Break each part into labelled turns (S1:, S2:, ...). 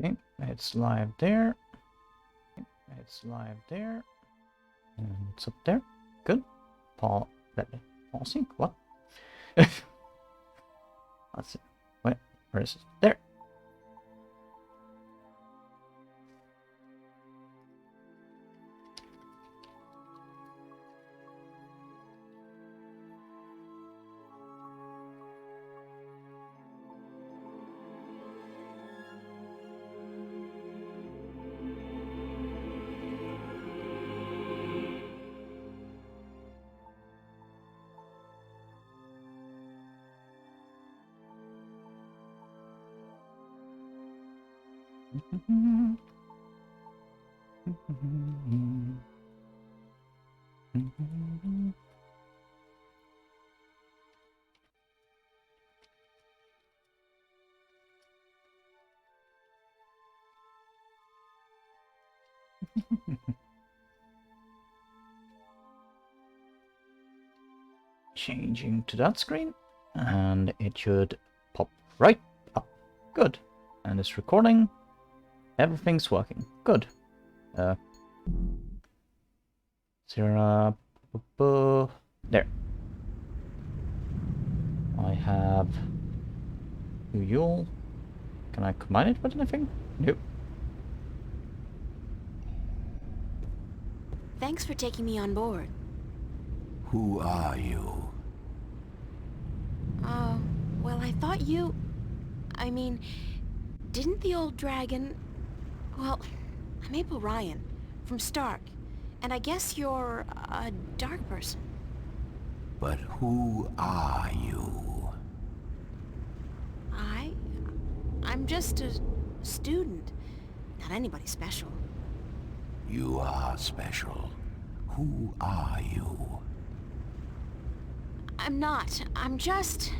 S1: Okay, it's live there. It's live there. And it's up there. Good. Pausing? What? Let's see. Wait, where is it? There. Changing to that screen, and it should pop right up. Good. And it's recording. Everything's working. Good. There. I have Yule. Can I combine it with anything? Nope.
S2: Thanks for taking me on board.
S3: Who are you?
S2: Oh, well, I thought you... I mean, didn't the old dragon... Well, I'm April Ryan, from Stark, and I guess you're a dark person.
S3: But who are you?
S2: I'm just a student, not anybody special.
S3: You are special. Who are you?
S2: I'm not. I'm just...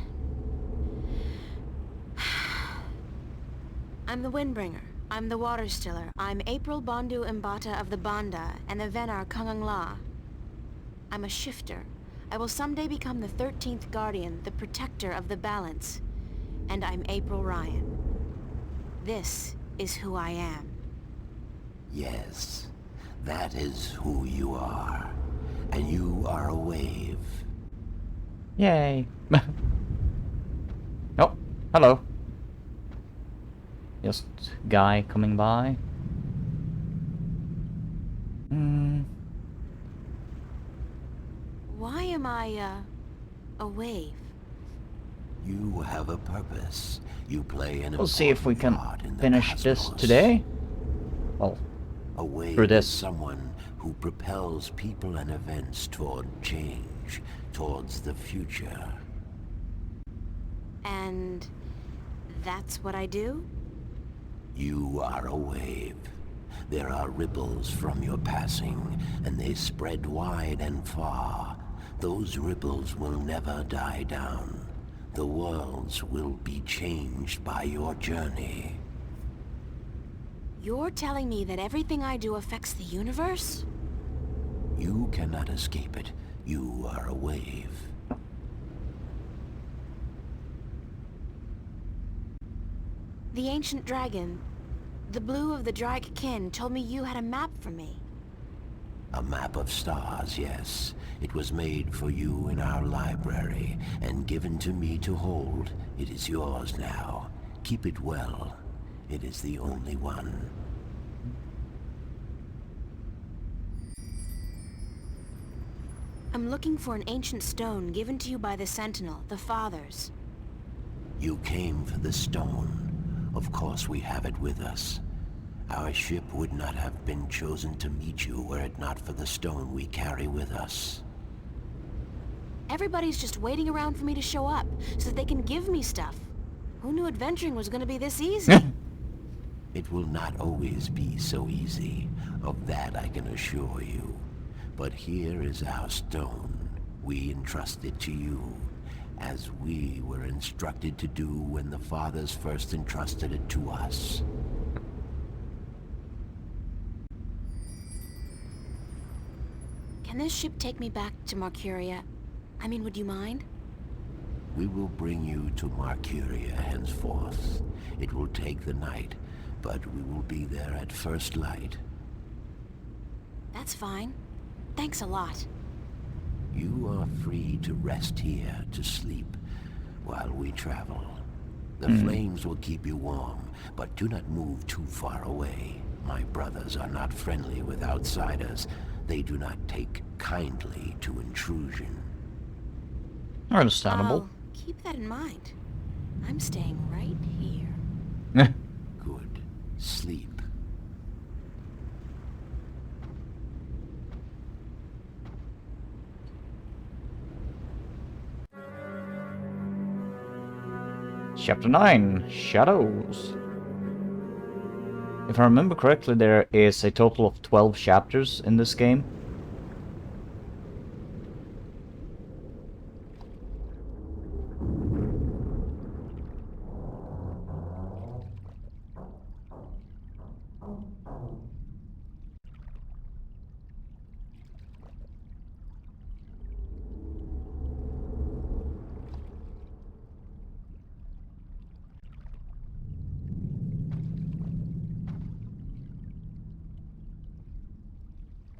S2: I'm the Windbringer. I'm the Water Stiller. I'm April Bondu Mbata of the Banda and the Venar Kungangla. I'm a shifter. I will someday become the 13th Guardian, the protector of the balance. And I'm April Ryan. This is who I am.
S3: Yes, that is who you are. And you are a wave.
S1: Yay. Oh, hello. Just guy coming by.
S2: Why am I, a wave?
S3: You have a purpose. You play an
S1: We'll see if we can
S3: important part in the
S1: finish this
S3: cosmos.
S1: today. Well,
S3: A wave
S1: through this.
S3: is someone who propels people and events toward change, towards the future.
S2: And that's what I do?
S3: You are a wave. There are ripples from your passing, and they spread wide and far. Those ripples will never die down. The worlds will be changed by your journey.
S2: You're telling me that everything I do affects the universe?
S3: You cannot escape it. You are a wave.
S2: The ancient dragon, the blue of the Drake kin, told me you had a map for me.
S3: A map of stars, yes. It was made for you in our library, and given to me to hold. It is yours now. Keep it well. It is the only one.
S2: I'm looking for an ancient stone given to you by the Sentinel, the Fathers.
S3: You came for the stone. Of course we have it with us. Our ship would not have been chosen to meet you were it not for the stone we carry with us.
S2: Everybody's just waiting around for me to show up, so that they can give me stuff. Who knew adventuring was gonna be this easy?
S3: It will not always be so easy. Of that I can assure you. But here is our stone. We entrust it to you, as we were instructed to do when the Fathers first entrusted it to us.
S2: Can this ship take me back to Marcuria? I mean, would you mind?
S3: We will bring you to Marcuria henceforth. It will take the night, but we will be there at first light.
S2: That's fine. Thanks a lot.
S3: You are free to rest here to sleep while we travel. The flames will keep you warm, but do not move too far away. My brothers are not friendly with outsiders. They do not take kindly to intrusion.
S1: Understandable.
S2: I'll keep that in mind. I'm staying right here.
S3: Good. Sleep.
S1: Chapter 9, Shadows. If I remember correctly, there is a total of 12 chapters in this game.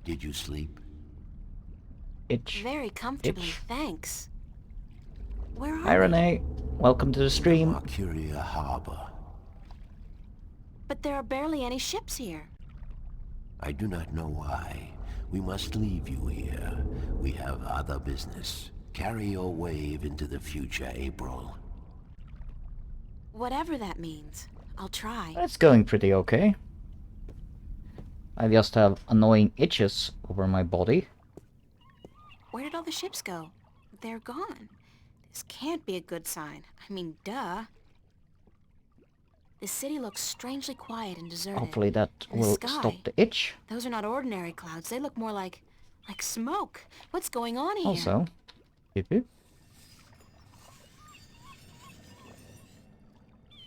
S3: Did you sleep?
S1: Itch.
S2: Very comfortably,
S1: Itch.
S2: thanks. Where
S1: Hi
S2: are we?
S1: Renee, welcome to the stream.
S3: Marcuria Harbor.
S2: But there are barely any ships here.
S3: I do not know why. We must leave you here. We have other business. Carry your wave into the future, April.
S2: Whatever that means. I'll try.
S1: It's going pretty okay. I just have annoying itches over my body.
S2: Where did all the ships go? They're gone. This can't be a good sign. I mean, duh. The city looks strangely quiet and deserted.
S1: Hopefully that
S2: And the
S1: will
S2: sky.
S1: stop the itch.
S2: Those are not ordinary clouds. They look more like smoke. What's going on here?
S1: Also, beep beep.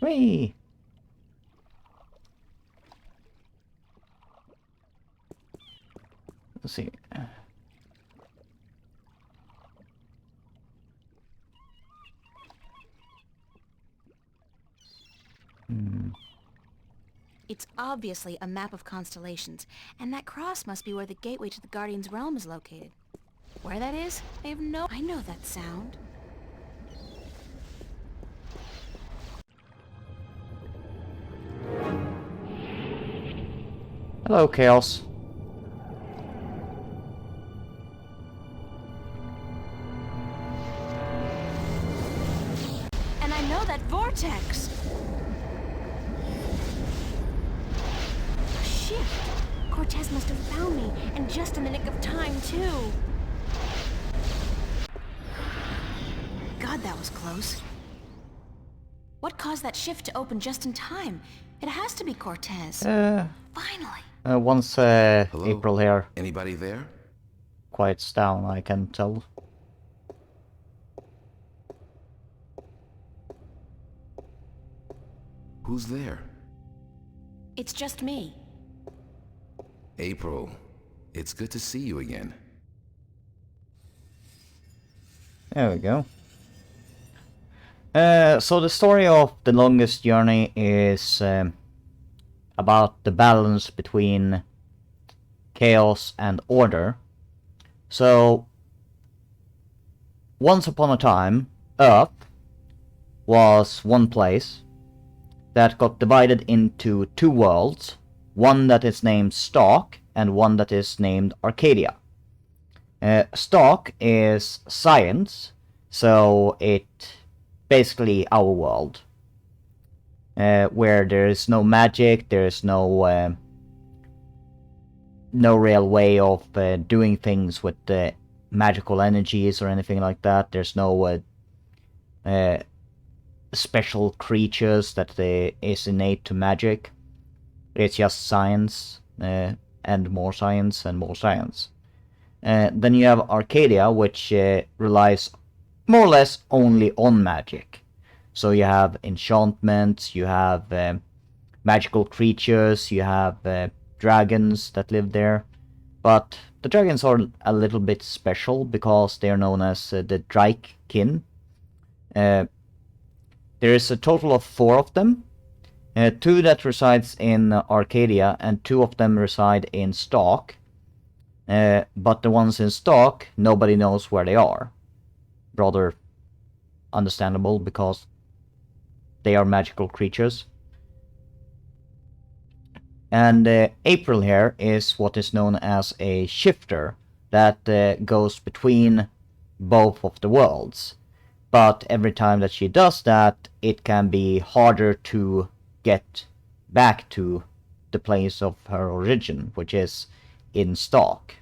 S1: Whee! Let's see.
S2: It's obviously a map of constellations, and that cross must be where the gateway to the Guardian's realm is located. Where that is, I have no... I know that sound.
S1: Hello, Chaos.
S2: And I know that vortex! A shift! Cortez must have found me, and just in the nick of time, too. God, that was close. What caused that shift to open just in time? It has to be Cortez. Finally.
S1: Once
S4: Hello?
S1: April here
S4: Anybody there?
S1: quiets down, I can tell.
S4: Who's there?
S2: It's just me.
S4: April. It's good to see you again.
S1: There we go. So the story of The Longest Journey is about the balance between chaos and order. So, once upon a time, Earth was one place that got divided into two worlds, one that is named Stark and one that is named Arcadia. Stark is science, so it basically our world, where there is no magic, there is no real way of doing things with magical energies or anything like that. There's no special creatures that is innate to magic. It's just science, and more science and more science. Then you have Arcadia, which relies more or less only on magic. So you have enchantments, you have magical creatures, you have dragons that live there. But the dragons are a little bit special because they are known as the Drakekin. There is a total of 4 of them. Two that resides in Arcadia, and two of them reside in Stalk. But the ones in Stalk, nobody knows where they are. Rather understandable, because they are magical creatures. And April here is what is known as a shifter that goes between both of the worlds. But every time that she does that, it can be harder to get back to the place of her origin, which is in Stalk.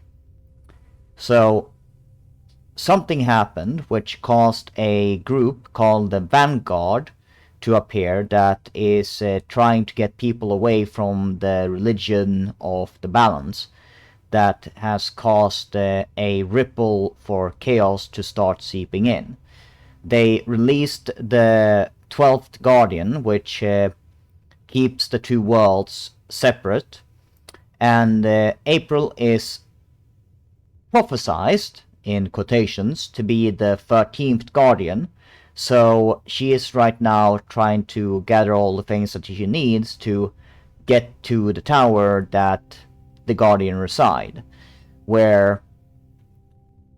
S1: So something happened which caused a group called the Vanguard to appear that is trying to get people away from the religion of the balance, that has caused a ripple for chaos to start seeping in. They released the 12th Guardian, which keeps the two worlds separate, and April is prophesized, in quotations, to be the 13th Guardian. So she is right now trying to gather all the things that she needs to get to the tower that the Guardian reside, where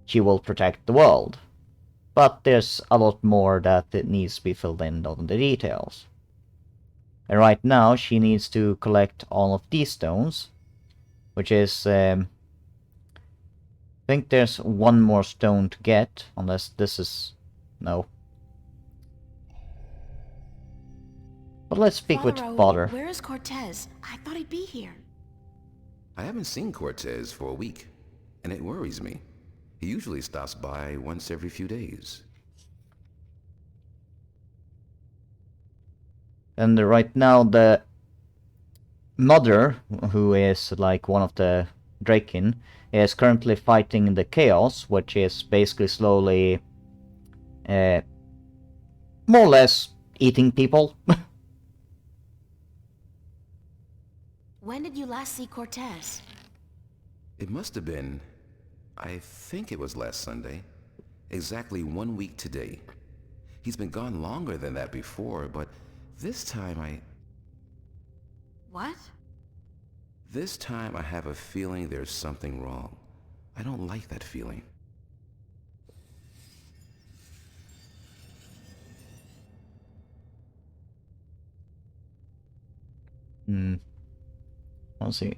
S1: she will protect the world. But there's a lot more that it needs to be filled in on the details. And right now she needs to collect all of these stones, which is I think there's one more stone to get, unless this is no. But let's speak with
S2: Father Raoul,
S1: Father.
S2: where is Cortez? I thought he'd be here.
S4: I haven't seen Cortez for a week, and it worries me. He usually stops by once every few days.
S1: And right now the mother, who is like one of the Draken, is currently fighting the Chaos, which is basically slowly more or less eating people.
S2: When did you last see Cortez?
S4: It must have been, I think it was last Sunday. Exactly 1 week today. He's been gone longer than that before, but this time
S2: What?
S4: This time I have a feeling there's something wrong. I don't like that feeling.
S1: Let's see.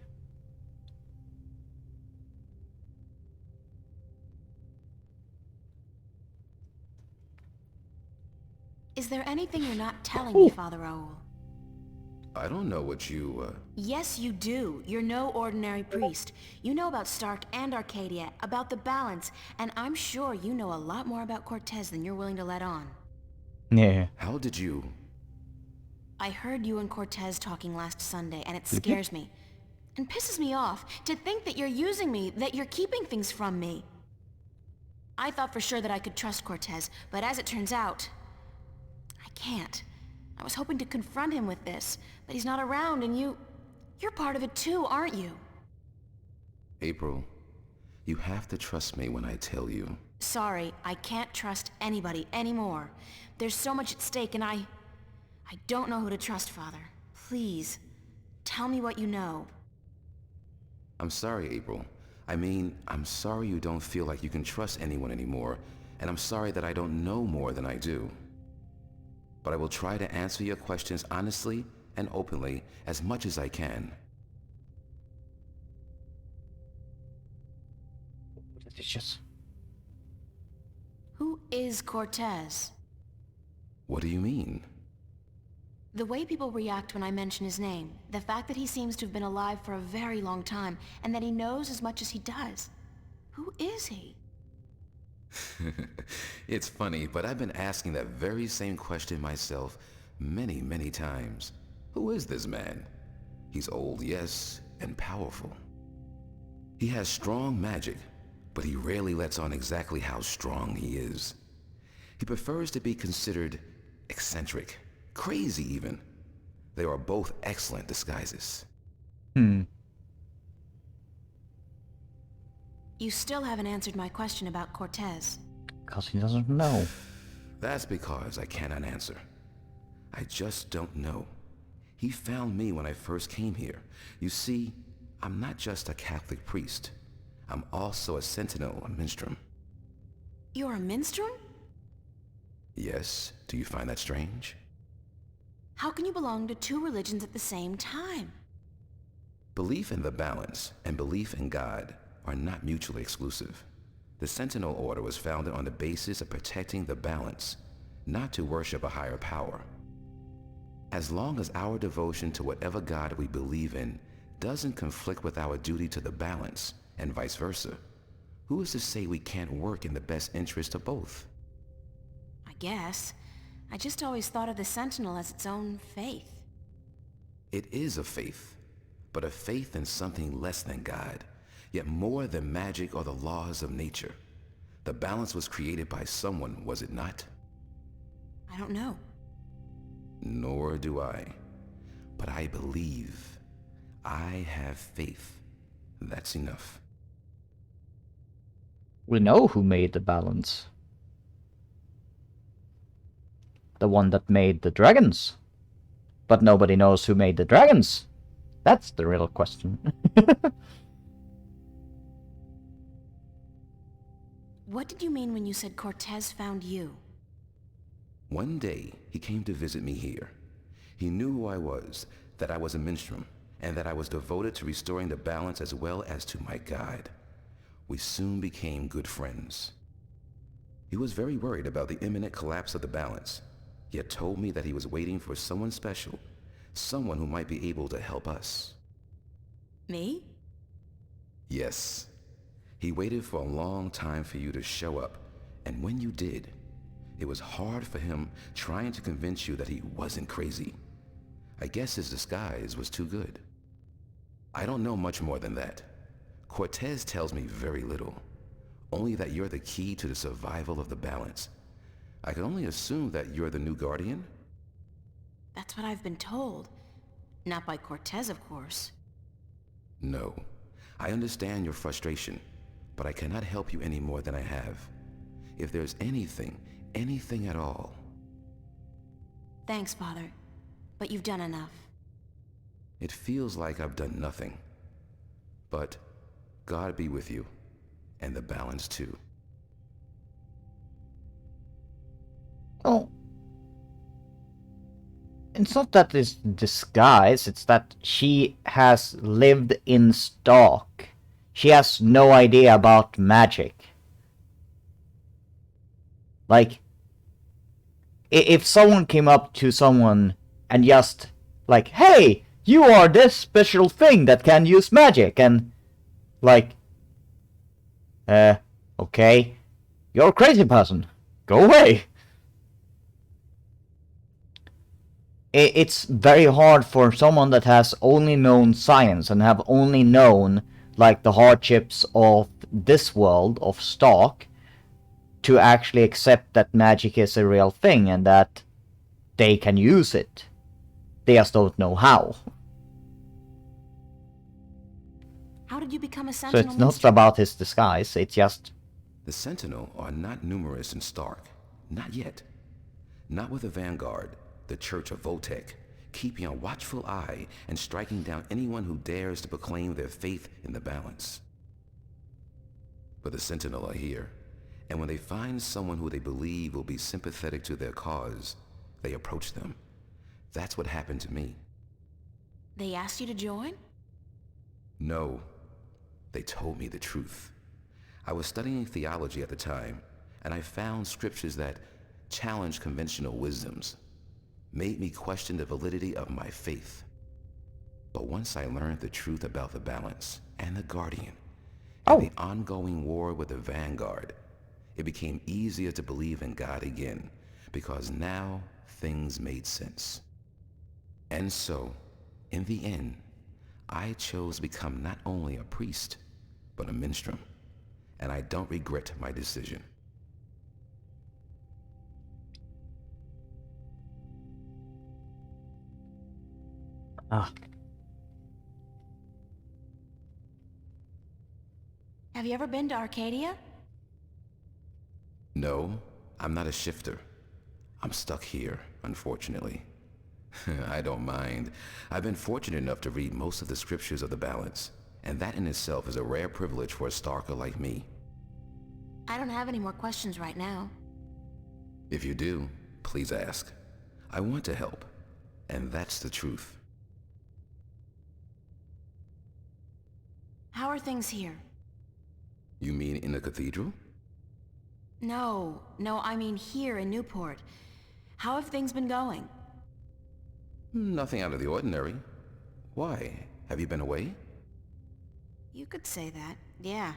S2: Is there anything you're not telling me, Father Raoul?
S4: I don't know what you,
S2: Yes, you do. You're no ordinary priest. You know about Stark and Arcadia, about the balance, and I'm sure you know a lot more about Cortez than you're willing to let on.
S1: Yeah.
S4: How did you...
S2: I heard you and Cortez talking last Sunday, and it scares me. And pisses me off to think that you're using me, that you're keeping things from me. I thought for sure that I could trust Cortez, but as it turns out, I can't. I was hoping to confront him with this, but he's not around, and you're part of it too, aren't you?
S4: April, you have to trust me when I tell you.
S2: Sorry, I can't trust anybody anymore. There's so much at stake, and I don't know who to trust, Father. Please, tell me what you know.
S4: I'm sorry, April. I mean, I'm sorry you don't feel like you can trust anyone anymore, and I'm sorry that I don't know more than I do. But I will try to answer your questions honestly and openly as much as I can.
S1: It's just...
S2: Who is Cortez?
S4: What do you mean?
S2: The way people react when I mention his name, the fact that he seems to have been alive for a very long time, and that he knows as much as he does. Who is he?
S4: It's funny, but I've been asking that very same question myself many, many times. Who is this man? He's old, yes, and powerful. He has strong magic, but he rarely lets on exactly how strong he is. He prefers to be considered eccentric, crazy even. They are both excellent disguises.
S2: You still haven't answered my question about Cortez.
S1: Because he doesn't know.
S4: That's because I cannot answer. I just don't know. He found me when I first came here. You see, I'm not just a Catholic priest. I'm also a sentinel, a minstrel.
S2: You're a minstrel?
S4: Yes, do you find that strange?
S2: How can you belong to two religions at the same time?
S4: Belief in the balance and belief in God are not mutually exclusive. The Sentinel Order was founded on the basis of protecting the balance, not to worship a higher power. As long as our devotion to whatever God we believe in doesn't conflict with our duty to the balance, and vice versa, who is to say we can't work in the best interest of both?
S2: I guess. I just always thought of the Sentinel as its own faith.
S4: It is a faith, but a faith in something less than God, yet more than magic or the laws of nature. The balance was created by someone, was it not?
S2: I don't know.
S4: Nor do I. But I believe. I have faith. That's enough.
S1: We know who made the balance. The one that made the dragons. But nobody knows who made the dragons. That's the real question.
S2: What did you mean when you said Cortez found you?
S4: One day, he came to visit me here. He knew who I was, that I was a minstrel, and that I was devoted to restoring the balance as well as to my God. We soon became good friends. He was very worried about the imminent collapse of the balance, yet told me that he was waiting for someone special, someone who might be able to help us.
S2: Me?
S4: Yes. He waited for a long time for you to show up, and when you did, it was hard for him trying to convince you that he wasn't crazy. I guess his disguise was too good. I don't know much more than that. Cortez tells me very little, only that you're the key to the survival of the balance. I can only assume that you're the new guardian?
S2: That's what I've been told. Not by Cortez, of course.
S4: No. I understand your frustration, but I cannot help you any more than I have. If there's anything at all.
S2: Thanks, Father. But you've done enough.
S4: It feels like I've done nothing. But God be with you, and the balance too.
S1: Oh. It's not that it's disguise, it's that she has lived in Stark. She has no idea about magic. Like, if someone came up to someone and just, like, hey, you are this special thing that can use magic, and, like, okay, you're a crazy person, go away. It's very hard for someone that has only known science and have only known, like, the hardships of this world, of Stark, to actually accept that magic is a real thing and that they can use it. They just don't know how.
S2: How did you become a
S1: So
S2: Sentinel?
S1: it's not about his disguise, it's just...
S4: The Sentinel are not numerous in Stark. Not yet. Not with the Vanguard, the Church of Voltec, keeping a watchful eye and striking down anyone who dares to proclaim their faith in the balance. But the Sentinel are here, and when they find someone who they believe will be sympathetic to their cause, they approach them. That's what happened to me.
S2: They asked you to join?
S4: No. They told me the truth. I was studying theology at the time, and I found scriptures that challenged conventional wisdoms, made me question the validity of my faith. But once I learned the truth about the balance and the Guardian, and the ongoing war with the Vanguard, it became easier to believe in God again, because now things made sense. And so, in the end, I chose to become not only a priest, but a minstrel, and I don't regret my decision.
S1: Ah.
S2: Have you ever been to Arcadia?
S4: No, I'm not a shifter. I'm stuck here, unfortunately. I don't mind. I've been fortunate enough to read most of the scriptures of the balance, and that in itself is a rare privilege for a stalker like me.
S2: I don't have any more questions right now.
S4: If you do, please ask. I want to help, and that's the truth.
S2: How are things here?
S4: You mean in the cathedral?
S2: No, I mean here in Newport. How have things been going?
S4: Nothing out of the ordinary. Why? Have you been away?
S2: You could say that, yeah.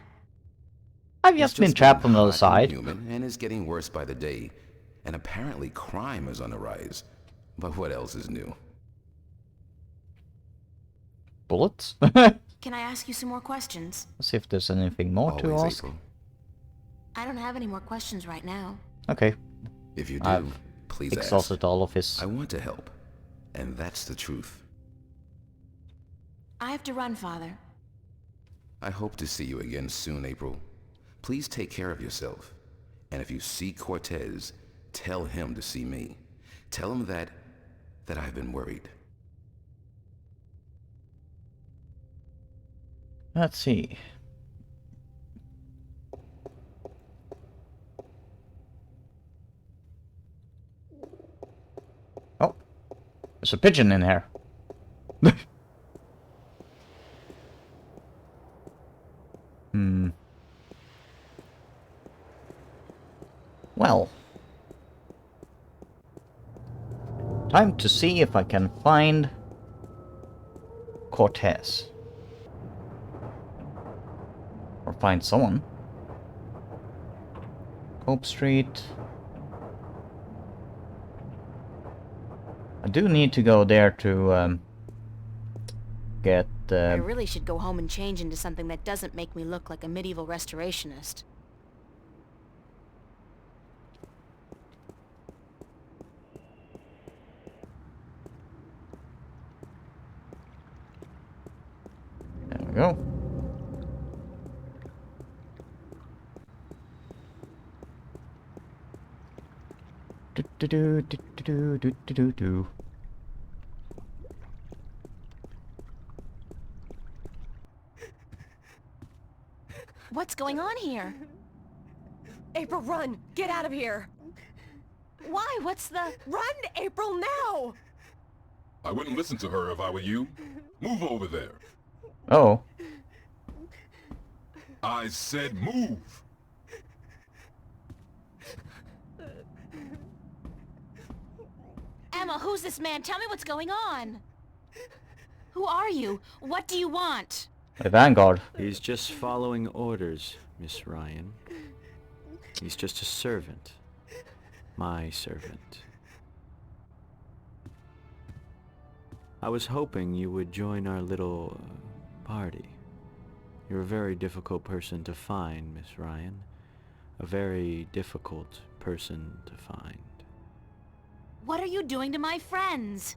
S1: I've
S4: It's
S1: just been
S4: been
S1: trapped on the other
S4: hot
S1: side.
S4: and humid, and it's getting worse by the day. And apparently crime is on the rise. But what else is new?
S1: Bullets?
S2: Can I ask you some more questions?
S1: Let's see if there's anything more to
S4: Always,
S1: ask.
S4: April.
S2: I don't have any more questions right now.
S1: Okay,
S4: If you do,
S1: I've
S4: please ask.
S1: exhausted all of his...
S4: I want to help, and that's the truth.
S2: I have to run, Father.
S4: I hope to see you again soon, April. Please take care of yourself. And if you see Cortez, tell him to see me. Tell him that I've been worried.
S1: Let's see. Oh, there's a pigeon in here. Well. Time to see if I can find Cortez. Or find someone. Hope Street. I do need to go there to get
S2: I really should go home and change into something that doesn't make me look like a medieval restorationist.
S1: There we go. Do do do do do do do do do.
S2: What's going on here?
S5: April, run! Get out of here!
S2: Why? What's the...
S5: Run, April, now!
S6: I wouldn't listen to her if I were you. Move over there.
S1: Oh,
S6: I said move.
S2: Emma, who's this man? Tell me what's going on. Who are you? What do you want?
S1: the Vanguard.
S7: He's just following orders, Miss Ryan. He's just a servant. My servant. I was hoping you would join our little party. You're a very difficult person to find, Miss Ryan. A very difficult person to find.
S2: What are you doing to my friends?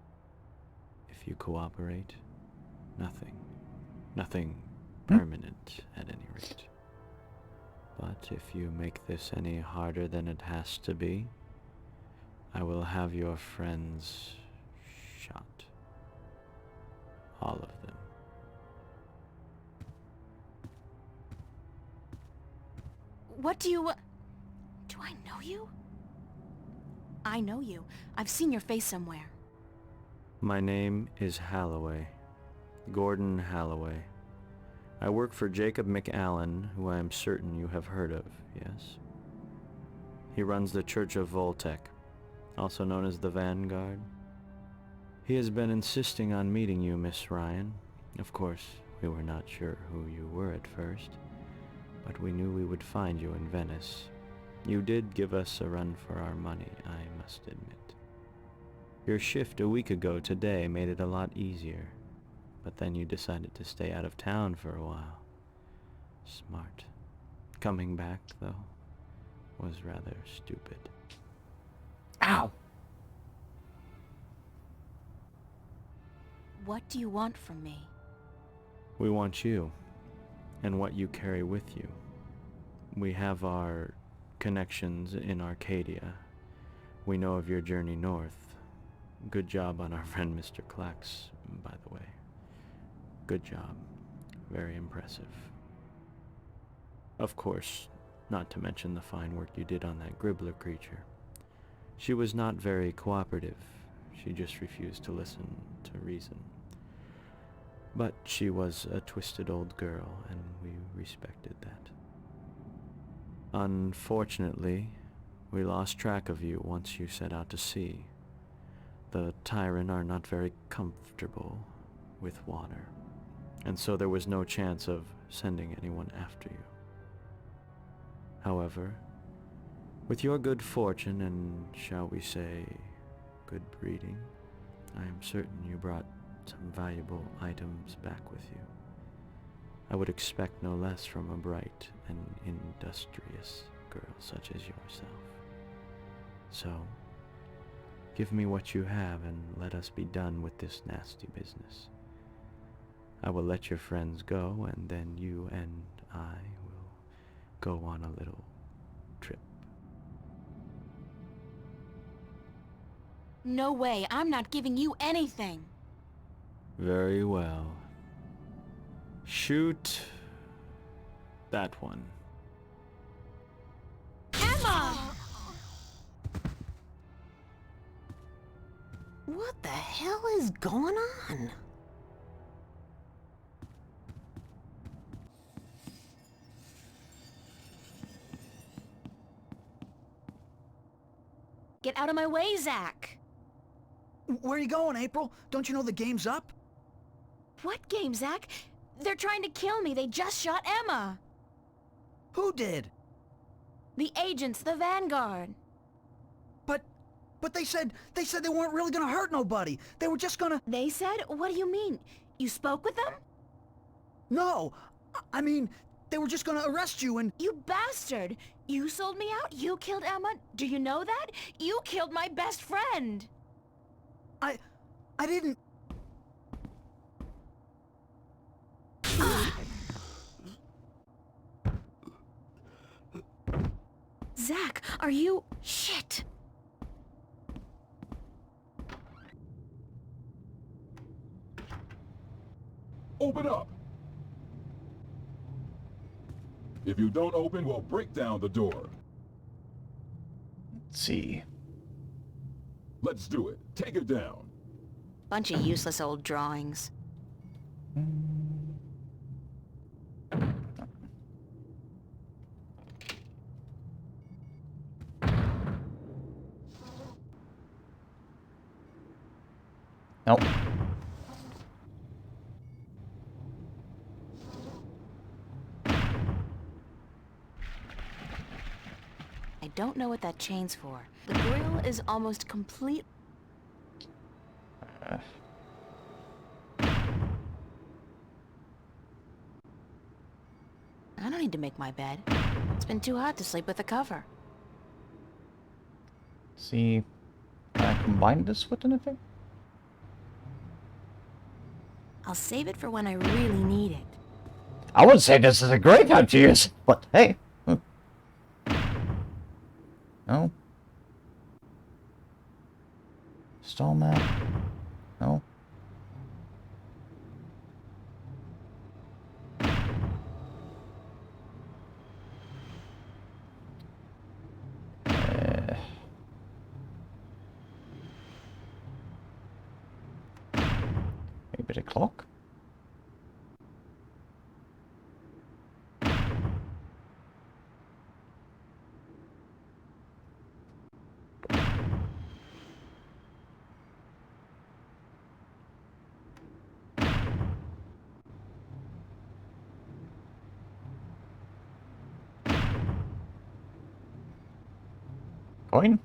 S7: If you cooperate, nothing. Nothing permanent, at any rate. But if you make this any harder than it has to be, I will have your friends shot. All of them.
S2: What do you... Do I know you? I know you. I've seen your face somewhere.
S7: My name is Halloway. Gordon Halloway. I work for Jacob McAllen, who I am certain you have heard of, yes? He runs the Church of Voltec, also known as the Vanguard. He has been insisting on meeting you, Miss Ryan. Of course, we were not sure who you were at first, but we knew we would find you in Venice. You did give us a run for our money, I must admit. Your shift a week ago today made it a lot easier, but then you decided to stay out of town for a while. Smart. Coming back, though, was rather stupid.
S1: Ow!
S2: What do you want from me?
S7: We want you, and what you carry with you. We have our connections in Arcadia. We know of your journey north. Good job on our friend Mr. Klax, by the way. Good job. Very impressive. Of course, not to mention the fine work you did on that Gribbler creature. She was not very cooperative. She just refused to listen to reason. But she was a twisted old girl, and we respected that. Unfortunately, we lost track of you once you set out to sea. The Tyran are not very comfortable with water, and so there was no chance of sending anyone after you. However, with your good fortune and, shall we say, good breeding, I am certain you brought some valuable items back with you. I would expect no less from a bright and industrious girl such as yourself. So, give me what you have and let us be done with this nasty business. I will let your friends go, and then you and I will go on a little trip.
S2: No way, I'm not giving you anything.
S7: Very well. Shoot that one.
S2: Emma!
S5: What the hell is going on?
S2: Get out of my way, Zach!
S8: Where are you going, April? Don't you know the game's up?
S2: What game, Zach? They're trying to kill me. They just shot Emma.
S8: Who did?
S2: The agents, the Vanguard.
S8: But they said they weren't really gonna hurt nobody. They were just gonna...
S2: They said? What do you mean? You spoke with them?
S8: No, I mean, they were just gonna arrest you and...
S2: You bastard! You sold me out? You killed Emma? Do you know that? You killed my best friend!
S8: I didn't...
S2: Zach, are you... Shit!
S6: Open up! If you don't open, we'll break down the door.
S1: Let's see.
S6: Let's do it. Take it down.
S2: Bunch of useless old drawings.
S1: Nope.
S2: I don't know what that chain's for. The grill is almost complete. I don't need to make my bed. It's been too hot to sleep with a cover.
S1: See, can I combine this with anything?
S2: I'll save it for when I really need it.
S1: I would say this is a great time to use it, but hey. No. Stall map. No. Maybe the clock. Coin?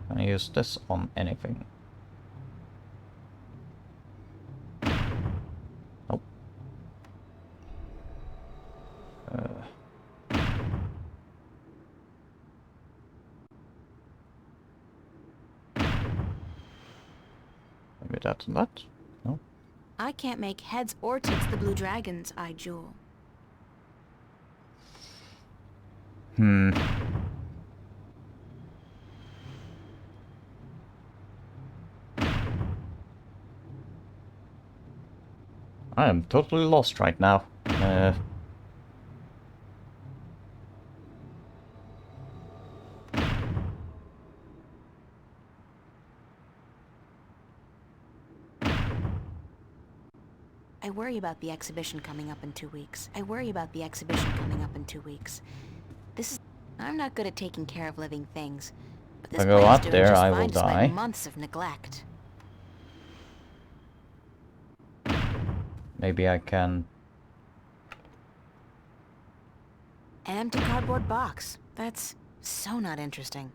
S1: Can I use this on anything? Nope. Maybe that's that? No.
S2: I can't make heads or tails the blue dragons I jewel.
S1: Hmm. I am totally lost right now.
S2: I worry about the exhibition coming up in 2 weeks. I worry about the exhibition coming up in 2 weeks. This is... I'm not good at taking care of living things. But this
S1: If I go
S2: plan's
S1: up
S2: doing
S1: there,
S2: just
S1: I will
S2: fine despite
S1: die.
S2: months of neglect.
S1: Maybe I can...
S2: An empty cardboard box. That's so not interesting.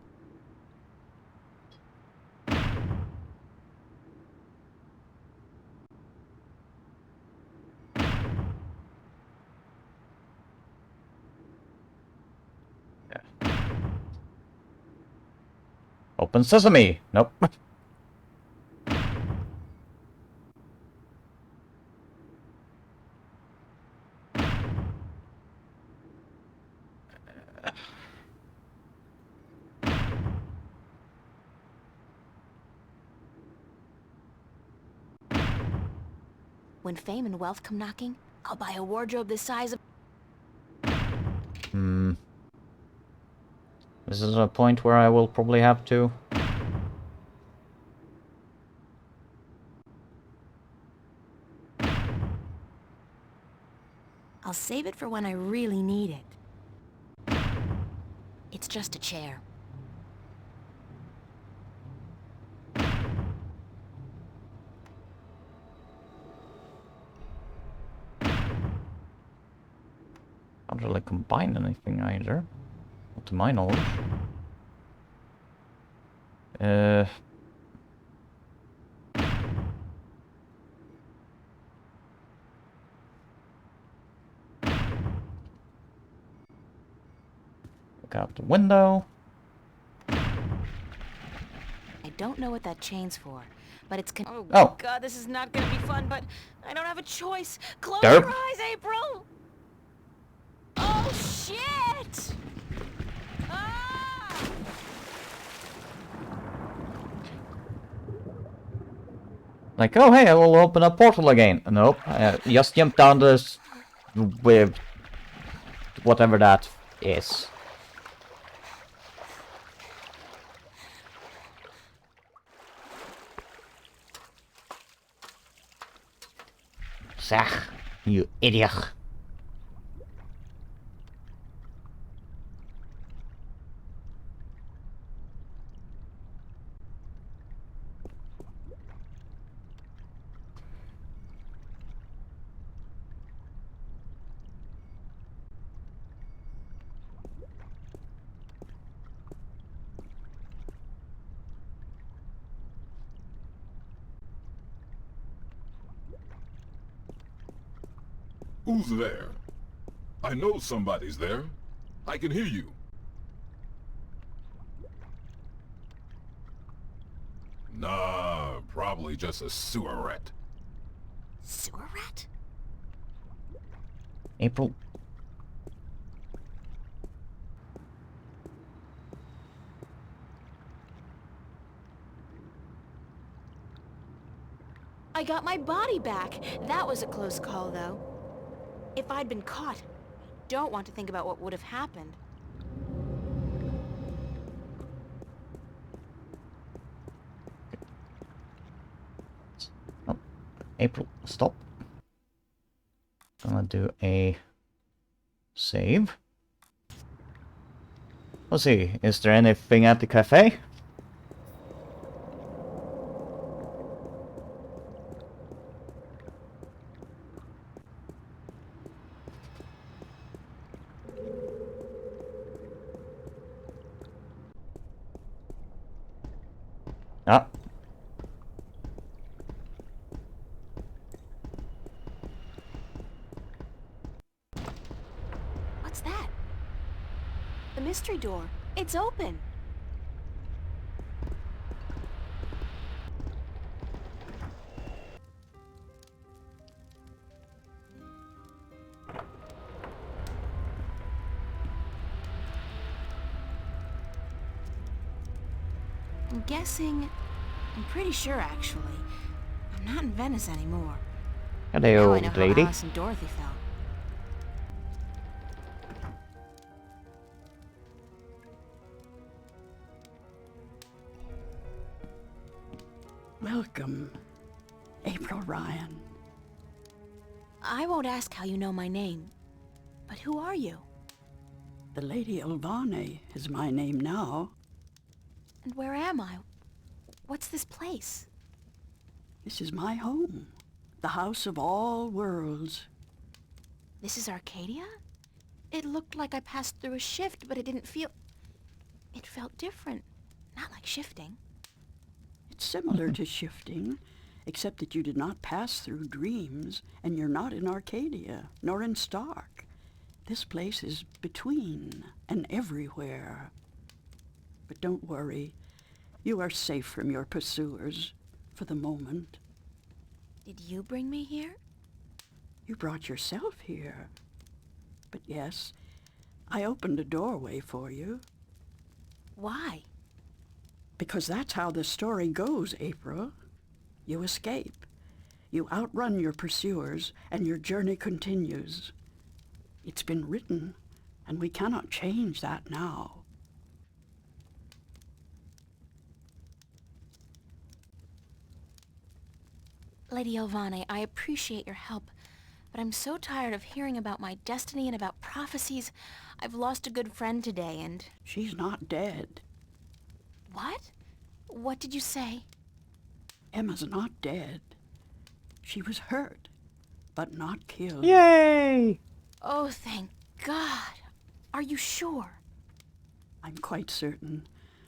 S1: Open sesame! Nope.
S2: When fame and wealth come knocking, I'll buy a wardrobe the size of...
S1: Hmm. This is a point where I will probably have to...
S2: I'll save it for when I really need it. It's just a chair.
S1: Can't really combine anything either. Not to my knowledge. Look out the window.
S2: I don't know what that chain's for, but it's
S1: Oh.
S2: God, this is not gonna be fun, but I don't have a choice. Close
S1: Derp.
S2: your eyes, April! Oh, shit! Ah!
S1: Like, oh hey, I will open a portal again. Nope, just jump down this with whatever that is. Zach, you idiot.
S6: Who's there? I know somebody's there. I can hear you. Nah, probably just a sewer rat.
S2: Sewer rat?
S1: April.
S2: I got my body back. That was a close call, though. If I'd been caught, I don't want to think about what would have happened.
S1: Oh, April, stop. Gonna do a save. Let's see, is there anything at the cafe? Ah.
S2: What's that? The mystery door. It's open. I'm guessing... I'm pretty sure, actually. I'm not in Venice anymore.
S1: Hello,
S2: Now I know how
S1: lady.
S2: Alice and Dorothy felt.
S9: Welcome, April Ryan.
S2: I won't ask how you know my name. But who are you?
S9: The Lady Elvane is my name now.
S2: And where am I? What's this place?
S9: This is my home, the house of all worlds.
S2: This is Arcadia? It looked like I passed through a shift, but it didn't feel... It felt different. Not like shifting.
S9: It's similar to shifting, except that you did not pass through dreams, and you're not in Arcadia, nor in Stark. This place is between and everywhere. But don't worry. You are safe from your pursuers, for the moment.
S2: Did you bring me here?
S9: You brought yourself here. But yes, I opened a doorway for you.
S2: Why?
S9: Because that's how the story goes, April. You escape. You outrun your pursuers, and your journey continues. It's been written, and we cannot change that now.
S2: Lady Elvane, I appreciate your help, but I'm so tired of hearing about my destiny and about prophecies. I've lost a good friend today, and...
S9: She's not dead.
S2: What? What did you say?
S9: Emma's not dead. She was hurt, but not killed.
S1: Yay!
S2: Oh, thank God. Are you sure?
S9: I'm quite certain.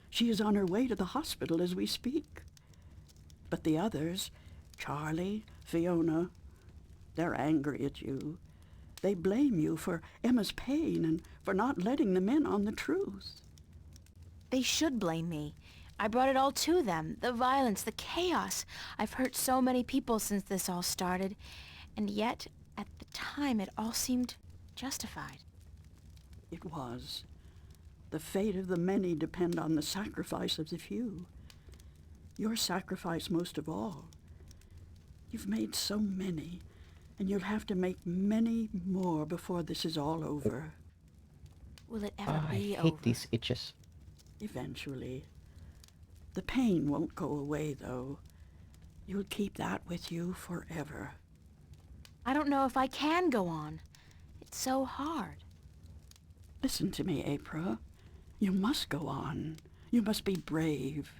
S9: She is on her way to the hospital as we speak. But the others, Charlie, Fiona, they're angry at you. They blame you for Emma's pain and for not letting them in on the truth.
S2: They should blame me. I brought it all to them. The violence, the chaos. I've hurt so many people since this all started. And yet, at the time, it all seemed justified.
S9: It was. The fate of the many depend on the sacrifice of the few. Your sacrifice most of all. You've made so many, and you'll have to make many more before this is all over.
S2: Will it ever
S1: I
S2: be
S1: hate
S2: over?
S1: these itches.
S9: Eventually. The pain won't go away, though. You'll keep that with you forever.
S2: I don't know if I can go on. It's so hard.
S9: Listen to me, April. You must go on. You must be brave.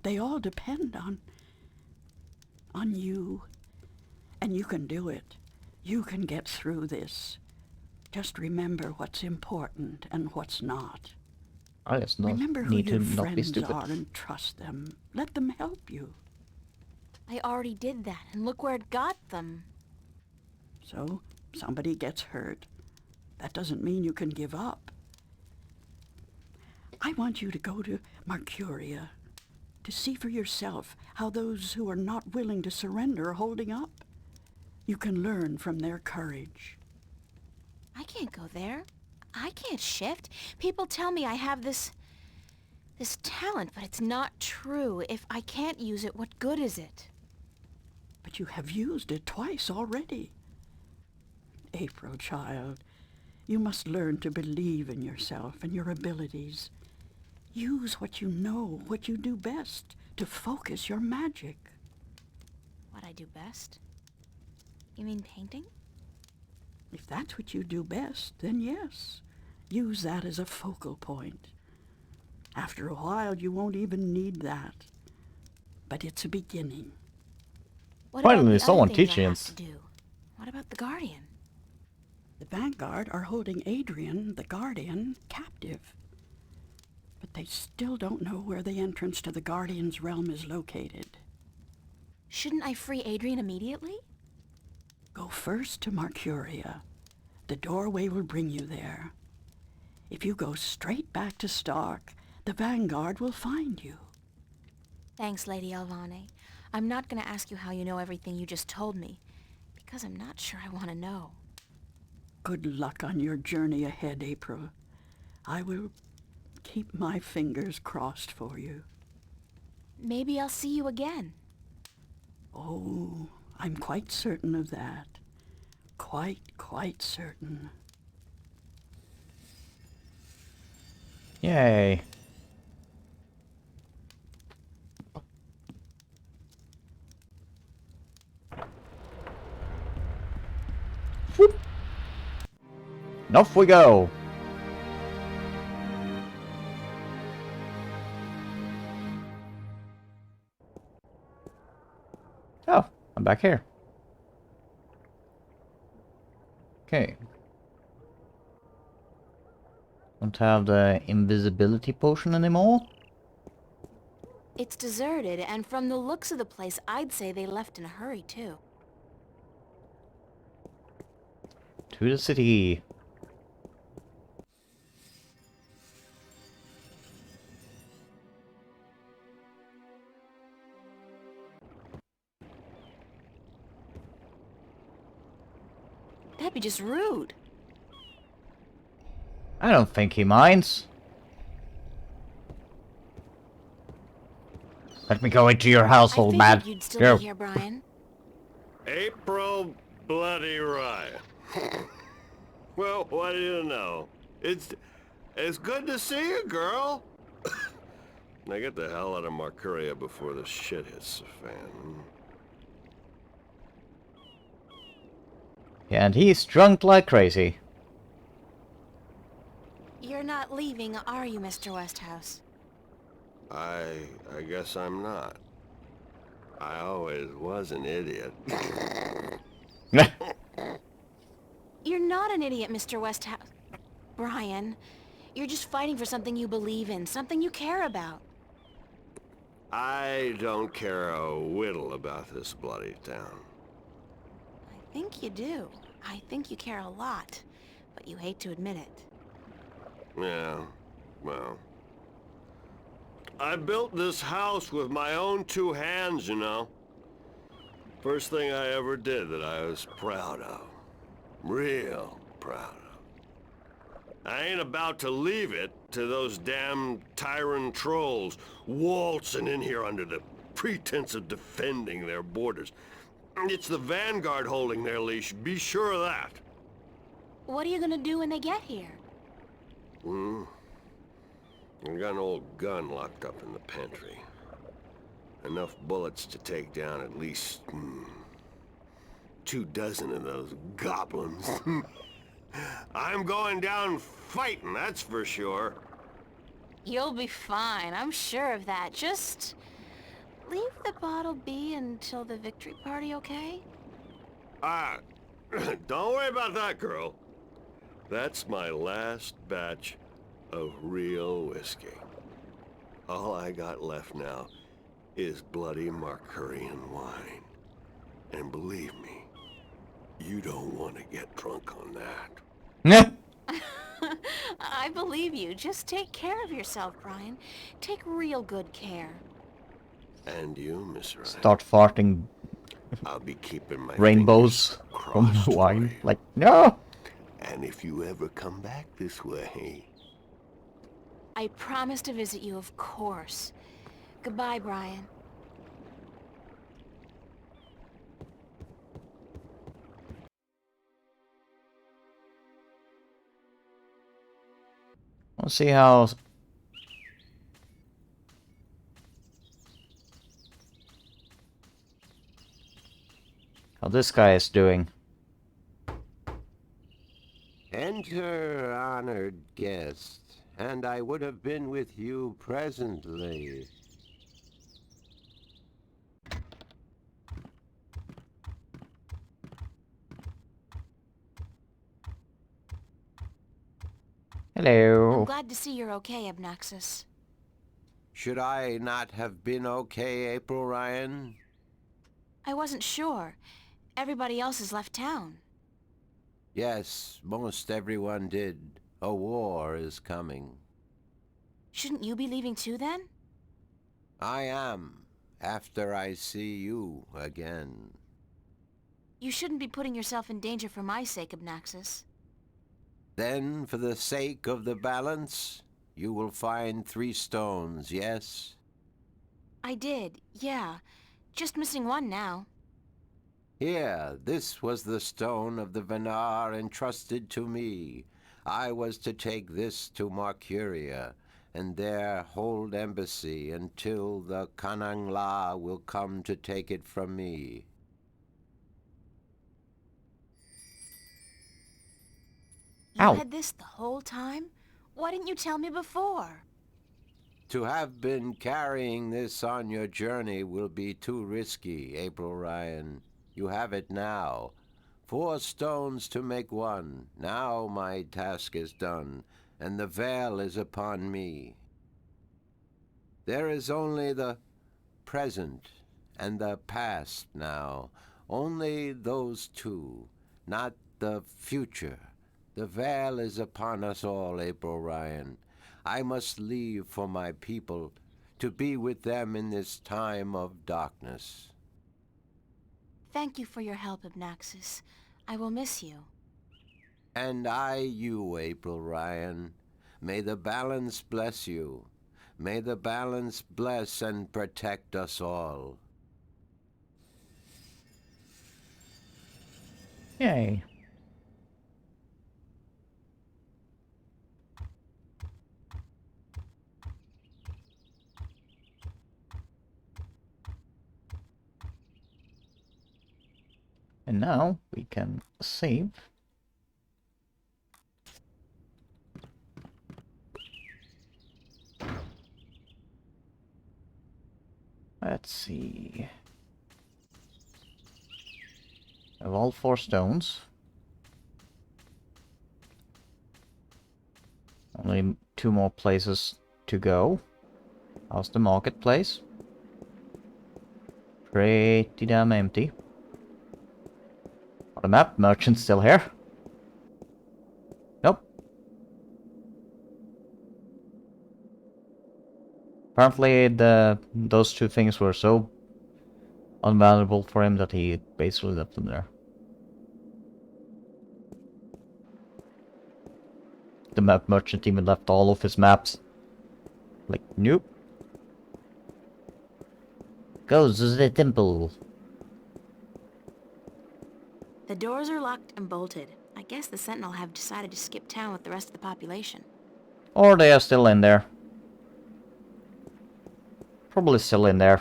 S9: They all depend on you. And you can do it. You can get through this. Just remember what's important and what's not.
S1: I just not
S9: Remember who
S1: need to
S9: your
S1: not be
S9: friends
S1: stupid.
S9: are and trust them. Let them help you.
S2: I already did that, and look where it got them.
S9: So, somebody gets hurt. That doesn't mean you can give up. I want you to go to Mercuria, to see for yourself how those who are not willing to surrender are holding up. You can learn from their courage.
S2: I can't go there. I can't shift. People tell me I have this talent, but it's not true. If I can't use it, what good is it?
S9: But you have used it twice already. April, child, you must learn to believe in yourself and your abilities. Use what you know, what you do best, to focus your magic.
S2: What I do best? You mean painting?
S9: If that's what you do best, then yes. Use that as a focal point. After a while, you won't even need that. But it's a beginning.
S2: What
S1: Finally,
S2: about the
S1: someone
S2: other things I
S1: teaching
S2: have
S1: us.
S2: to do? What about the Guardian?
S9: The Vanguard are holding Adrian, the Guardian, captive. But they still don't know where the entrance to the Guardian's realm is located.
S2: Shouldn't I free Adrian immediately?
S9: Go first to Mercuria. The doorway will bring you there. If you go straight back to Stark, the Vanguard will find you.
S2: Thanks, Lady Elvane. I'm not going to ask you how you know everything you just told me, because I'm not sure I want to know.
S9: Good luck on your journey ahead, April. I will keep my fingers crossed for you.
S2: maybe I'll see you again.
S9: Oh, I'm quite certain of that. Quite certain.
S1: Yay. Whoop. And off we go. Oh, I'm back here. Okay. Don't have the invisibility potion anymore.
S2: It's deserted, and from the looks of the place, I'd say they left in a hurry, too.
S1: To the city.
S2: That'd be just rude.
S1: I don't think he minds. Let me go into your household,
S2: I
S1: man.
S2: figured you'd still
S1: Go.
S2: be here, Brian.
S10: April bloody Ryan. Well, what do you know? It's good to see you, girl. Now get the hell out of Marcuria before the shit hits the fan.
S1: Yeah, and he's drunk like crazy.
S2: You're not leaving, are you, Mr. Westhouse?
S10: I guess I'm not. I always was an idiot.
S2: You're not an idiot, Mr. Westhouse. Brian, you're just fighting for something you believe in, something you care about.
S10: I don't care a whittle about this bloody town.
S2: I think you do. I think you care a lot, but you hate to admit it.
S10: Yeah, well... I built this house with my own two hands, you know. First thing I ever did that I was proud of. Real proud of. I ain't about to leave it to those damn tyrant trolls waltzing in here under the pretense of defending their borders. It's the Vanguard holding their leash, be sure of that.
S2: What are you gonna do when they get here?
S10: I got an old gun locked up in the pantry. Enough bullets to take down at least 24 of those goblins. I'm going down fighting, that's for sure.
S2: You'll be fine, I'm sure of that. Just leave the bottle be until the victory party, okay?
S10: Don't worry about that, girl. That's my last batch of real whiskey. All I got left now is bloody Marcurian wine. And believe me, you don't want to get drunk on that.
S2: I believe you. Just take care of yourself, Brian. Take real good care.
S10: And you, Miss Ryan.
S1: Start farting
S10: I'll be keeping my
S1: rainbows
S10: fingers
S1: from the
S10: crossed
S1: wine.
S10: for you.
S1: Like, no!
S10: And if you ever come back this way...
S2: I promise to visit you, of course. Goodbye, Brian.
S1: We'll see how this guy is doing.
S3: Enter, honored guest, and I would have been with you presently.
S1: Hello.
S2: I'm glad to see you're okay, Obnoxus.
S3: Should I not have been okay, April Ryan?
S2: I wasn't sure. Everybody else has left town.
S3: Yes, most everyone did. A war is coming.
S2: Shouldn't you be leaving too, then?
S3: I am, after I see you again.
S2: You shouldn't be putting yourself in danger for my sake, Obnoxus.
S3: Then, for the sake of the balance, you will find 3 stones, yes?
S2: I did, yeah. Just missing one now.
S3: Here, this was the stone of the Venar entrusted to me. I was to take this to Marcuria, and there hold embassy until the Kanang La will come to take it from me.
S2: You
S1: Ow.
S2: had this the whole time? Why didn't you tell me before?
S3: To have been carrying this on your journey will be too risky, April Ryan. You have it now. 4 stones to make one. Now my task is done, and the veil is upon me. There is only the present and the past now. Only those two, not the future. The veil is upon us all, April Ryan. I must leave for my people, to be with them in this time of darkness.
S2: Thank you for your help, Abnaxis. I will miss you.
S3: And I you, April Ryan. May the balance bless you. May the balance bless and protect us all.
S1: Yay. And now we can save. Let's see. I have all 4 stones. Only 2 more places to go. How's the marketplace? Pretty damn empty. On the map, merchant's still here. Nope. Apparently those 2 things were so unvaluable for him that he basically left them there. The map merchant even left all of his maps. Like, nope. Go to the temple.
S2: The doors are locked and bolted. I guess the Sentinel have decided to skip town with the rest of the population.
S1: Or they are still in there. Probably still in there.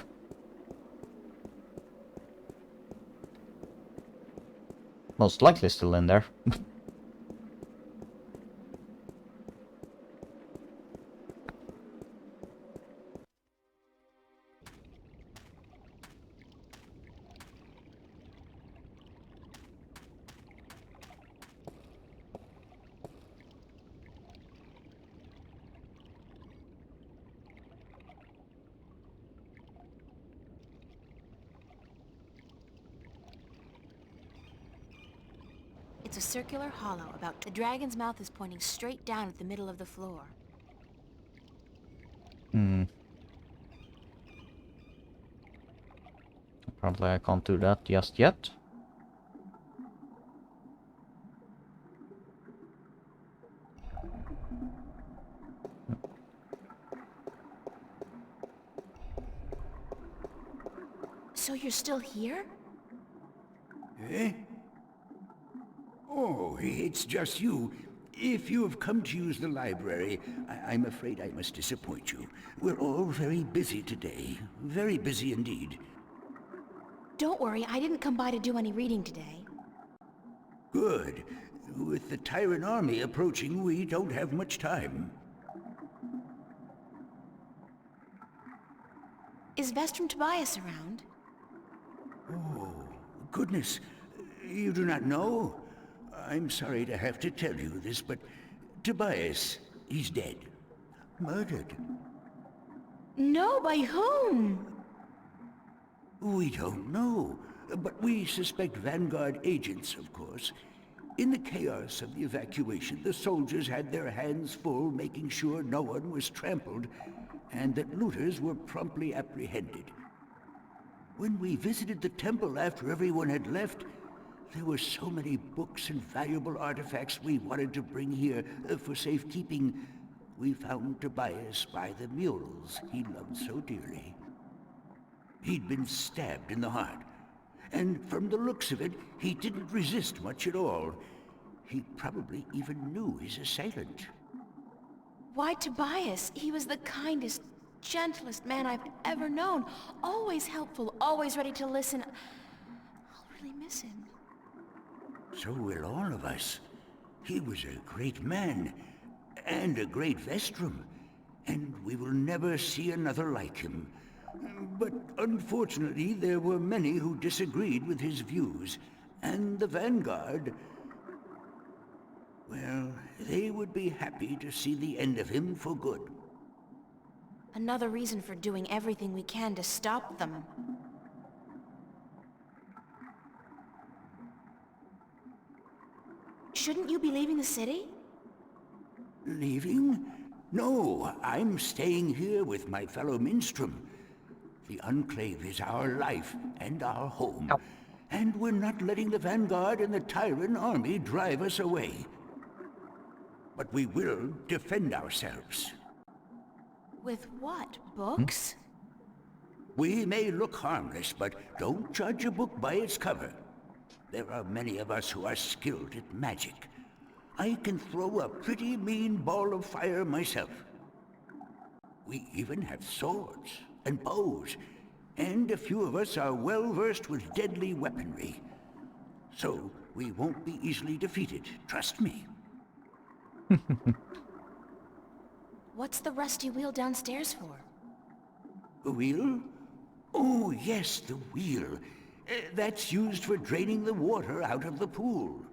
S1: Most likely still in there.
S2: It's a circular hollow about... The dragon's mouth is pointing straight down at the middle of the floor.
S1: Apparently I can't do that just yet.
S2: So you're still here?
S11: Eh? Oh, it's just you. If you have come to use the library, I'm afraid I must disappoint you. We're all very busy today. Very busy indeed.
S2: Don't worry, I didn't come by to do any reading today.
S11: Good. With the Tyrant army approaching, we don't have much time.
S2: Is Vestrum Tobias around?
S11: Oh, goodness. You do not know? I'm sorry to have to tell you this, but Tobias, he's dead. Murdered.
S2: No, by whom?
S11: We don't know, but we suspect Vanguard agents, of course. In the chaos of the evacuation, the soldiers had their hands full making sure no one was trampled, and that looters were promptly apprehended. When we visited the temple after everyone had left, there were so many books and valuable artifacts we wanted to bring here for safekeeping. We found Tobias by the mules he loved so dearly. He'd been stabbed in the heart. And from the looks of it, he didn't resist much at all. He probably even knew his assailant.
S2: Why, Tobias? He was the kindest, gentlest man I've ever known. Always helpful, always ready to listen. I'll really miss him.
S11: So will all of us. He was a great man, and a great Vestrum, and we will never see another like him. But unfortunately, there were many who disagreed with his views, and the Vanguard... well, they would be happy to see the end of him for good.
S2: Another reason for doing everything we can to stop them. Shouldn't you be leaving the city?
S11: Leaving? No, I'm staying here with my fellow Minstrom. The Enclave is our life and our home, and we're not letting the Vanguard and the Tyrant army drive us away. But we will defend ourselves.
S2: With what? Books?
S11: We may look harmless, but don't judge a book by its cover. There are many of us who are skilled at magic. I can throw a pretty mean ball of fire myself. We even have swords and bows, and a few of us are well versed with deadly weaponry. So we won't be easily defeated, trust me.
S2: What's the rusty wheel downstairs for?
S11: The wheel? Oh, yes, the wheel. That's used for draining the water out of the pool.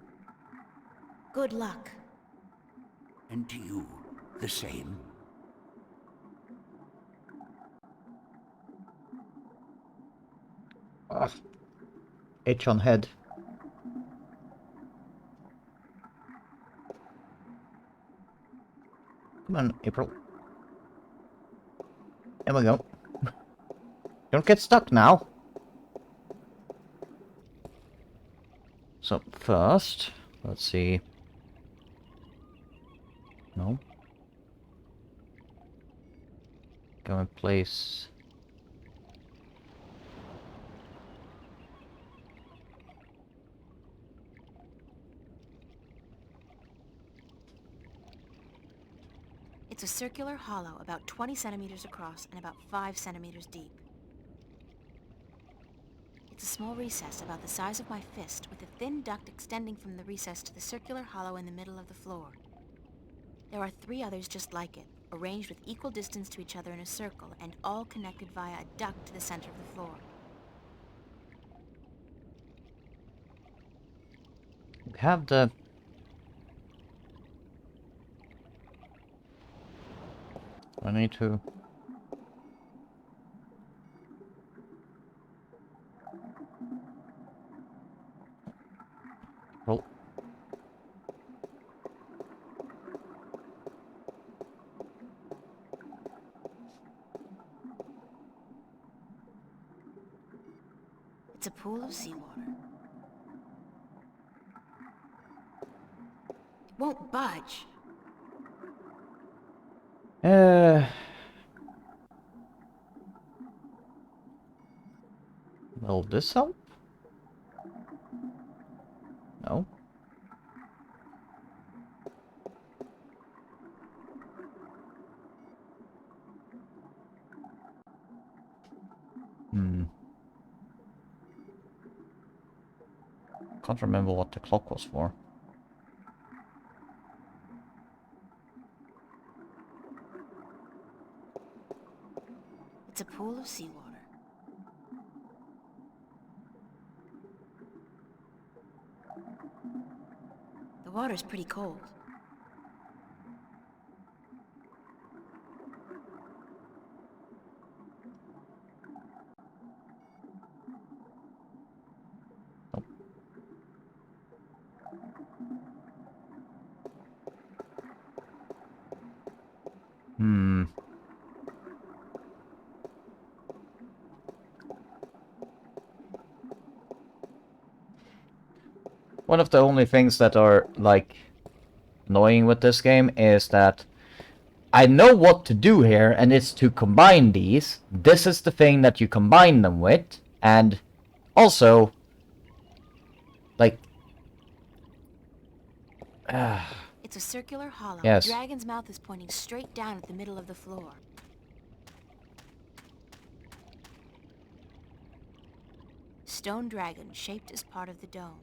S2: Good luck.
S11: And to you, the same.
S1: Itch on head. Come on, April. There we go. Don't get stuck now. So first, let's see. No. Go in place.
S2: It's a circular hollow about 20 centimeters across and about 5 centimeters deep. It's a small recess about the size of my fist with a thin duct extending from the recess to the circular hollow in the middle of the floor. There are 3 others just like it, arranged with equal distance to each other in a circle and all connected via a duct to the center of the floor.
S1: We have the... I need to... Roll.
S2: It's a pool of seawater. It won't budge.
S1: Will this help? No. Can't remember what the clock was for.
S2: It's a pool of seawater. The water's pretty cold.
S1: One of the only things that are, like, annoying with this game is that I know what to do here, and it's to combine these. This is the thing that you combine them with, and also, like,
S2: It's a circular hollow.
S1: Yes.
S2: The dragon's mouth is pointing straight down at the middle of the floor. Stone dragon shaped as part of the dome.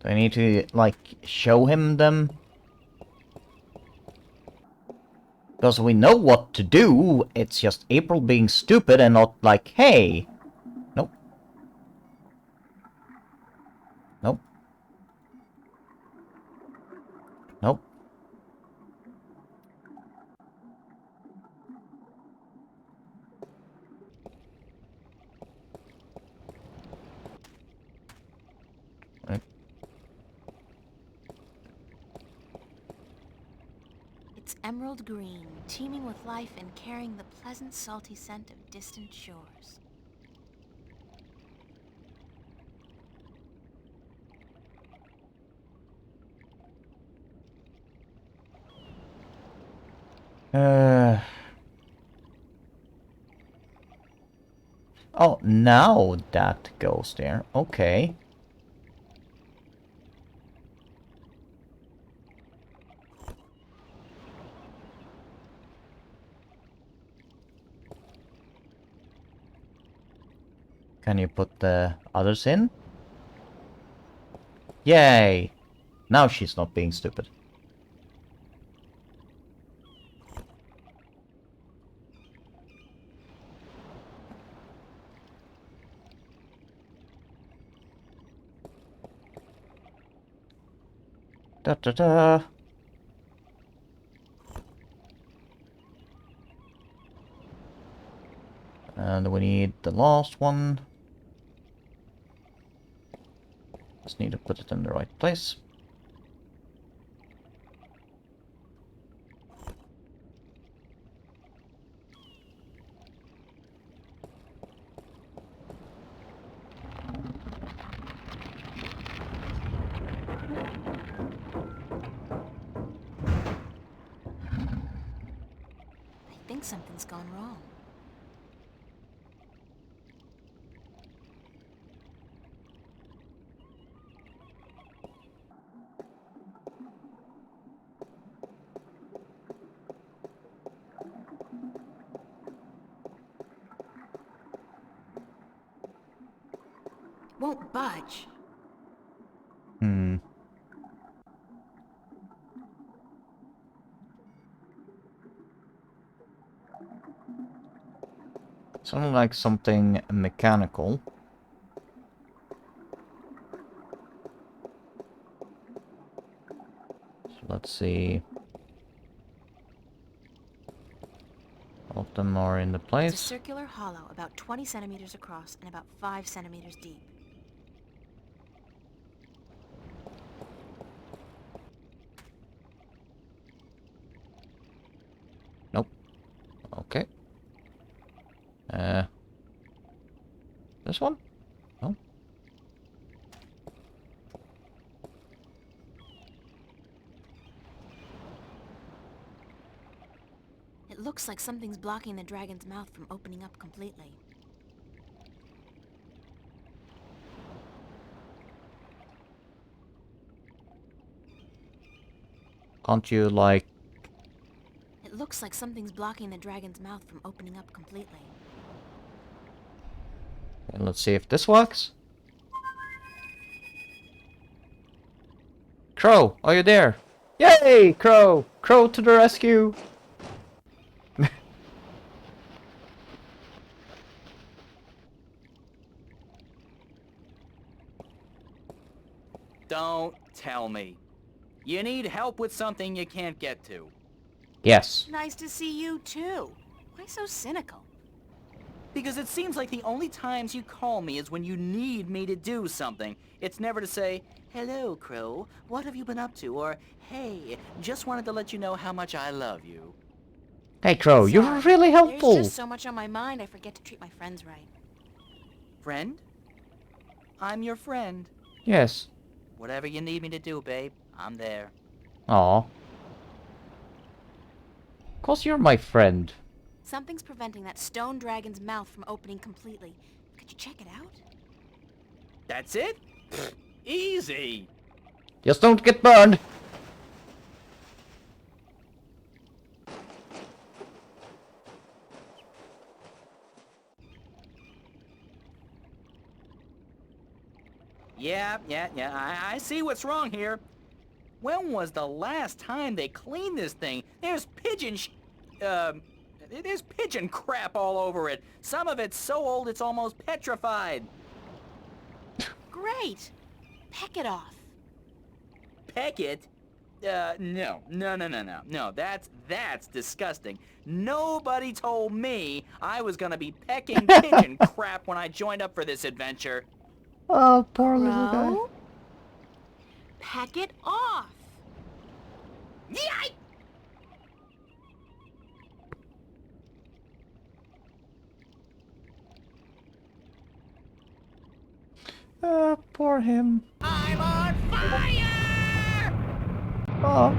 S1: do I need to, like, show him them? Because we know what to do, it's just April being stupid and not like, hey! Nope. Nope. Nope. Right.
S2: It's emerald green, teeming with life and carrying the pleasant, salty scent of distant shores.
S1: Oh, now that goes there. Okay. Can you put the others in? Yay! Now she's not being stupid. Da da da. And we need the last one. Just need to put it in the right place.
S2: I think something's gone wrong. Won't budge.
S1: Hmm. Sounded like something mechanical. So let's see. All of them are in the place.
S2: It's a circular hollow about 20 centimeters across and about 5 centimeters deep.
S1: Nope. Okay. This one? No.
S2: It looks like something's blocking the dragon's mouth from opening up completely.
S1: Can't you, like...
S2: It looks like something's blocking the dragon's mouth from opening up completely.
S1: And let's see if this works. Crow, are you there? Yay, Crow! Crow to the rescue!
S12: Don't tell me. You need help with something you can't get to.
S1: Yes.
S2: Nice to see you too. Why so cynical?
S12: Because it seems like the only times you call me is when you need me to do something. It's never to say, "Hello, Crow, what have you been up to?" Or, "Hey, just wanted to let you know how much I love you."
S1: Hey, Crow, you're
S2: Sorry.
S1: really helpful.
S2: There's just so much on my mind I forget to treat my friends right.
S12: Friend? I'm your friend.
S1: Yes.
S12: Whatever you need me to do, babe, I'm there.
S1: Aw. Cause you're my friend.
S2: Something's preventing that stone dragon's mouth from opening completely. Could you check it out?
S12: That's it? Easy.
S1: Just don't get burned.
S12: Yeah, I see what's wrong here. When was the last time they cleaned this thing? There's there's pigeon crap all over it. Some of it's so old it's almost petrified.
S2: Great! Peck it off.
S12: Peck it? No, that's disgusting. Nobody told me I was gonna be pecking pigeon crap when I joined up for this adventure.
S1: Oh, poor little guy.
S2: Crow? Peck it off!
S12: Yikes!
S1: Poor him.
S12: I'm on fire!
S1: Oh.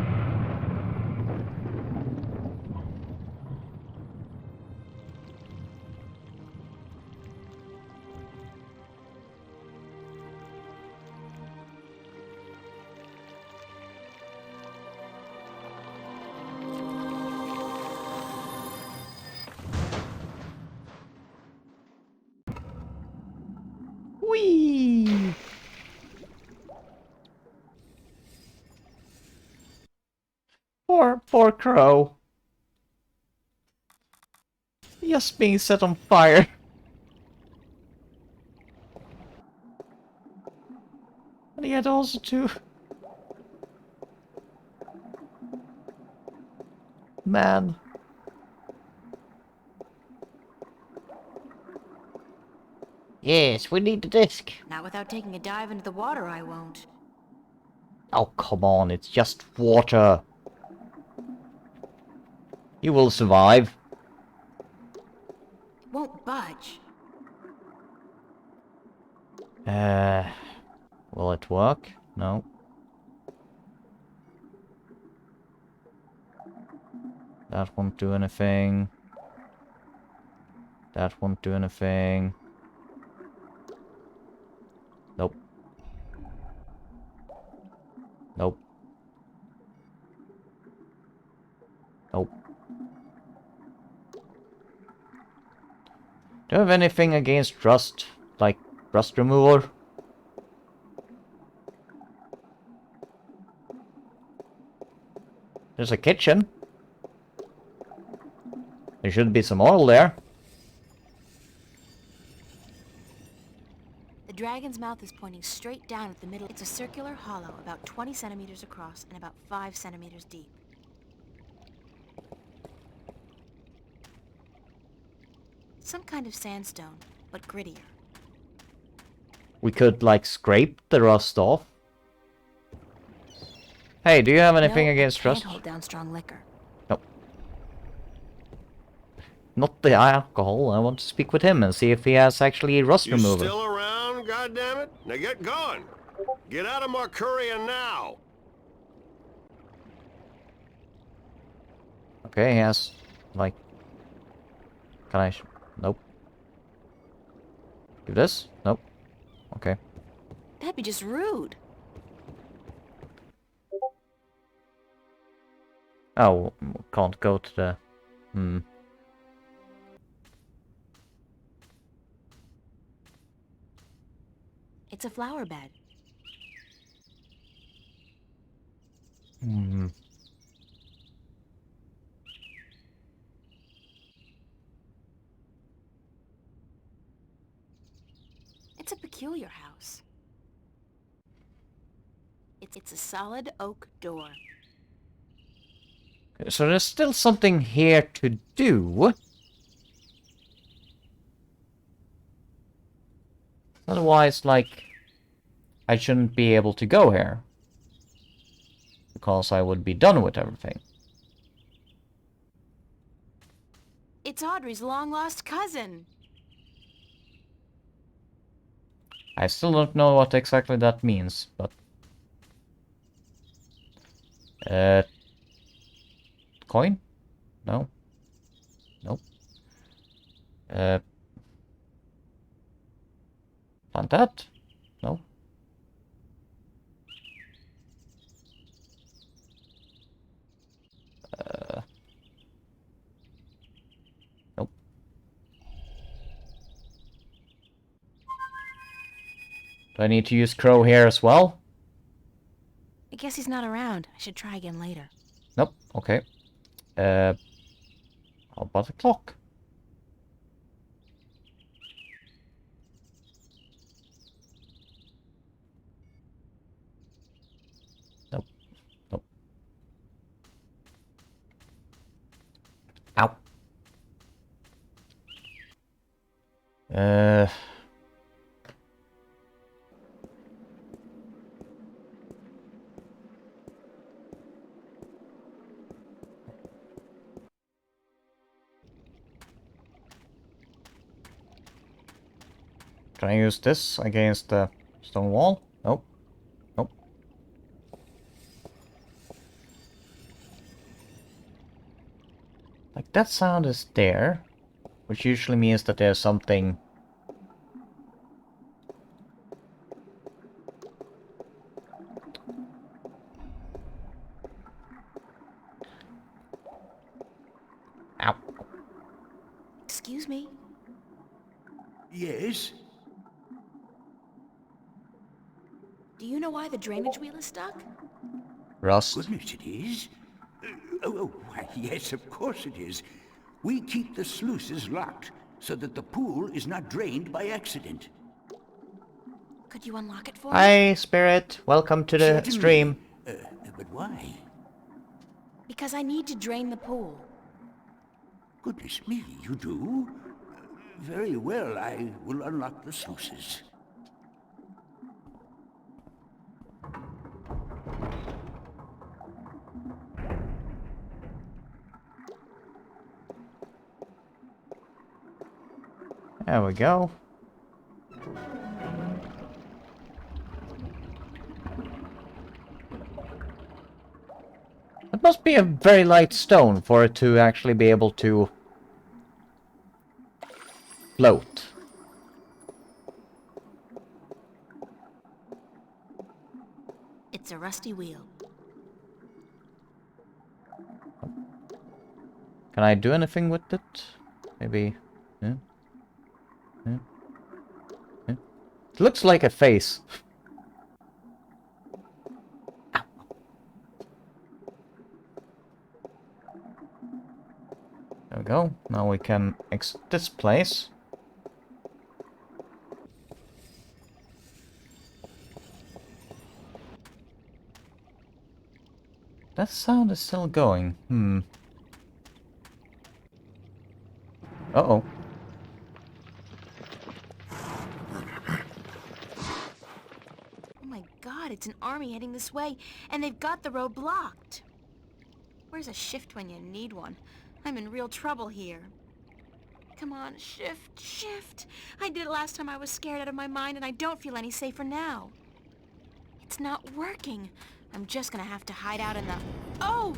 S1: Whee! Poor crow. Just being set on fire. And he had also to... Man. Yes, we need the disc.
S2: Not without taking a dive into the water, I won't.
S1: Oh, come on, it's just water. You will survive.
S2: It won't budge.
S1: Will it work? No. That won't do anything. That won't do anything. Nope. Nope. Nope. Do you have anything against rust? Like rust remover? There's a kitchen. There should be some oil there.
S2: The dragon's mouth is pointing straight down at the middle. It's a circular hollow about 20 centimeters across and about 5 centimeters deep. Some kind of sandstone, but grittier.
S1: We could, like, scrape the rust off. Hey, do you have anything against rust?
S2: Can't hold down strong liquor.
S1: Nope. Not the alcohol. I want to speak with him and see if he has actually rust remover.
S10: You still around, goddammit? Now get going. Get out of Marcuria now.
S1: Okay, he has, like... Can I... Nope. Give this? Nope. Okay.
S2: That'd be just rude.
S1: Oh, can't go to the...
S2: It's a flower bed. It's a peculiar house. It's a solid oak door.
S1: So there's still something here to do. Otherwise, like, I shouldn't be able to go here. Because I would be done with everything.
S2: It's Audrey's long-lost cousin.
S1: I still don't know what exactly that means, but... Coin? No. Nope. Plant that? No. Nope. Do I need to use Crow here as well?
S2: I guess he's not around. I should try again later.
S1: Nope. Okay. How about the clock? Nope. Nope. Ow. Can I use this against the stone wall? Nope. Nope. Like, that sound is there, which usually means that there's something... Ow.
S2: Excuse me?
S11: Yes?
S2: Do you know why the drainage wheel is stuck?
S1: Rust.
S11: Goodness, it is. Why, yes, of course it is. We keep the sluices locked so that the pool is not drained by accident.
S2: Could you unlock it for me?
S1: Hi, Spirit. Welcome to the
S11: Certainly.
S1: stream.
S11: But why?
S2: Because I need to drain the pool.
S11: Goodness me, you do? Very well, I will unlock the sluices.
S1: There we go. It must be a very light stone for it to actually be able to float.
S2: It's a rusty wheel.
S1: Can I do anything with it? Maybe... Yeah. Yeah. Yeah. It looks like a face. Ow. There we go. Now we can exit this place. That sound is still going. Uh-oh.
S2: Oh my god, it's an army heading this way, and they've got the road blocked. Where's a shift when you need one? I'm in real trouble here. Come on, shift, shift. I did it last time I was scared out of my mind, and I don't feel any safer now. It's not working. I'm just gonna have to hide out in the... Oh!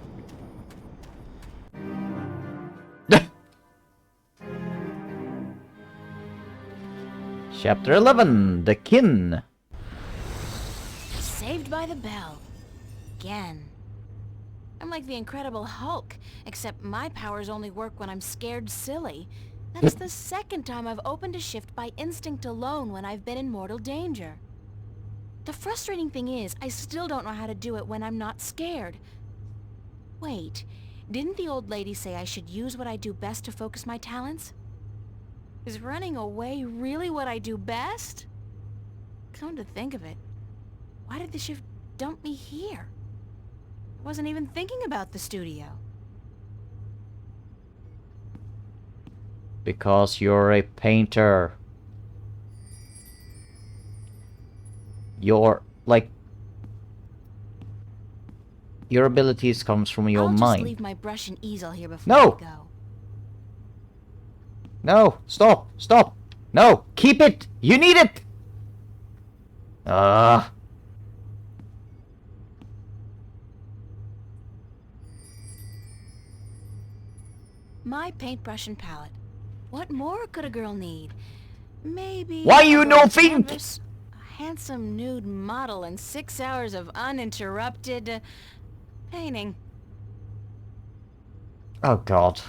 S1: Chapter 11, The Kin.
S2: Saved by the bell. Again. I'm like the Incredible Hulk, except my powers only work when I'm scared silly. That's the second time I've opened a shift by instinct alone when I've been in mortal danger. The frustrating thing is, I still don't know how to do it when I'm not scared. Wait, didn't the old lady say I should use what I do best to focus my talents? Is running away really what I do best? Come to think of it, why did the shift dump me here? I wasn't even thinking about the studio.
S1: Because you're a painter. Your, like... Your abilities comes from your
S2: I'll
S1: mind.
S2: just leave my brush and easel here before
S1: No!
S2: I go.
S1: No! Stop! Stop! No! Keep it! You need it!
S2: My paintbrush and palette. What more could a girl need? Maybe...
S1: Why you
S2: a
S1: no
S2: little
S1: think?
S2: canvas, a handsome nude model, and 6 hours of uninterrupted... painting.
S1: Oh god.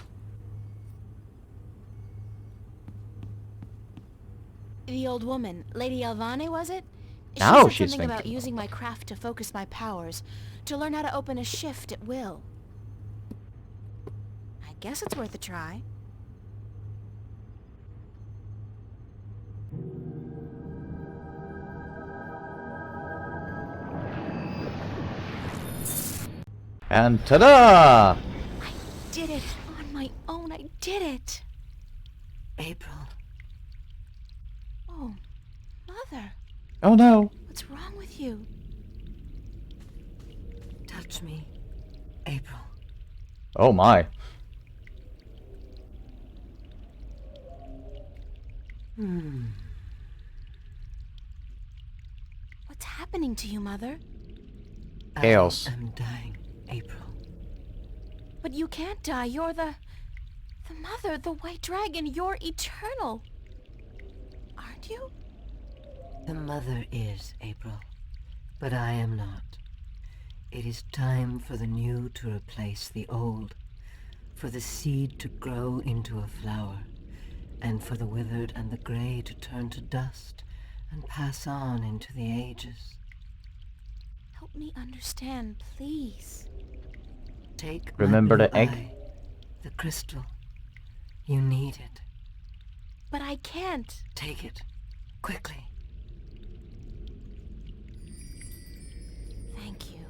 S2: The old woman, Lady Alvane, was it? She
S1: Now
S2: said
S1: she's
S2: something about
S1: thinking.
S2: using my craft to focus my powers, to learn how to open a shift at will. I guess it's worth a try.
S1: And ta-da!
S2: Did it on my own. I did it.
S5: April.
S2: Oh, Mother.
S1: Oh no.
S2: What's wrong with you?
S5: Touch me, April.
S1: Oh my.
S2: What's happening to you, Mother?
S1: Chaos.
S5: I'm dying, April.
S2: But you can't die. You're the Mother, the White Dragon. You're eternal. Aren't you?
S5: The mother is, April, but I am not. It is time for the new to replace the old, for the seed to grow into a flower, and for the withered and the gray to turn to dust and pass on into the ages.
S2: Help me understand, please.
S5: Take
S1: Remember
S5: my
S1: the
S5: blue
S1: egg?
S5: eye, the crystal. You need it.
S2: But I can't.
S5: Take it, quickly.
S2: Thank you.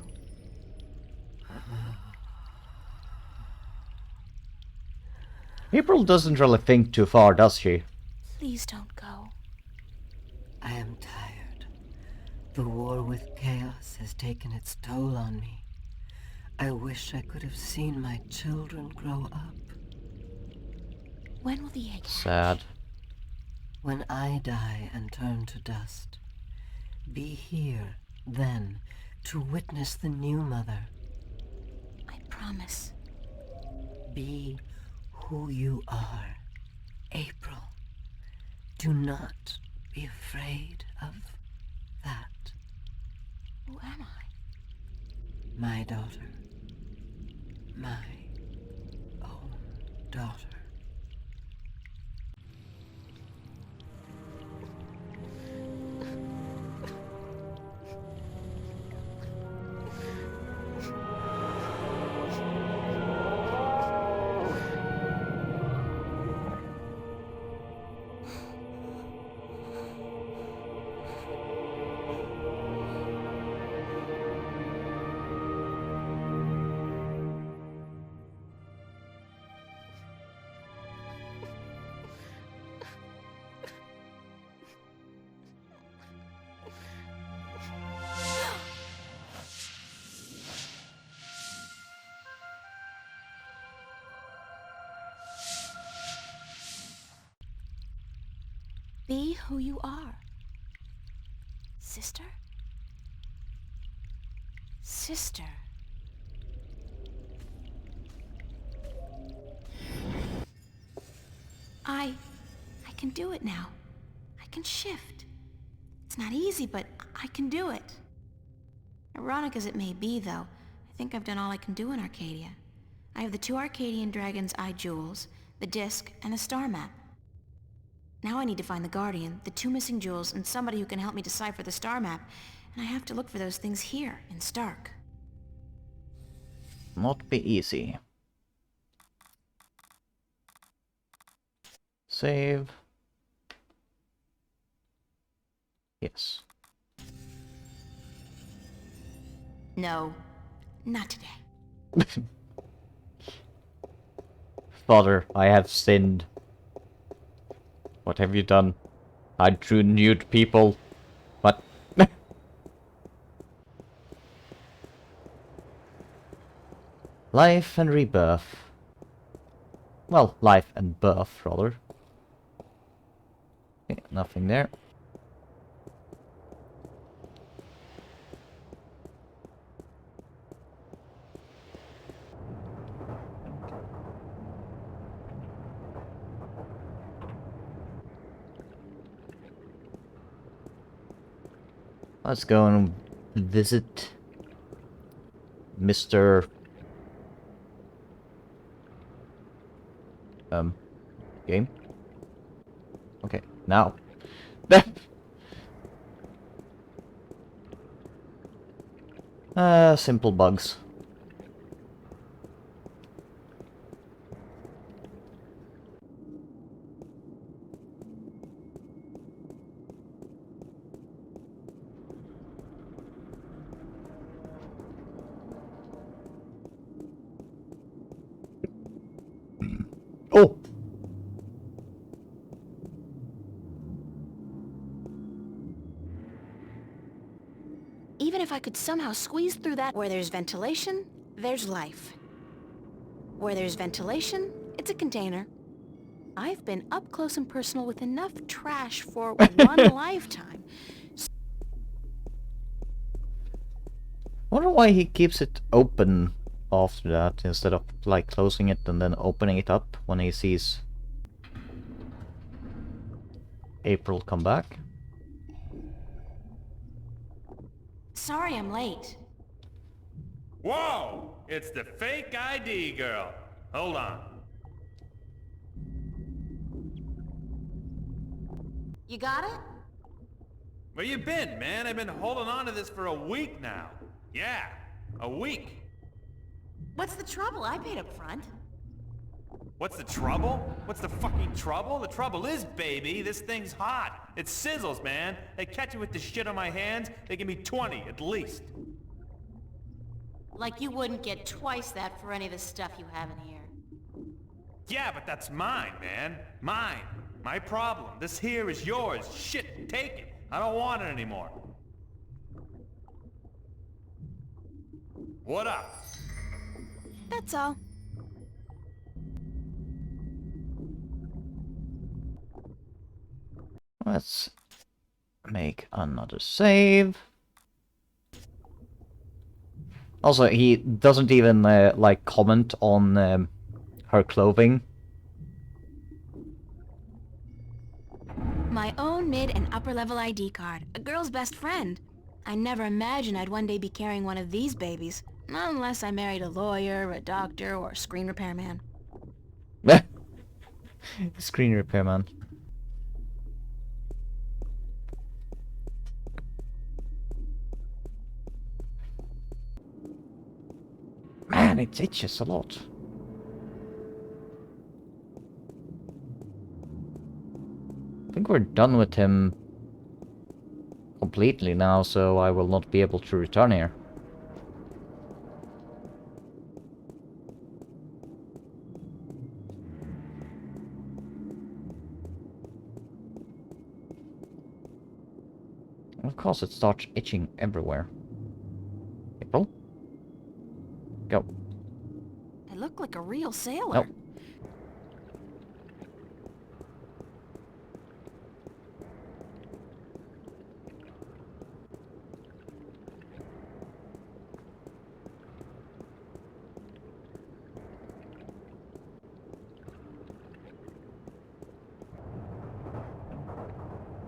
S1: April doesn't really think too far, does she?
S2: Please don't go.
S5: I am tired. The war with chaos has taken its toll on me. I wish I could have seen my children grow up.
S2: When will the egg hatch?
S1: Sad.
S5: When I die and turn to dust, be here then to witness the new mother.
S2: I promise.
S5: Be who you are, April. Do not be afraid of that.
S2: Who am I?
S5: My daughter. My own daughter.
S2: Be who you are. Sister? Sister. I can do it now. I can shift. It's not easy, but I can do it. Ironic as it may be, though, I think I've done all I can do in Arcadia. I have the 2 Arcadian Dragon's Eye jewels, the disc, and the star map. Now I need to find the Guardian, the 2 missing jewels, and somebody who can help me decipher the star map, and I have to look for those things here, in Stark.
S1: Not be easy. Save. Yes.
S2: No, not today.
S1: Father, I have sinned. What have you done? I drew nude people. What? Life and rebirth. Well, life and birth, rather. Okay, nothing there. Let's go and visit Mr. Game? Okay, now. Simple bugs. Oh!
S2: Even if I could somehow squeeze through that, where there's ventilation, there's life. Where there's ventilation, it's a container. I've been up close and personal with enough trash for one lifetime.
S1: Wonder why he keeps it open after that instead of like closing it and then opening it up when he sees April come back.
S2: Sorry I'm late.
S13: Whoa! It's the fake ID girl. Hold on.
S2: You got it?
S13: Where you been, man? I've been holding on to this for a week now. Yeah, a week.
S2: What's the trouble? I paid up front.
S13: What's the trouble? What's the fucking trouble? The trouble is, baby, this thing's hot. It sizzles, man. They catch me with this shit on my hands, they give me 20 at least.
S2: Like you wouldn't get twice that for any of the stuff you have in here.
S13: Yeah, but that's mine, man. Mine. My problem. This here is yours. Shit, take it. I don't want it anymore. What up?
S2: That's all.
S1: Let's make another save. Also, he doesn't even like comment on her clothing.
S2: My own mid and upper level ID card. A girl's best friend. I never imagined I'd one day be carrying one of these babies. Not unless I married a lawyer, a doctor, or a screen repairman.
S1: Screen repairman. Man, it itches a lot. I think we're done with him completely now, so I will not be able to return here. Of course it starts itching everywhere. April? Go.
S2: I look like a real sailor.
S1: Nope.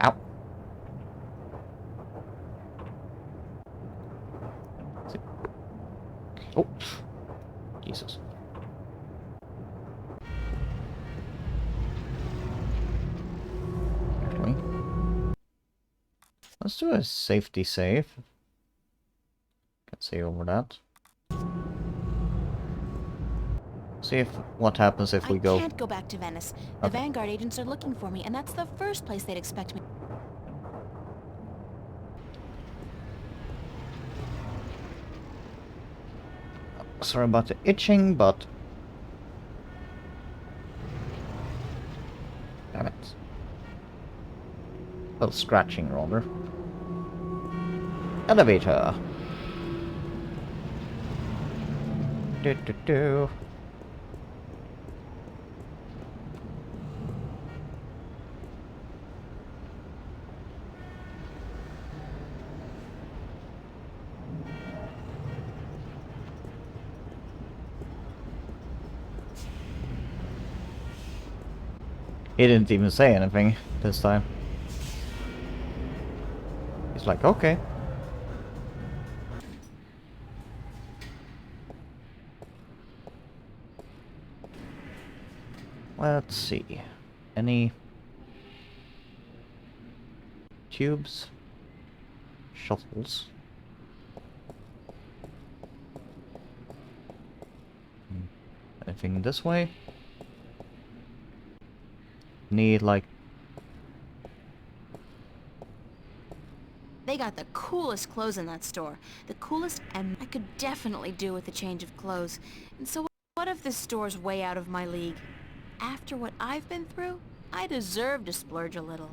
S1: Ow. Oh, Jesus. Okay. Let's do a safety save. Can see over that. See if what happens if we go.
S2: I can't go back to Venice. The Vanguard agents are looking for me, and that's the first place they'd expect me.
S1: Sorry about the itching, but damn it. Well, scratching rather. Elevator. Do do do. He didn't even say anything this time. He's like, okay. Let's see. Any tubes? Shuttles? Anything this way? Need like...
S2: They got the coolest clothes in that store. The coolest, and I could definitely do with a change of clothes. And so what if this store's way out of my league? After what I've been through, I deserve to splurge a little.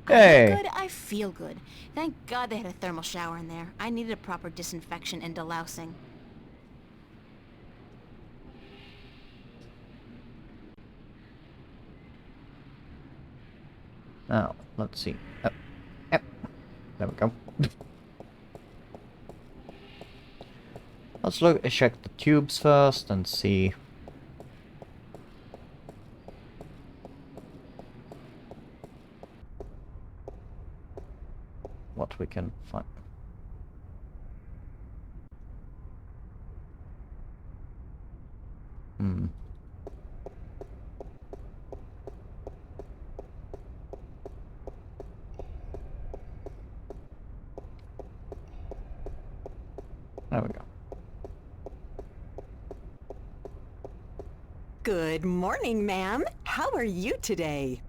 S1: Hey!
S2: I feel good, I feel good. Thank God they had a thermal shower in there. I needed a proper disinfection and delousing.
S1: Now, let's see. Yep. There we go. Let's check the tubes first and see. What we can find. There we go.
S14: Good morning, ma'am. How are you today?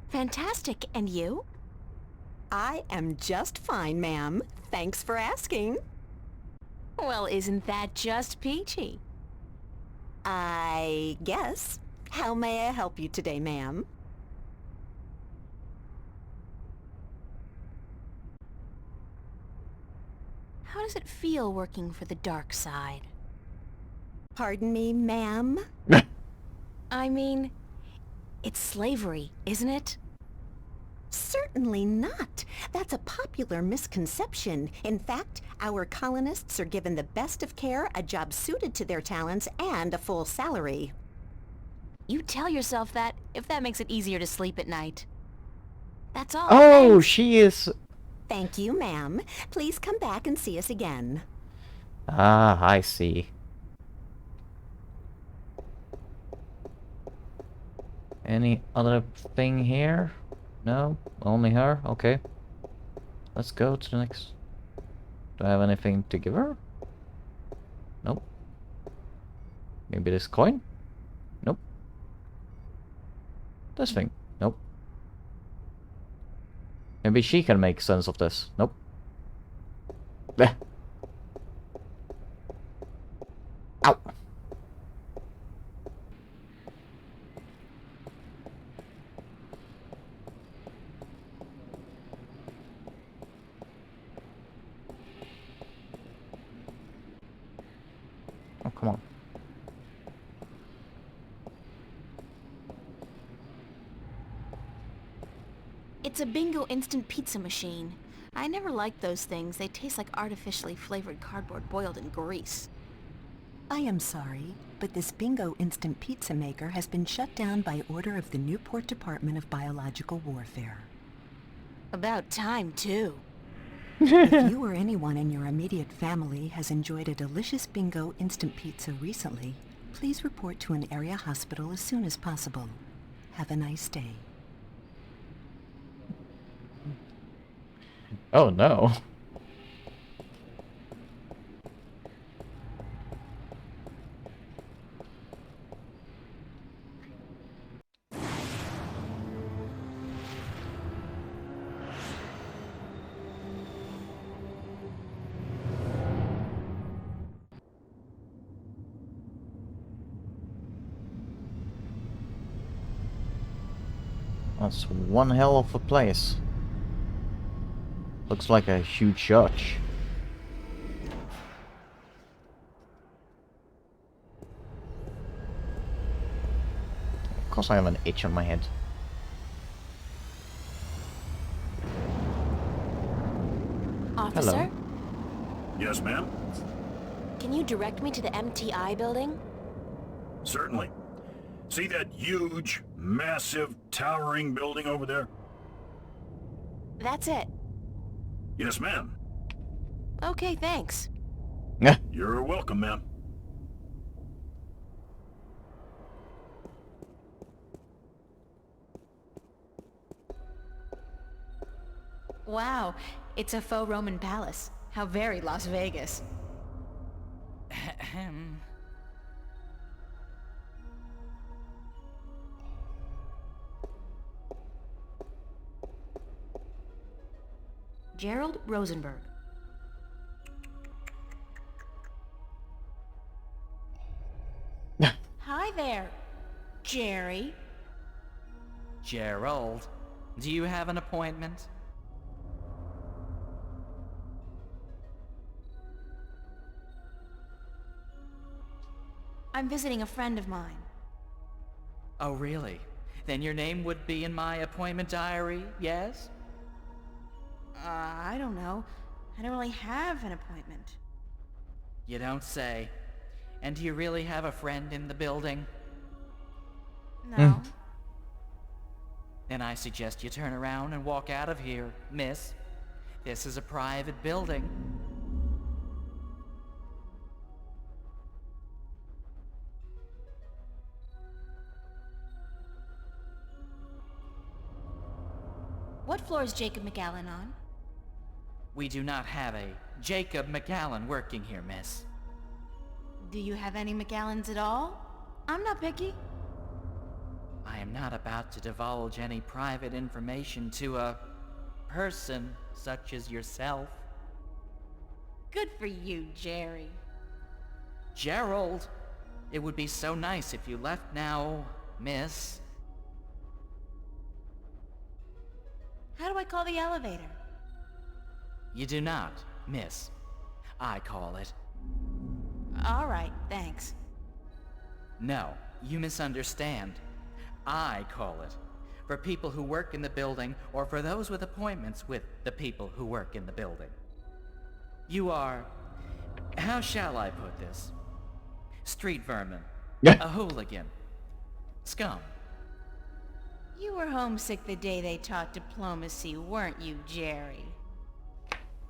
S2: Fantastic, and you?
S14: I am just fine, ma'am. Thanks for asking.
S2: Well, isn't that just peachy?
S14: I guess. How may I help you today, ma'am?
S2: How does it feel working for the dark side?
S14: Pardon me, ma'am?
S2: I mean, it's slavery, isn't it?
S14: Certainly not. That's a popular misconception. In fact, our colonists are given the best of care, a job suited to their talents, and a full salary.
S2: You tell yourself that if that makes it easier to sleep at night. That's all.
S1: Oh,
S2: thanks.
S1: she is...
S14: Thank you, ma'am. Please come back and see us again.
S1: Ah, I see. Any other thing here? No? Only her? Okay. Let's go to the next... Do I have anything to give her? Nope. Maybe this coin? Nope. This thing? Nope. Maybe she can make sense of this. Nope. Bleh. Ow. Oh, come on.
S2: It's a Bingo instant pizza machine. I never liked those things. They taste like artificially flavored cardboard boiled in grease.
S14: I am sorry, but this Bingo instant pizza maker has been shut down by order of the Newport Department of Biological Warfare.
S2: About time, too.
S14: If you or anyone in your immediate family has enjoyed a delicious Bingo instant pizza recently, please report to an area hospital as soon as possible. Have a nice day.
S1: Oh no. That's one hell of a place. Looks like a huge church. Of course I have an itch on my head.
S2: Officer?
S1: Hello.
S6: Yes, ma'am?
S2: Can you direct me to the MTI building?
S6: Certainly. See that huge, massive, towering building over there?
S2: That's it.
S6: Yes, ma'am.
S2: Okay, thanks.
S6: You're welcome, ma'am.
S2: Wow, it's a faux Roman palace. How very Las Vegas.
S12: Ahem.
S2: Gerald Rosenberg. Hi there, Jerry.
S12: Gerald, do you have an appointment?
S2: I'm visiting a friend of mine.
S12: Oh, really? Then your name would be in my appointment diary, yes?
S2: I don't know. I don't really have an appointment.
S12: You don't say. And do you really have a friend in the building?
S2: No.
S12: Then I suggest you turn around and walk out of here, miss. This is a private building.
S2: What floor is Jacob McAllen on?
S12: We do not have a Jacob McAllen working here, miss.
S2: Do you have any McAllens at all? I'm not picky.
S12: I am not about to divulge any private information to a person such as yourself.
S2: Good for you, Jerry.
S12: Gerald, it would be so nice if you left now, miss.
S2: How do I call the elevator?
S12: You do not, miss. I call it.
S2: All right, thanks.
S12: No, you misunderstand. I call it. For people who work in the building, or for those with appointments with the people who work in the building. You are... how shall I put this? Street vermin. A hooligan. Scum.
S2: You were homesick the day they taught diplomacy, weren't you, Jerry?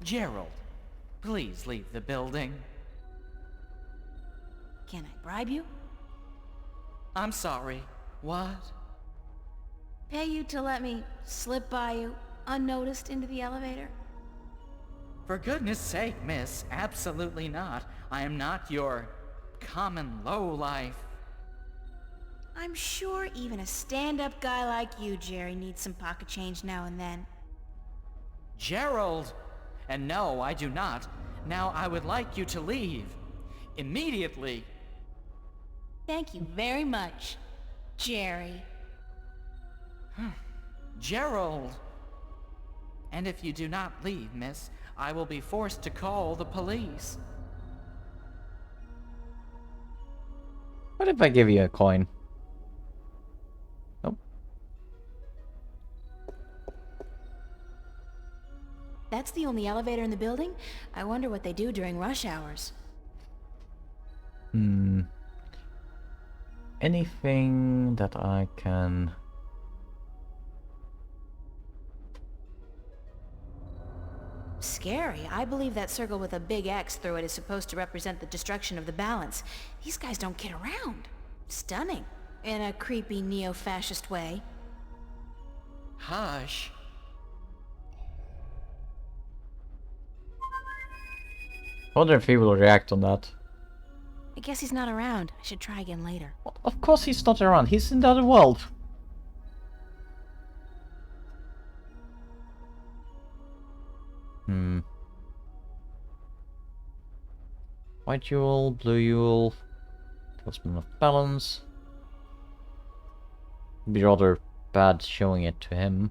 S12: Gerald, please leave the building.
S2: Can I bribe you?
S12: I'm sorry. What?
S2: Pay you to let me slip by you, unnoticed, into the elevator?
S12: For goodness sake, miss, absolutely not. I am not your common lowlife.
S2: I'm sure even a stand-up guy like you, Jerry, needs some pocket change now and then.
S12: Gerald! And no, I do not. Now I would like you to leave. Immediately.
S2: Thank you very much, Jerry.
S12: Gerald! And if you do not leave, miss, I will be forced to call the police.
S1: What if I give you a coin? Nope.
S2: That's the only elevator in the building? I wonder what they do during rush hours.
S1: Anything that I can...
S2: Scary. I believe that circle with a big X through it is supposed to represent the destruction of the balance. These guys don't kid around. Stunning. In a creepy neo-fascist way.
S12: Hush.
S1: I wonder if he will react on that.
S2: I guess he's not around. I should try again later.
S1: Of course he's not around. He's in the other world. White jewel, blue jewel, talisman of balance. It'd be rather bad showing it to him.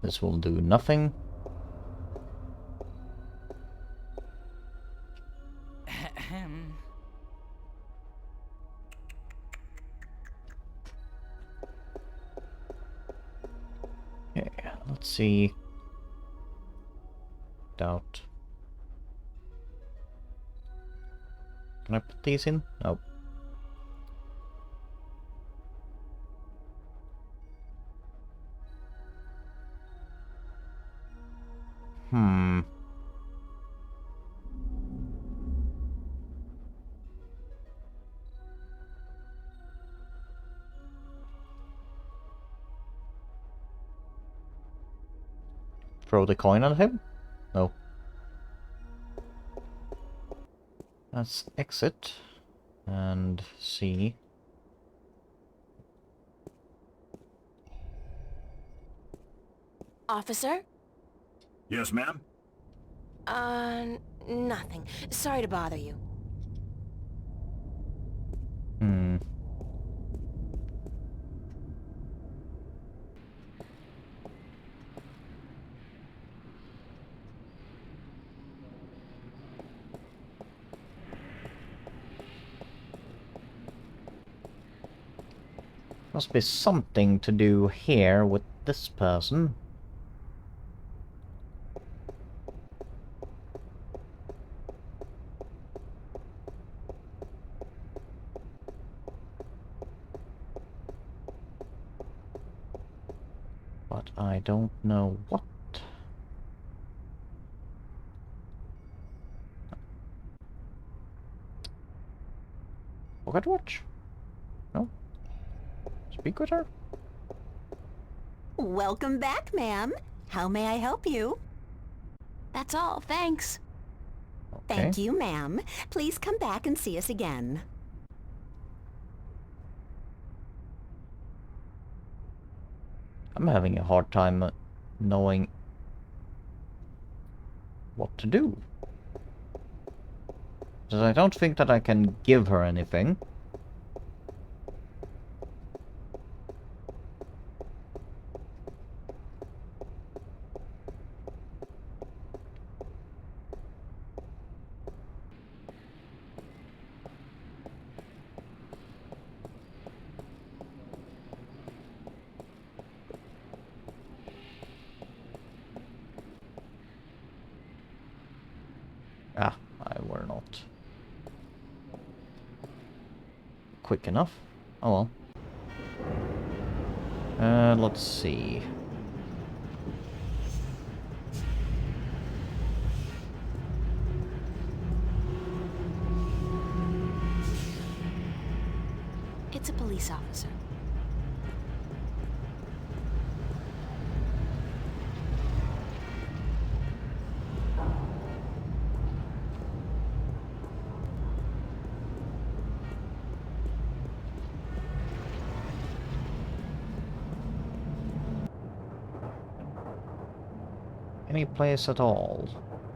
S1: This will do nothing. Okay, let's see. Doubt. Can I put these in? Nope. Hmm. Throw the coin at him? No. Let's exit and see.
S2: Officer?
S6: Yes, ma'am?
S2: Nothing. Sorry to bother you.
S1: Hmm. Must be something to do here with this person. But I don't know what. Pocket watch? No? Speak with her?
S14: Welcome back, ma'am. How may I help you?
S2: That's all, thanks.
S14: Thank you, ma'am. Please come back and see us again.
S1: I'm having a hard time knowing what to do. Because I don't think that I can give her anything. Ah, I were not quick enough. Oh well. Let's see.
S2: It's a police officer.
S1: Any place at all,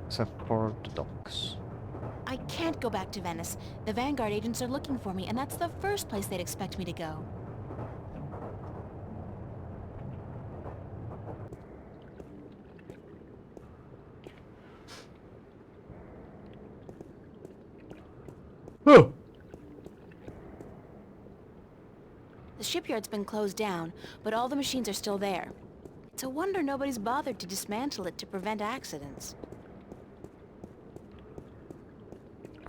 S1: except for the docks.
S2: I can't go back to Venice. The Vanguard agents are looking for me, and that's the first place they'd expect me to go.
S1: Oh.
S2: The shipyard's been closed down, but all the machines are still there. It's a wonder nobody's bothered to dismantle it to prevent accidents.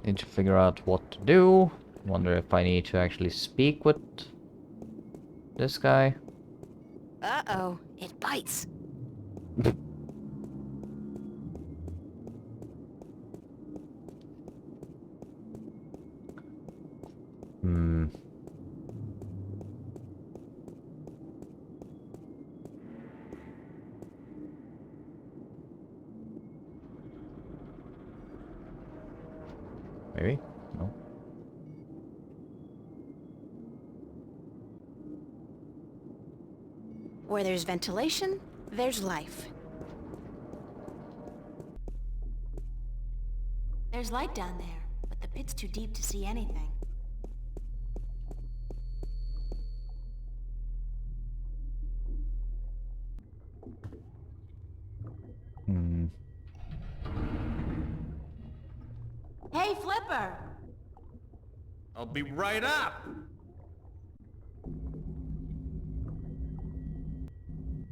S1: Need to figure out what to do. Wonder if I need to actually speak with this guy.
S2: Uh-oh, it bites.
S1: Hmm. Maybe? No.
S2: Where there's ventilation, there's life. There's light down there, but the pit's too deep to see anything.
S1: Hmm.
S2: Hey, Flipper!
S13: I'll be right up.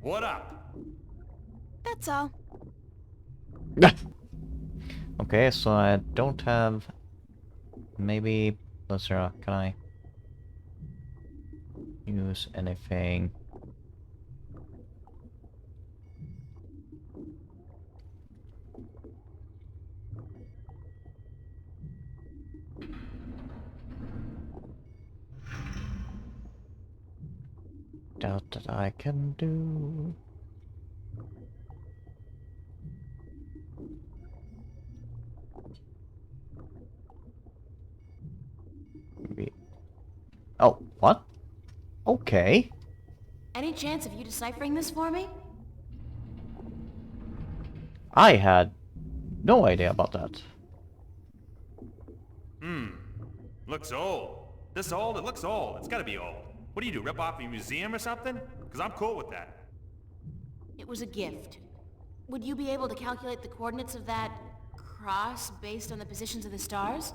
S13: What up?
S2: That's all.
S1: Okay, so I don't have... Maybe... Let's see, can I use anything? doubt that I can do. Maybe. Oh, what? Okay.
S2: Any chance of you deciphering this for me?
S1: I had no idea about that.
S13: Looks old. This old? It looks old. It's gotta be old. What do you do, rip off a museum or something? Because I'm cool with that.
S2: It was a gift. Would you be able to calculate the coordinates of that cross based on the positions of the stars?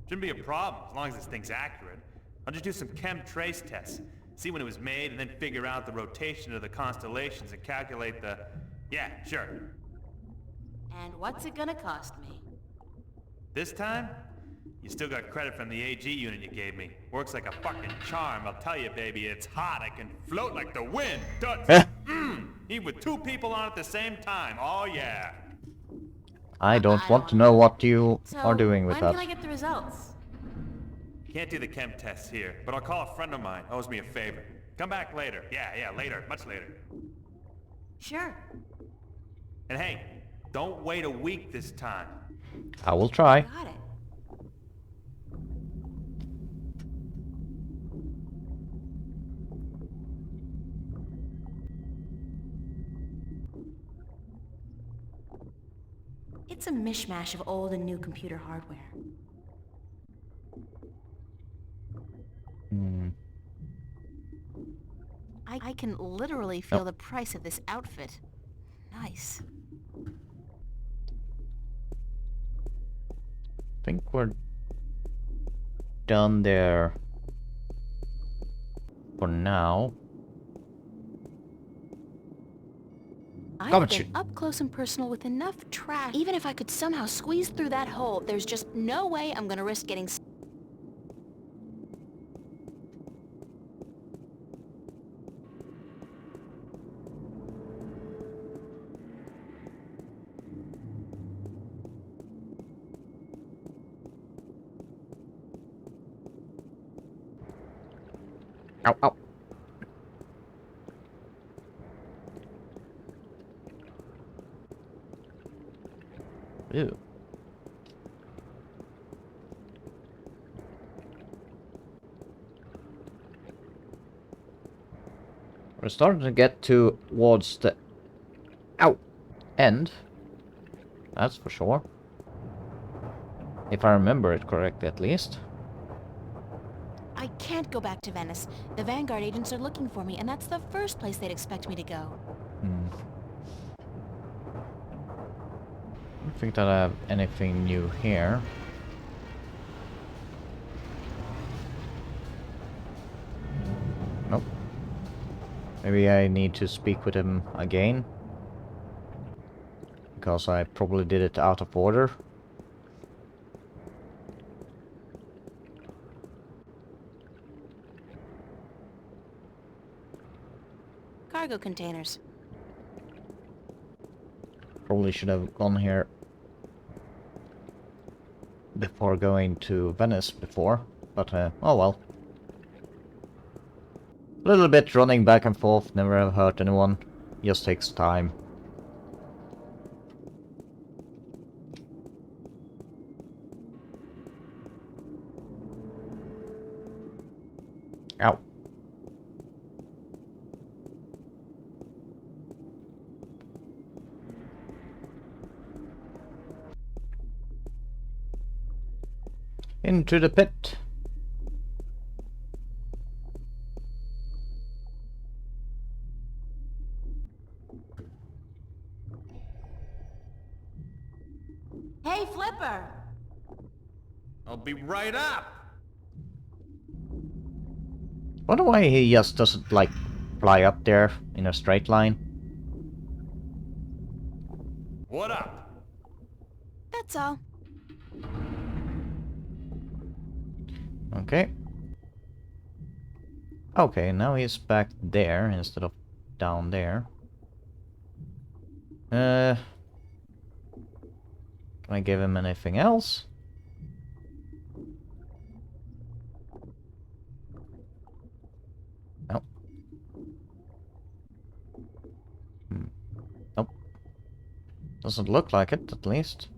S13: Shouldn't be a problem, as long as this thing's accurate. I'll just do some chem trace tests. See when it was made, and then figure out the rotation of the constellations and calculate the... Yeah, sure.
S2: And what's it gonna cost me?
S13: This time? You still got credit from the AG unit you gave me. Works like a fucking charm, I'll tell you, baby. It's hot. I can float like the wind. Even with 2 people on at the same time. Oh, yeah.
S1: I don't want to know what you are doing with
S2: when
S1: that.
S2: can I get the results?
S13: Can't do the chem tests here, but I'll call a friend of mine. Owes me a favor. Come back later. Yeah, later. Much later.
S2: Sure.
S13: And hey, don't wait a week this time.
S1: I will try.
S2: Got it. It's a mishmash of old and new computer hardware. I can literally feel the price of this outfit. Nice.
S1: I think we're done there for now.
S2: I've been up close and personal with enough trash. Even if I could somehow squeeze through that hole, there's just no way I'm gonna risk getting...
S1: Ow, ow. Ew. We're starting to get towards the end. That's for sure. If I remember it correctly, at least.
S2: I can't go back to Venice. The Vanguard agents are looking for me, and that's the first place they'd expect me to go.
S1: I don't think that I have anything new here. Nope. Maybe I need to speak with him again. Because I probably did it out of order.
S2: Cargo containers.
S1: Probably should have gone here before going to Venice before, but oh well. A little bit running back and forth, never have hurt anyone, just takes time. Ow. Into the pit.
S2: Hey, Flipper!
S13: I'll be right up!
S1: Wonder why he just doesn't, like, fly up there in a straight line.
S13: What up?
S2: That's all.
S1: Okay. Okay, now he's back there instead of down there. Can I give him anything else? No. Doesn't look like it, at least.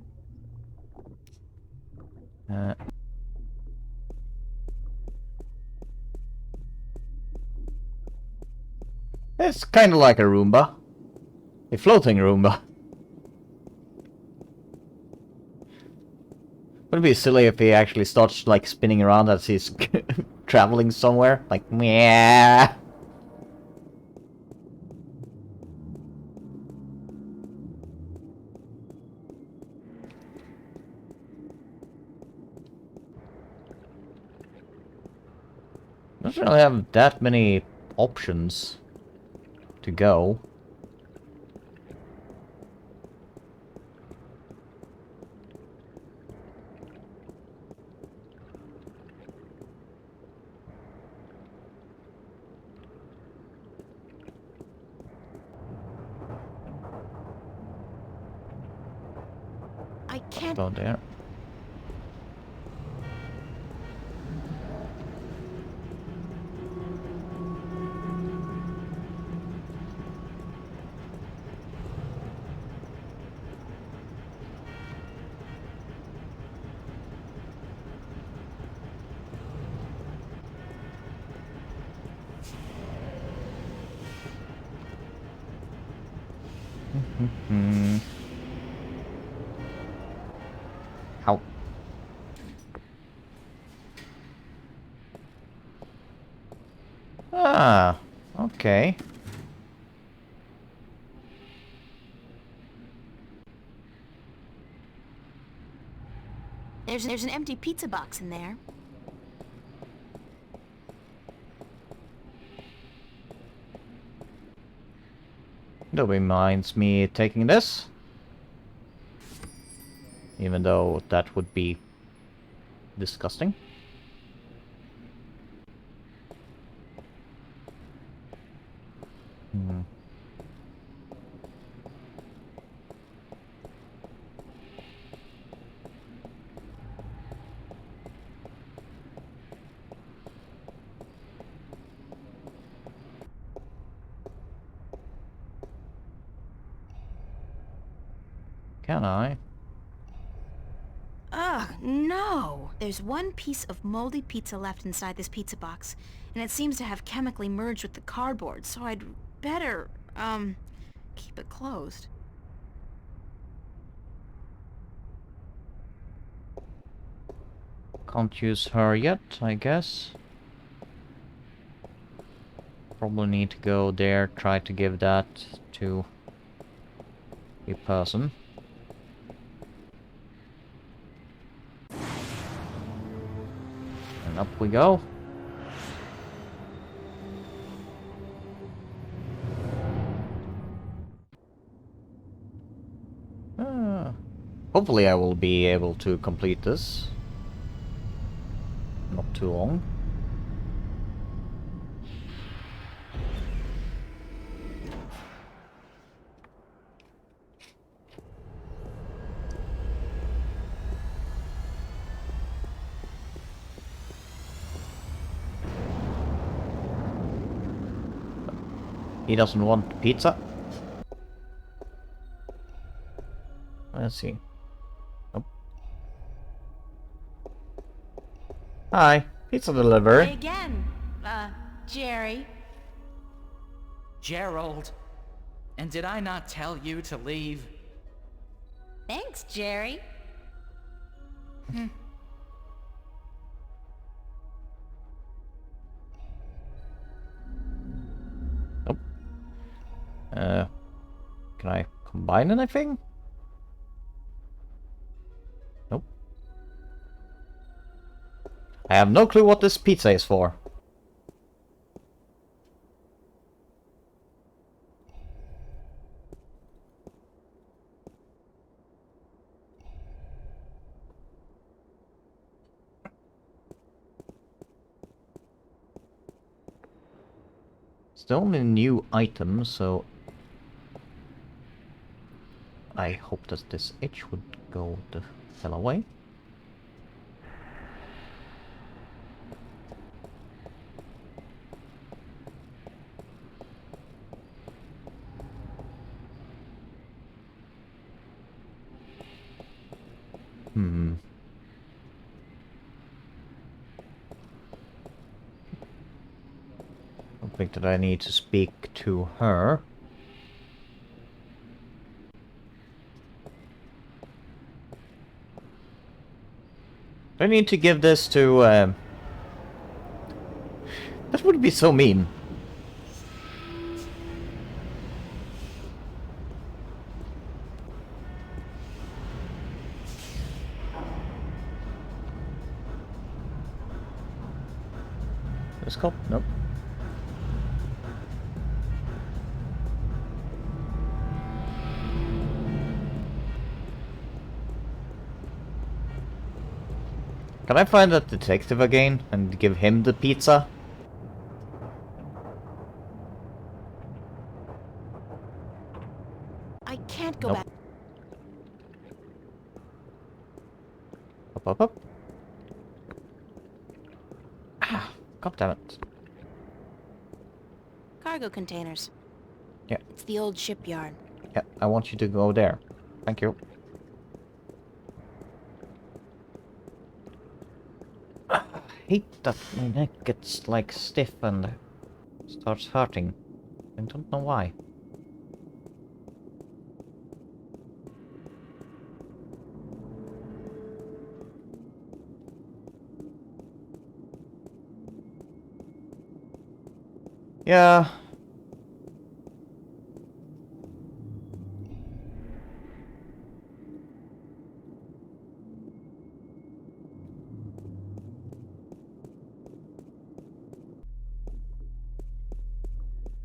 S1: It's kind of like a Roomba. A floating Roomba. Would it be silly if he actually starts like spinning around as he's traveling somewhere? Like, yeah. Doesn't really have that many options to go.
S2: I can't...
S1: Go there. Ow. Ah, okay.
S2: There's an empty pizza box in there.
S1: That reminds me taking this. Even though that would be disgusting. Can I?
S2: Ugh, no! There's one piece of moldy pizza left inside this pizza box, and it seems to have chemically merged with the cardboard, so I'd better, keep it closed.
S1: Can't use her yet, I guess. Probably need to go there, try to give that to a person. And up we go. Hopefully I will be able to complete this. Not too long. He doesn't want pizza. Let's see. Nope. Hi, pizza delivery.
S2: Hey again, Jerry.
S12: Gerald. And did I not tell you to leave?
S2: Thanks, Jerry.
S1: Nope. Can I combine anything? Nope. I have no clue what this pizza is for. It's the only new item, so I hope that this itch would go the hell away. Hmm. I don't think that I need to speak to her. I need to give this to, that would be so mean. This cop? Nope. Can I find that detective again and give him the pizza?
S2: I can't go
S1: Nope.
S2: back.
S1: Up, up, up. Ah, god damn it.
S2: Cargo containers.
S1: Yeah.
S2: It's the old shipyard.
S1: Yeah, I want you to go there. Thank you. I hate that my neck gets like stiff and starts hurting. I don't know why. Yeah.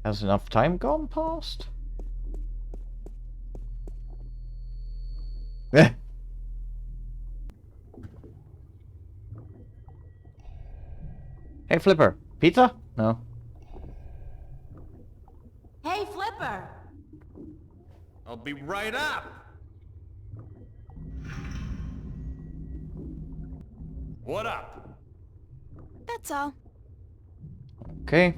S1: Has enough time gone past? Eh. Hey Flipper, pizza? No.
S2: Hey, Flipper!
S13: I'll be right up. What up?
S2: That's all.
S1: Okay.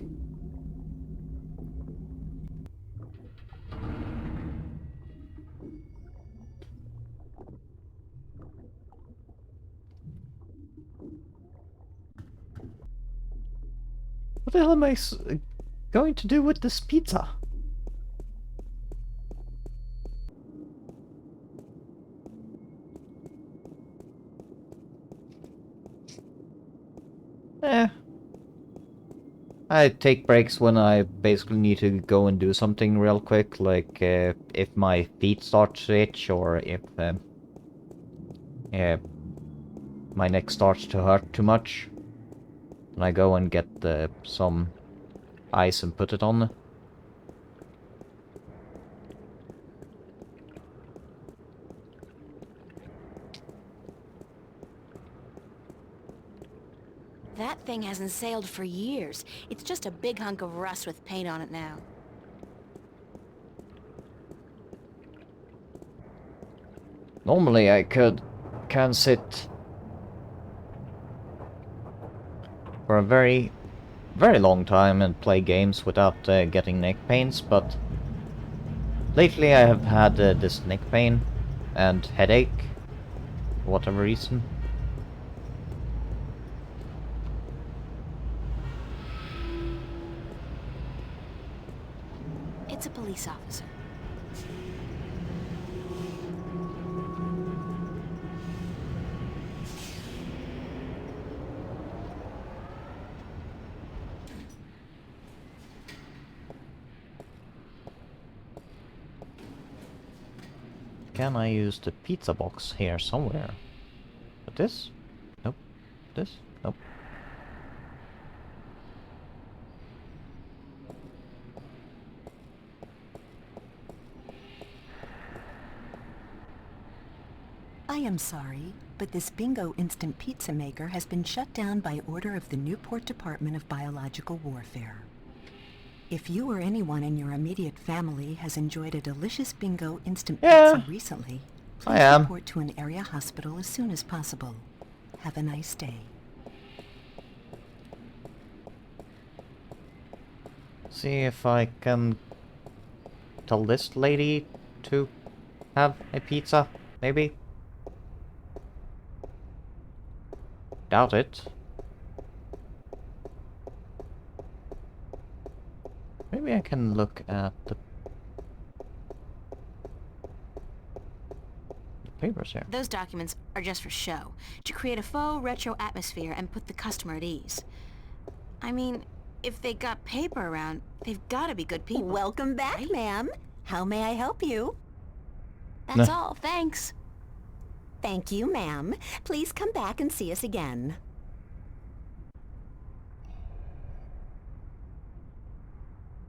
S1: What the hell am I going to do with this pizza? I take breaks when I basically need to go and do something real quick, like if my feet start to itch or if my neck starts to hurt too much. Then I go and get some ice and put it on.
S2: That thing hasn't sailed for years. It's just a big hunk of rust with paint on it now.
S1: Normally I can sit for a very, very long time and play games without getting neck pains, but lately I have had this neck pain and headache for whatever reason.
S2: It's a police officer.
S1: Can I use the pizza box here somewhere? But this? Nope. This? Nope.
S14: I am sorry, but this Bingo instant pizza maker has been shut down by order of the Newport Department of Biological Warfare. If you or anyone in your immediate family has enjoyed a delicious Bingo instant pizza recently, please report to an area hospital as soon as possible. Have a nice day.
S1: See if I can tell this lady to have a pizza, maybe? Doubt it. Maybe I can look at the papers here.
S2: Those documents are just for show, to create a faux retro atmosphere and put the customer at ease. I mean, if they got paper around, they've gotta be good people.
S14: Welcome back,
S2: right?
S14: ma'am. How may I help you?
S2: That's all, thanks.
S14: Thank you, ma'am. Please come back and see us again.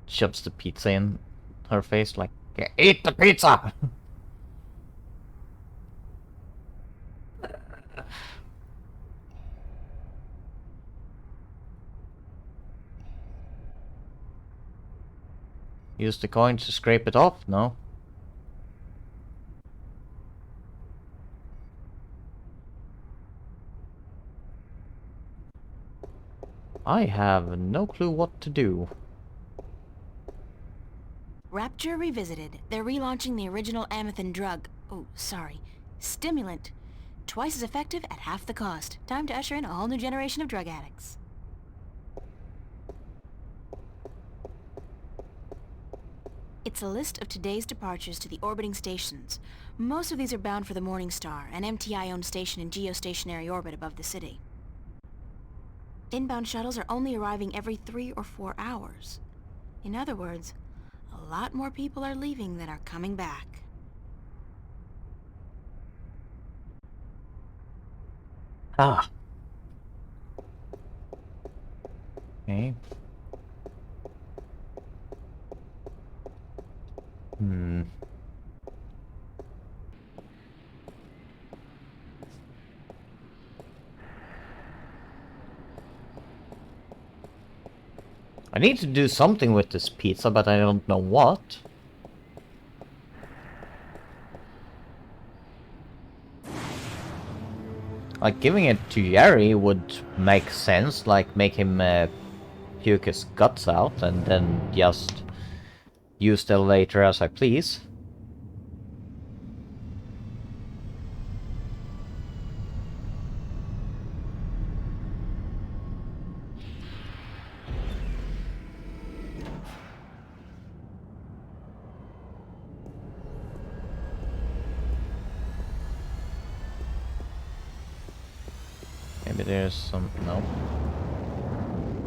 S1: Shoves the pizza in her face like, "Yeah, eat the pizza!" Use the coin to scrape it off? No. I have no clue what to do.
S2: Rapture Revisited. They're relaunching the original Amethyst drug. Oh, sorry. Stimulant. Twice as effective at half the cost. Time to usher in a whole new generation of drug addicts. It's a list of today's departures to the orbiting stations. Most of these are bound for the Morning Star, an MTI-owned station in geostationary orbit above the city. Inbound shuttles are only arriving every 3 or 4 hours. In other words, a lot more people are leaving than are coming back.
S1: Ah. Okay. I need to do something with this pizza, but I don't know what. Like, giving it to Jerry would make sense, like make him puke his guts out and then just use the elevator as I please. Maybe there's some... no.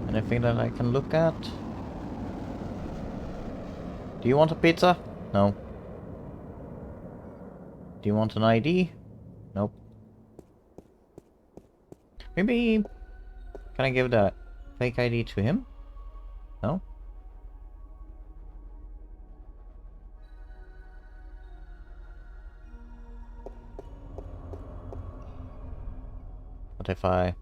S1: Anything that I can look at? Do you want a pizza? No. Do you want an ID? Nope. Maybe... can I give the fake ID to him? No? What if I...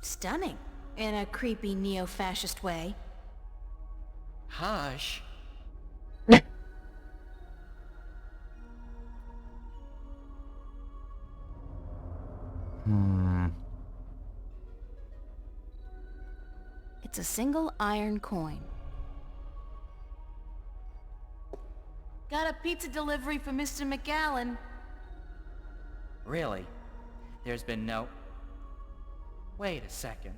S2: Stunning. In a creepy neo-fascist way.
S12: Hush.
S2: It's a single iron coin. Got a pizza delivery for Mr. McAllen.
S12: Really? There's been no... Wait a second.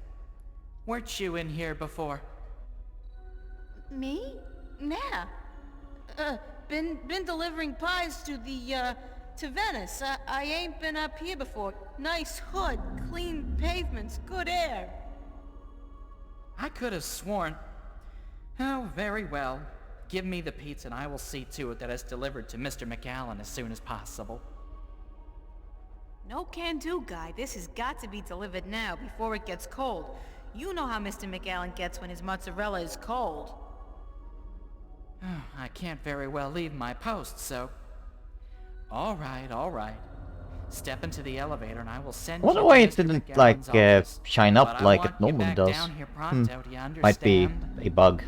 S12: Weren't you in here before?
S2: Me? Nah. Been delivering pies to the, to Venice. I ain't been up here before. Nice hood, clean pavements, good air.
S12: I could have sworn... Oh, very well. Give me the pizza and I will see to it that it's delivered to Mr. McAllen as soon as possible.
S2: No can-do, guy. This has got to be delivered now, before it gets cold. You know how Mr. McAllen gets when his mozzarella is cold.
S12: I can't very well leave my post, so... All right. Step into the elevator and I will send you to
S1: wonder why it
S12: Mr.
S1: didn't,
S12: McAllen's
S1: like,
S12: office.
S1: shine up
S12: But I
S1: like
S12: want
S1: it
S12: you
S1: normally
S12: back
S1: does.
S12: down here pronto, do you
S1: Might be
S12: understand?
S1: a bug.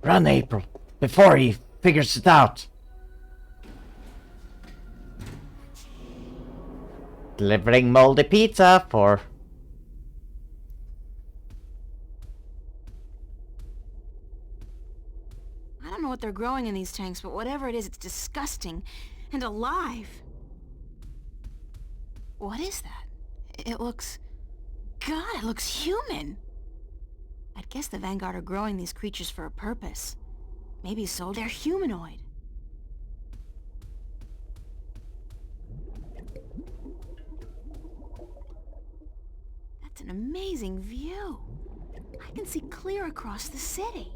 S1: Run, April, before he figures it out. Delivering moldy pizza for...
S2: I don't don't know what they're growing in these tanks, but whatever it is, it's disgusting and alive. What is that? It looks... God, it looks human. I'd guess the Vanguard are growing these creatures for a purpose. Maybe so they're humanoid. That's an amazing view. I can see clear across the city.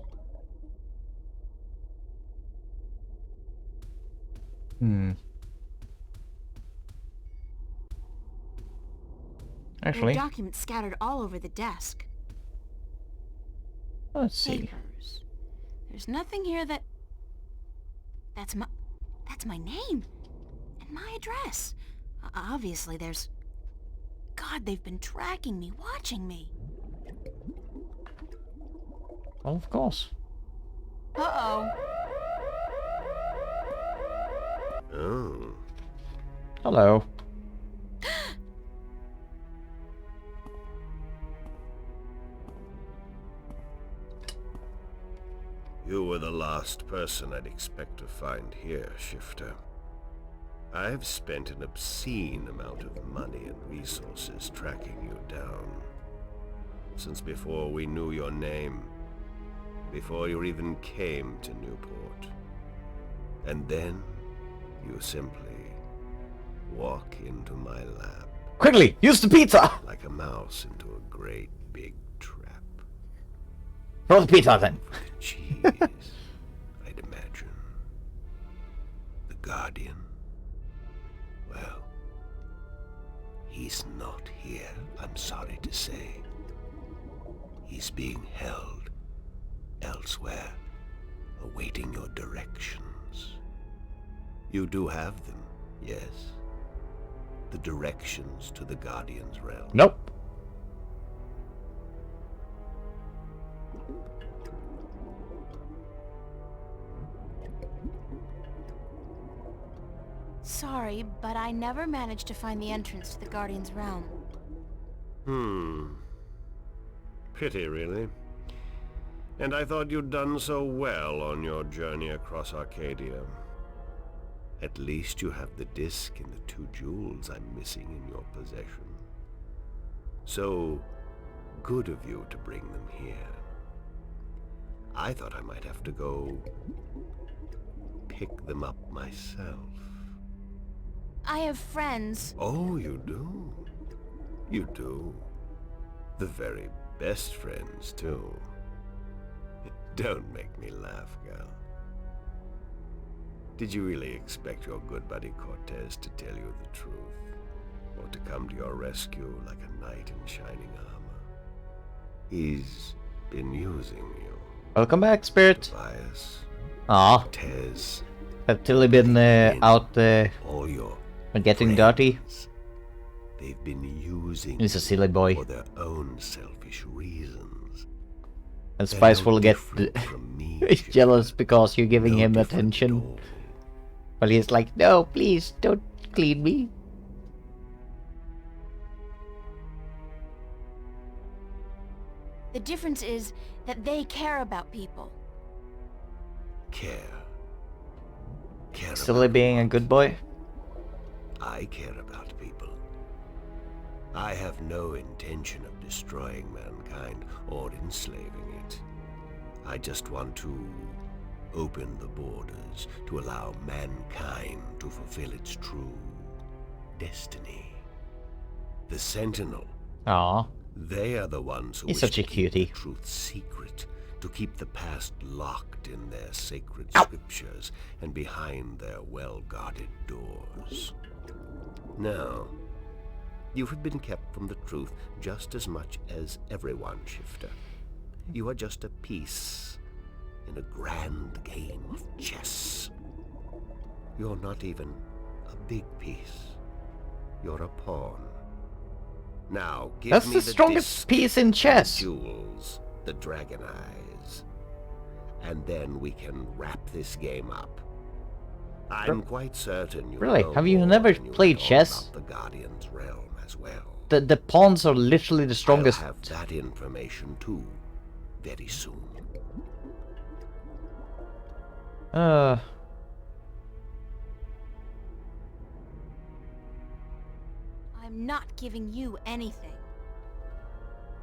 S1: Actually,
S2: there are documents scattered all over the desk.
S1: let's see.
S2: Papers. There's nothing here that... That's my name. And my address. Obviously there's... God, they've been tracking me, watching me.
S1: Well, of course.
S2: Uh-oh.
S10: Oh.
S1: Hello.
S10: You were the last person I'd expect to find here, Shifter. I've spent an obscene amount of money and resources tracking you down. Since before we knew your name. Before you even came to Newport. And then, you simply walk into my lab.
S1: Quickly, use the pizza!
S10: Like a mouse into a great big trap.
S1: Throw the pizza then.
S10: Cheese, I'd imagine. The Guardian. Well, he's not here, I'm sorry to say. He's being held elsewhere, awaiting your directions. You do have them, yes? The directions to the Guardian's realm.
S1: Nope.
S2: Sorry, but I never managed to find the entrance to the Guardian's realm.
S10: Pity, really. And I thought you'd done so well on your journey across Arcadia. At least you have the disc and the 2 jewels I'm missing in your possession. So good of you to bring them here. I thought I might have to go pick them up myself.
S2: I have friends.
S10: Oh, you do? You do? The very best friends, too. Don't make me laugh, girl. Did you really expect your good buddy Cortez to tell you the truth? Or to come to your rescue like a knight in shining armor? He's been using you.
S1: Welcome back, Spirit.
S10: Tobias.
S1: Aw.
S10: Cortez.
S1: Have Tilly been out
S10: all your
S1: getting dirty?
S10: They've been using
S1: He's a silly boy.
S10: for their own selfish reasons.
S1: And Spice will get jealous because you're giving him attention. But he's like, no, please, don't clean me.
S2: The difference is that they care about people.
S10: Care
S1: Silly being a good boy?
S10: I care about people. I have no intention of destroying mankind or enslaving it. I just want to open the borders to allow mankind to fulfill its true destiny. The Sentinel.
S1: Aw.
S10: They are the ones who
S1: He's
S10: wish
S1: such a
S10: to keep
S1: cutie.
S10: the truth secret, to keep the past locked in their sacred scriptures and behind their well-guarded doors. Now, you have been kept from the truth just as much as everyone, Shifter. You are just a piece in a grand game of chess. You're not even a big piece. You're a pawn. Now, give
S1: That's
S10: me
S1: the strongest
S10: disc,
S1: piece in chess.
S10: the jewels, the dragon eyes, and then we can wrap this game up. I'm quite certain you
S1: Really?
S10: know
S1: Have you
S10: more
S1: never
S10: than you
S1: played
S10: know
S1: chess?
S10: about the Guardian's realm as well.
S1: The pawns are literally the strongest.
S10: I'll have that information too, very soon.
S1: I'm
S2: not giving you anything.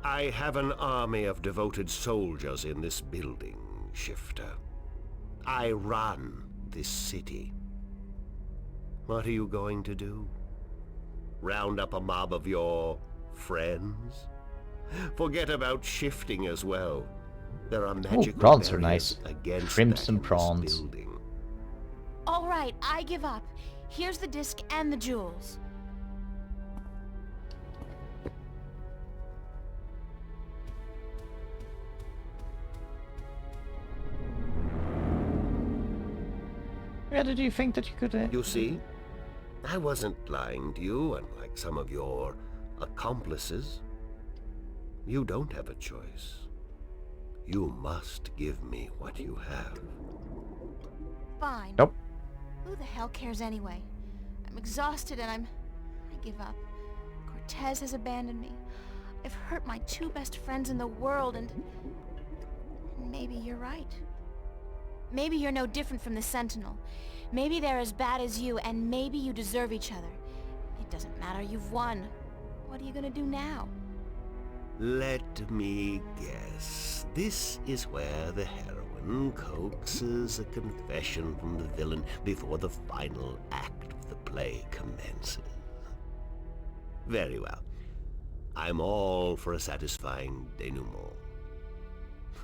S3: I have an army of devoted soldiers in this building, Shifter. I run this city. What are you going to do? Round up a mob of your friends? Forget about shifting as well. There are magical
S1: prawns are
S3: barriers
S1: nice.
S3: against
S1: Crimson
S3: that in this
S1: prawns.
S3: building.
S2: All right, I give up. Here's the disc and the jewels.
S1: Where did you think that you could...
S3: You see, I wasn't lying to you, unlike some of your accomplices. You don't have a choice. You must give me what you have.
S2: Fine.
S1: Nope.
S2: Who the hell cares anyway? I'm exhausted and I give up. Cortez has abandoned me. I've hurt my two best friends in the world and maybe you're right. Maybe you're no different from the Sentinel. Maybe they're as bad as you, and maybe you deserve each other. It doesn't matter, you've won. What are you gonna do now?
S3: Let me guess. This is where the heroine coaxes a confession from the villain before the final act of the play commences. Very well. I'm all for a satisfying denouement.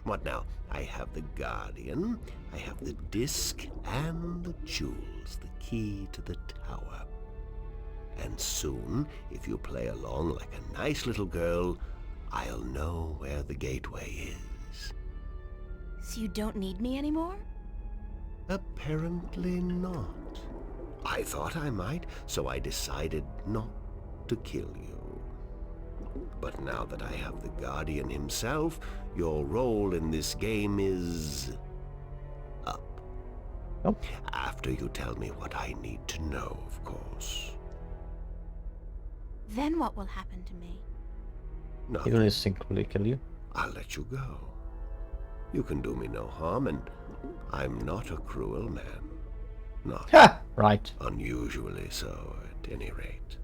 S3: What now? I have the Guardian, I have the disc, and the jewels, the key to the tower. And soon, if you play along like a nice little girl, I'll know where the gateway is.
S2: So you don't need me anymore?
S3: Apparently not. I thought I might, so I decided not to kill you. But now that I have the Guardian himself, your role in this game is... up.
S1: Nope.
S3: After you tell me what I need to know, of course.
S2: Then what will happen to me?
S1: He will instinctively kill you.
S3: I'll let you go. You can do me no harm, and I'm not a cruel man. Not
S1: right.
S3: Unusually so, at any rate.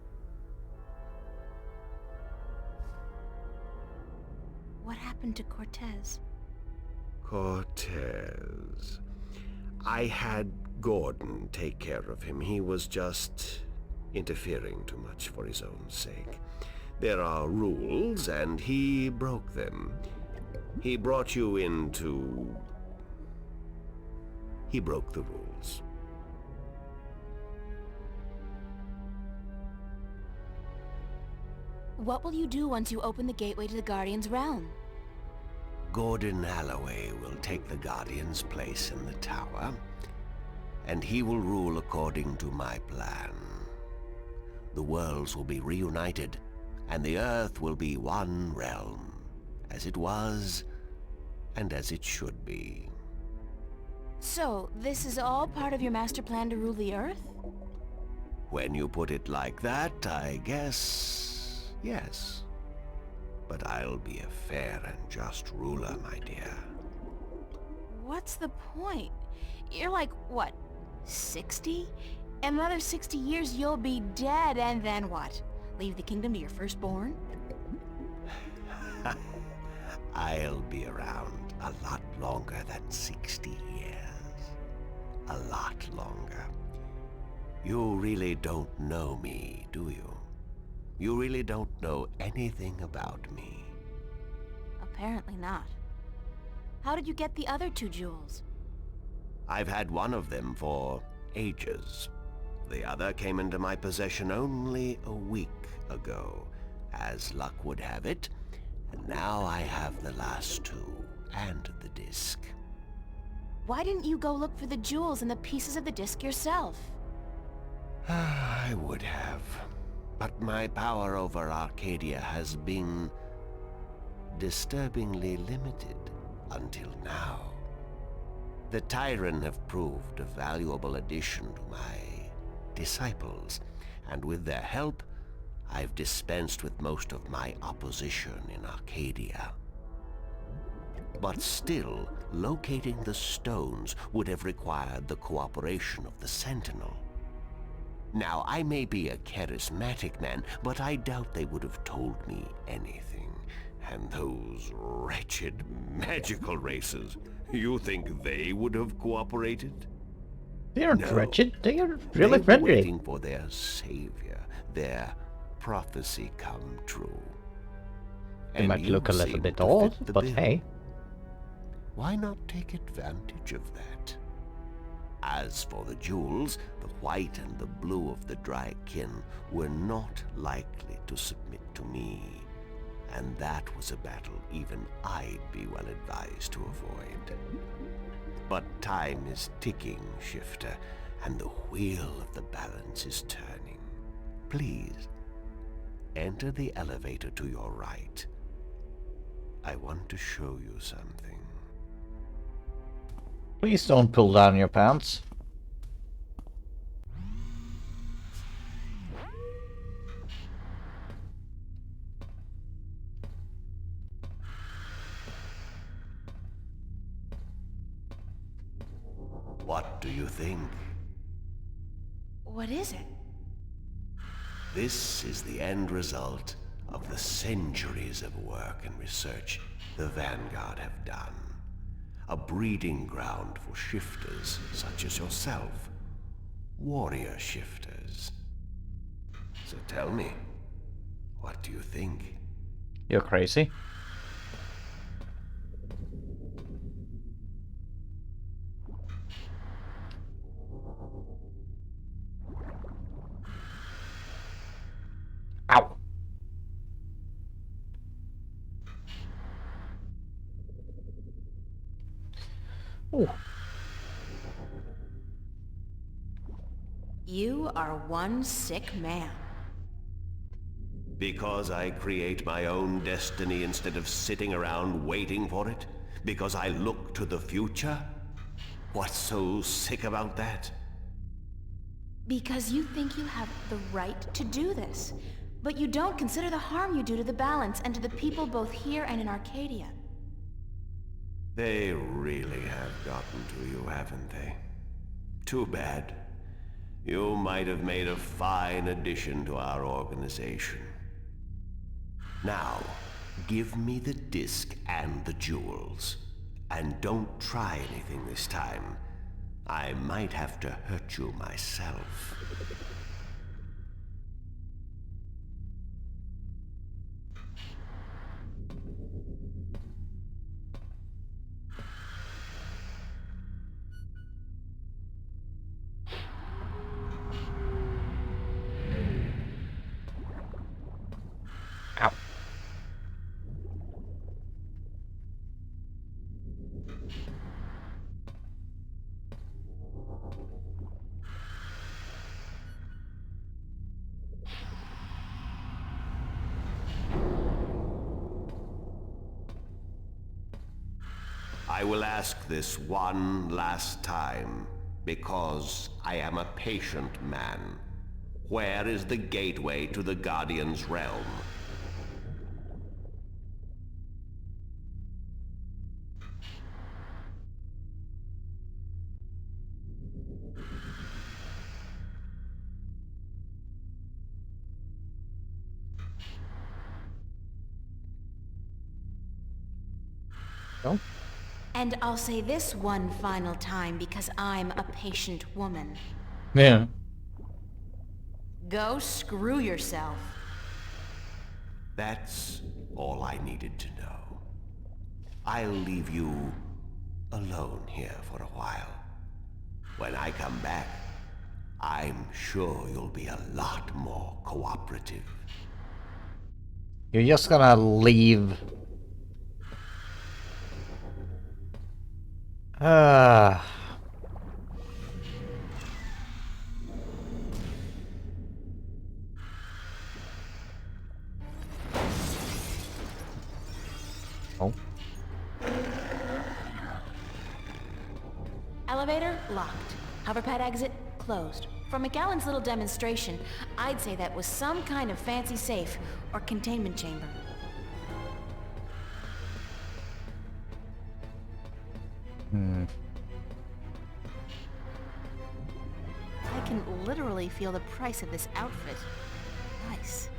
S2: What happened to Cortez?
S3: Cortez. I had Gordon take care of him. He was just interfering too much for his own sake. There are rules, and he broke them. He brought you into... He broke the rules.
S2: What will you do once you open the gateway to the Guardian's realm?
S3: Gordon Alloway will take the Guardian's place in the tower, and he will rule according to my plan. The worlds will be reunited, and the Earth will be one realm, as it was, and as it should be.
S2: So, this is all part of your master plan to rule the Earth?
S3: When you put it like that, I guess... yes. But I'll be a fair and just ruler, my dear.
S2: What's the point? You're like, what, 60? In another 60 years you'll be dead, and then what? Leave the kingdom to your firstborn?
S3: I'll be around a lot longer than 60 years. A lot longer. You really don't know me, do you? You really don't know anything about me.
S2: Apparently not. How did you get the other two jewels?
S3: I've had one of them for ages. The other came into my possession only a week ago, as luck would have it, and now I have the last two, and the disc.
S2: Why didn't you go look for the jewels and the pieces of the disc yourself?
S3: I would have. But my power over Arcadia has been disturbingly limited until now. The Tyran have proved a valuable addition to my disciples, and with their help, I've dispensed with most of my opposition in Arcadia. But still, locating the stones would have required the cooperation of the Sentinel. Now, I may be a charismatic man, but I doubt they would have told me anything. And those wretched magical races, you think they would have cooperated?
S1: They aren't
S3: No.
S1: wretched. They are
S3: They
S1: really
S3: were
S1: friendly.
S3: waiting for their savior, their prophecy come true.
S1: They
S3: And
S1: might
S3: you
S1: look a little
S3: seem
S1: bit
S3: to
S1: odd,
S3: fit the
S1: but
S3: bill.
S1: hey.
S3: Why not take advantage of that? As for the jewels, the white and the blue of the Drykin were not likely to submit to me. And that was a battle even I'd be well advised to avoid. But time is ticking, Shifter, and the wheel of the balance is turning. Please, enter the elevator to your right. I want to show you something.
S1: Please don't pull down your pants.
S3: What do you think?
S2: What is it?
S3: This is the end result of the centuries of work and research the Vanguard have done. A breeding ground for shifters such as yourself. Warrior shifters. So tell me, what do you think?
S1: You're crazy. Ow. Oh.
S2: You are one sick man.
S3: Because I create my own destiny instead of sitting around waiting for it? Because I look to the future? What's so sick about that?
S2: Because you think you have the right to do this. But you don't consider the harm you do to the balance and to the people both here and in Arcadia.
S3: They really have gotten to you, haven't they? Too bad. You might have made a fine addition to our organization. Now, give me the disc and the jewels. And don't try anything this time. I might have to hurt you myself.
S1: Ow.
S3: I will ask this one last time, because I am a patient man. Where is the gateway to the Guardian's realm?
S1: Oh.
S2: And I'll say this one final time because I'm a patient woman.
S1: Yeah.
S2: Go screw yourself.
S3: That's all I needed to know. I'll leave you alone here for a while. When I come back, I'm sure you'll be a lot more cooperative.
S1: You're just gonna leave. Oh.
S2: Elevator locked. Hoverpad exit closed. From McAllen's little demonstration, I'd say that was some kind of fancy safe or containment chamber. can literally feel the price of this outfit. Nice.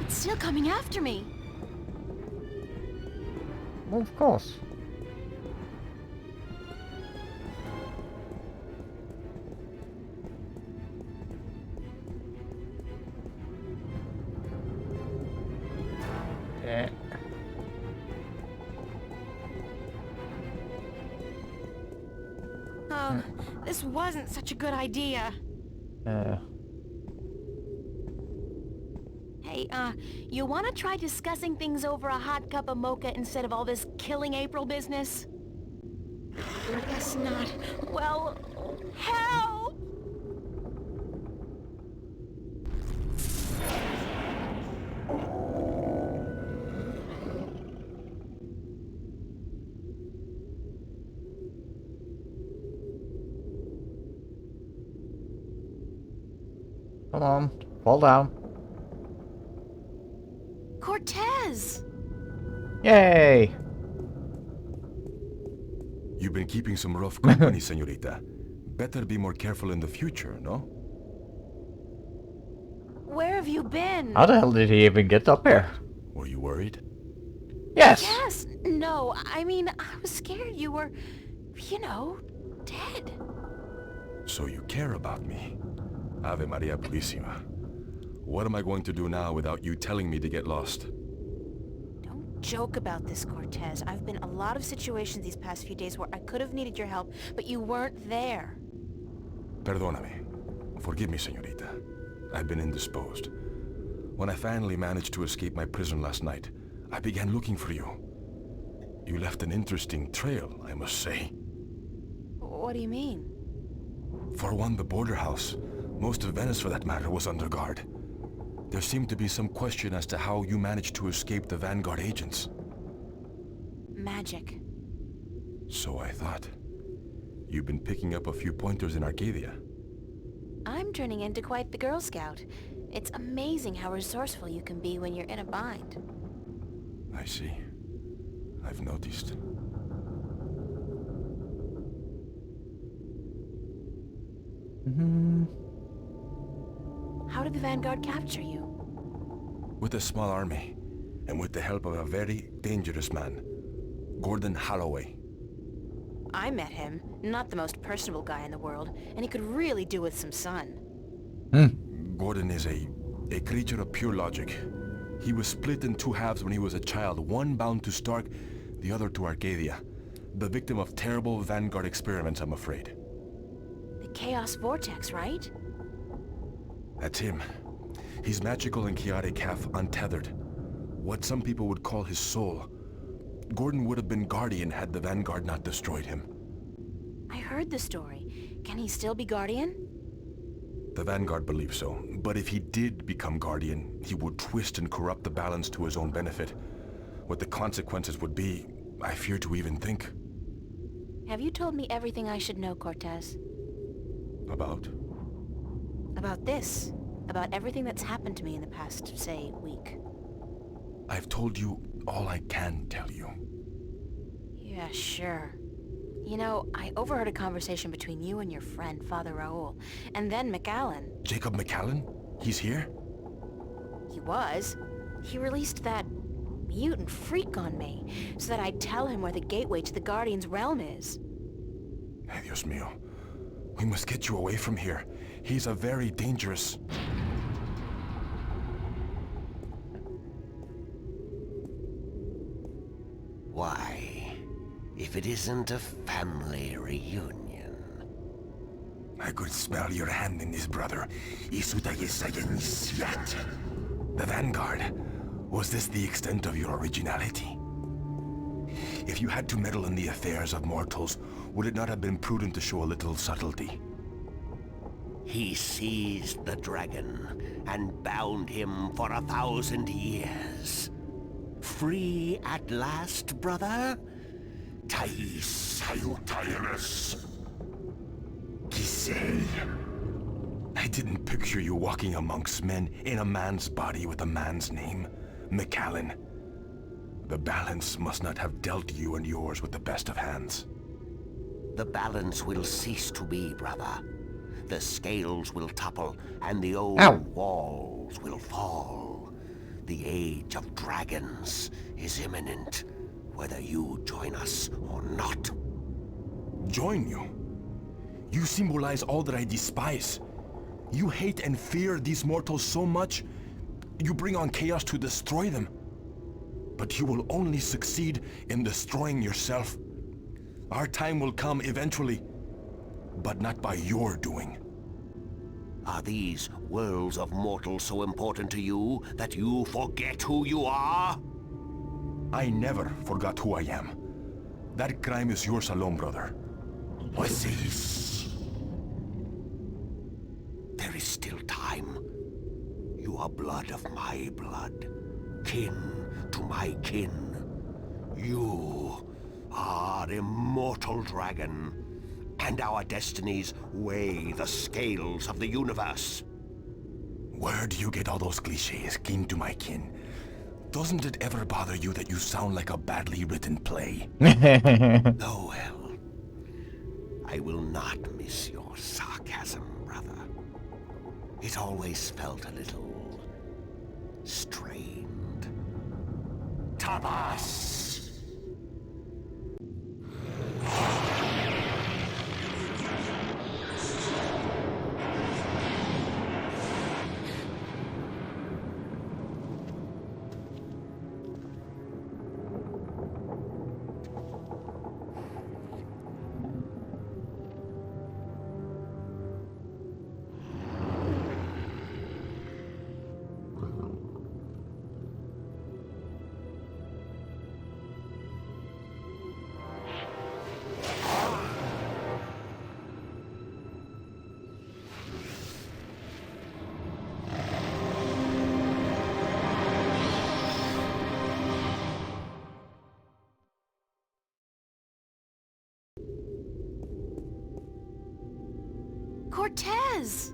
S2: It's still coming after me.
S1: Well, of course. Yeah.
S2: Oh, this wasn't such a good idea. Hey, you wanna try discussing things over a hot cup of mocha instead of all this killing April business? I guess not. Well, help!
S1: Come on, fall down.
S2: Cortez!
S1: Yay!
S15: You've been keeping some rough company, señorita. Better be more careful in the future, no?
S2: Where have you been?
S1: How the hell did he even get up here?
S15: Were you worried?
S1: Yes!
S2: Yes! No, I mean, I was scared you were, you know, dead.
S15: So you care about me. Ave Maria Purísima. What am I going to do now without you telling me to get lost?
S2: Don't joke about this, Cortez. I've been in a lot of situations these past few days where I could have needed your help, but you weren't there.
S15: Perdóname. Forgive me, señorita. I've been indisposed. When I finally managed to escape my prison last night, I began looking for you. You left an interesting trail, I must say.
S2: What do you mean?
S15: For one, the border house, most of Venice for that matter, was under guard. There seemed to be some question as to how you managed to escape the Vanguard agents.
S2: Magic.
S15: So I thought. You've been picking up a few pointers in Arcadia.
S2: I'm turning into quite the Girl Scout. It's amazing how resourceful you can be when you're in a bind.
S15: I see. I've noticed.
S2: How did the Vanguard capture you?
S15: With a small army, and with the help of a very dangerous man, Gordon Holloway.
S2: I met him. Not the most personable guy in the world, and he could really do with some sun.
S15: Gordon is a creature of pure logic. He was split in two halves when he was a child, one bound to Stark, the other to Arcadia. The victim of terrible Vanguard experiments, I'm afraid.
S2: The Chaos Vortex, right?
S15: That's him. He's magical and chaotic, half untethered. What some people would call his soul. Gordon would have been Guardian had the Vanguard not destroyed him.
S2: I heard the story. Can he still be Guardian?
S15: The Vanguard believes so, but if he did become Guardian, he would twist and corrupt the balance to his own benefit. What the consequences would be, I fear to even think.
S2: Have you told me everything I should know, Cortez?
S15: About?
S2: About this. About everything that's happened to me in the past, say, week.
S15: I've told you all I can tell you.
S2: Yeah, sure. You know, I overheard a conversation between you and your friend, Father Raoul, and then McAllen.
S15: Jacob McAllen? He's here?
S2: He was. He released that mutant freak on me, so that I'd tell him where the gateway to the Guardian's realm is.
S15: Hey, Dios mío. We must get you away from here. He's a very dangerous...
S3: if it isn't a family reunion.
S15: I could smell your hand in this, brother. The Vanguard. Was this the extent of your originality? If you had to meddle in the affairs of mortals, would it not have been prudent to show a little subtlety?
S3: He seized the dragon and bound him for 1,000 years. Free at last, brother? Thais Salutaris.
S15: Giselle. I didn't picture you walking amongst men in a man's body with a man's name. McAllen. The balance must not have dealt you and yours with the best of hands.
S3: The balance will cease to be, brother. The scales will topple, and the old walls will fall. The age of dragons is imminent, whether you join us or not.
S15: Join you? You symbolize all that I despise. You hate and fear these mortals so much, you bring on chaos to destroy them. But you will only succeed in destroying yourself. Our time will come eventually, but not by your doing.
S3: Are these worlds of mortals so important to you that you forget who you are?
S15: I never forgot who I am. That crime is yours alone, brother.
S3: Wasis. There is still time. You are blood of my blood, kin to my kin. You are immortal dragon, and our destinies weigh the scales of the universe.
S15: Where do you get all those cliches, kin to my kin? Doesn't it ever bother you that you sound like a badly written play?
S3: Oh well. I will not miss your sarcasm, brother. It always felt a little strained. Tabas!
S2: Cortez!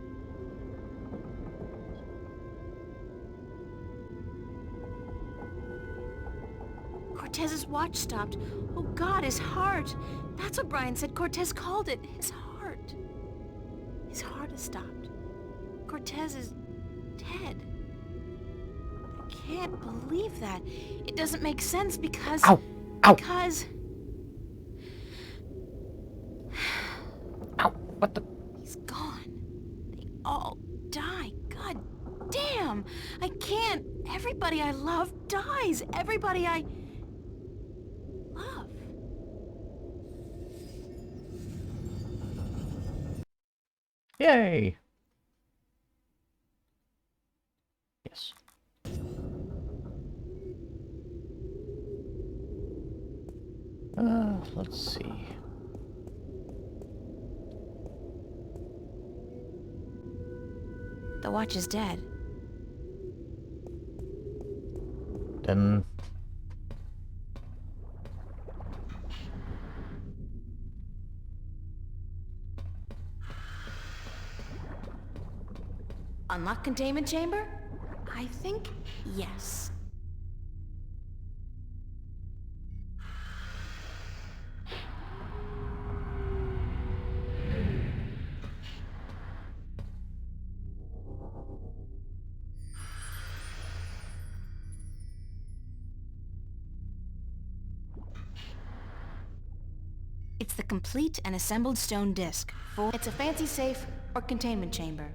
S2: Cortez's watch stopped. Oh God, his heart. That's what Brian said Cortez called it. His heart. His heart has stopped. Cortez is dead. I can't believe that. It doesn't make sense because...
S1: Ow! Ow!
S2: Because...
S1: Ow! What the...
S2: He's gone. They all die. God damn! I can't. Everybody I love dies. Everybody I love.
S1: Yay! Yes. Let's see.
S2: The watch is dead.
S1: Then...
S2: Unlock containment chamber? I think yes. It's the complete and assembled stone disc. It's a fancy safe or containment chamber.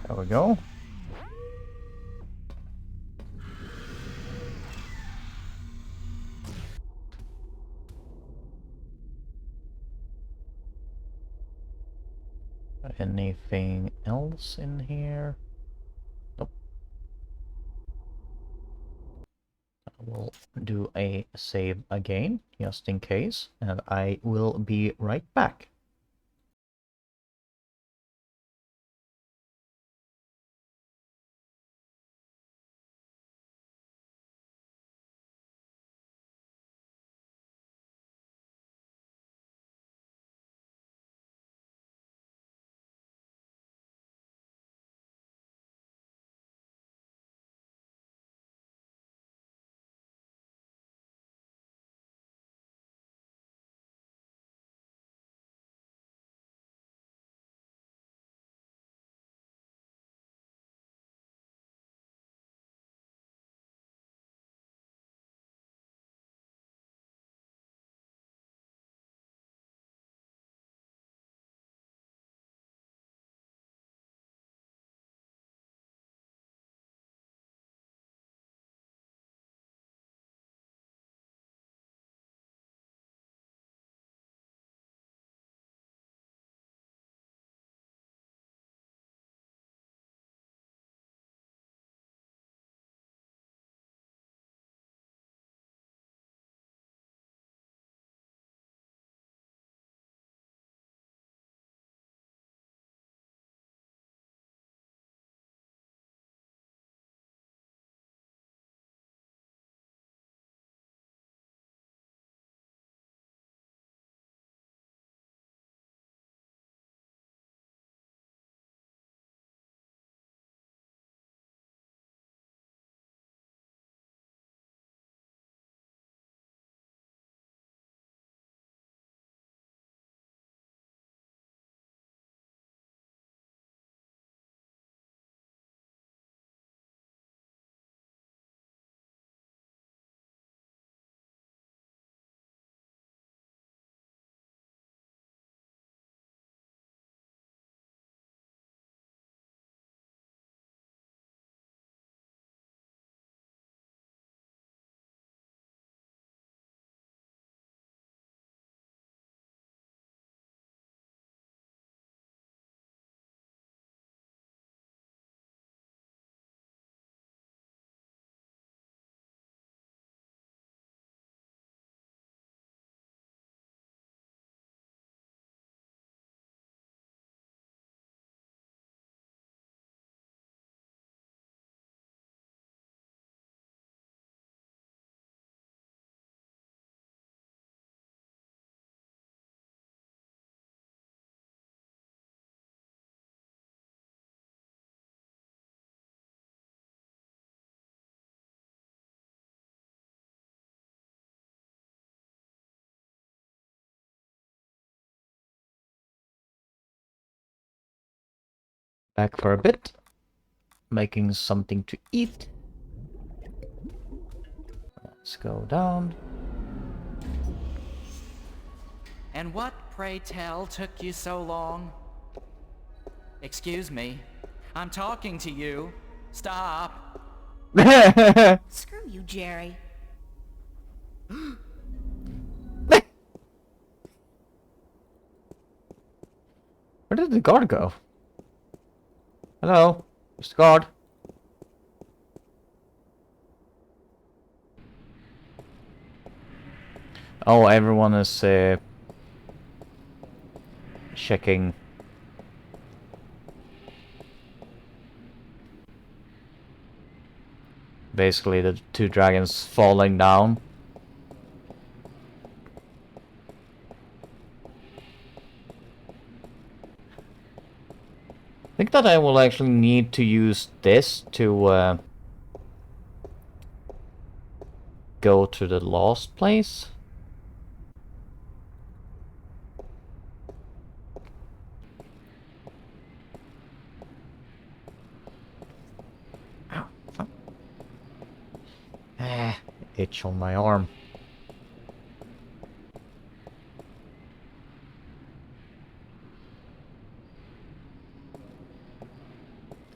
S1: There we go. Anything else in here? Nope. I will do a save again, just in case, and I will be right back. Back for a bit, making something to eat. Let's go down.
S12: And what, pray tell, took you so long? Excuse me. I'm talking to you. Stop.
S2: Screw you, Jerry.
S1: Where did the guard go? Hello, Mr. Guard. Oh, everyone is checking. Basically, the two dragons falling down. I think that I will actually need to use this to go to the lost place. Ow, fuck. Ah, itch on my arm.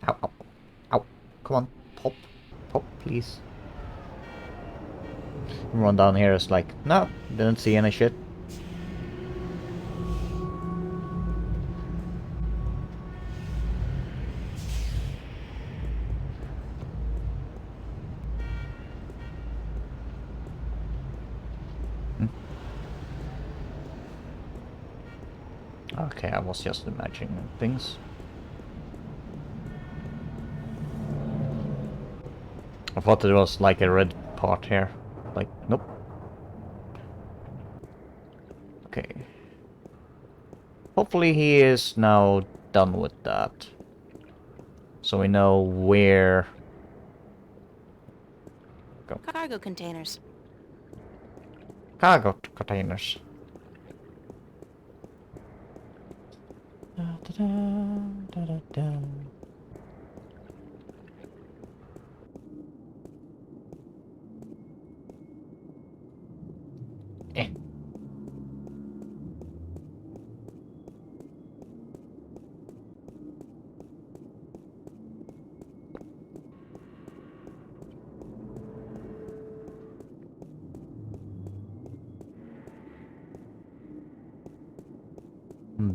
S1: Ow, ow, ow. Come on, pop, pop, please. Everyone down here is like, no, didn't see any shit. Okay, I was just imagining things. I thought there was like a red part here. Like, nope. Okay. Hopefully he is now done with that. So we know where... Go.
S2: Cargo containers.
S1: Cargo containers. Da, da, da, da, da. Eh.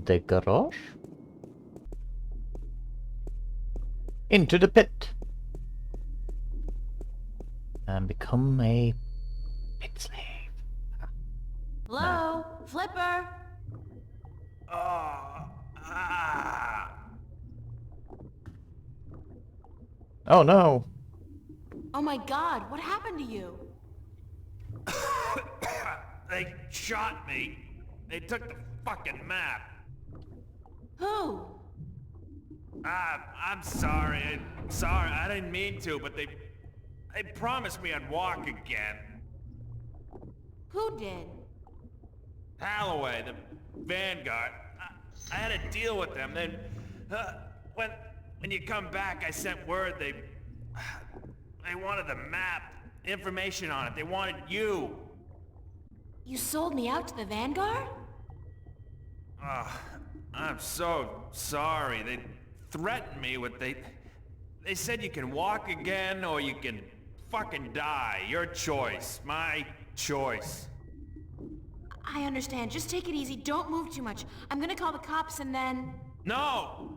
S1: The garage? Into the pit. And become a pit slave.
S2: Hello? Flipper?
S1: Oh no!
S2: Oh my god, what happened to you?
S13: They shot me. They took the fucking map.
S2: Who?
S13: I'm sorry. Sorry, I didn't mean to, but they promised me I'd walk again.
S2: Who did?
S13: Halloway, the Vanguard. I had a deal with them. Then, when you come back, I sent word they wanted the map, information on it. They wanted you.
S2: You sold me out to the Vanguard?
S13: I'm so sorry. They threatened me with they said you can walk again or you can fucking die. Your choice. My choice.
S2: I understand. Just take it easy. Don't move too much. I'm gonna call the cops and then...
S13: No!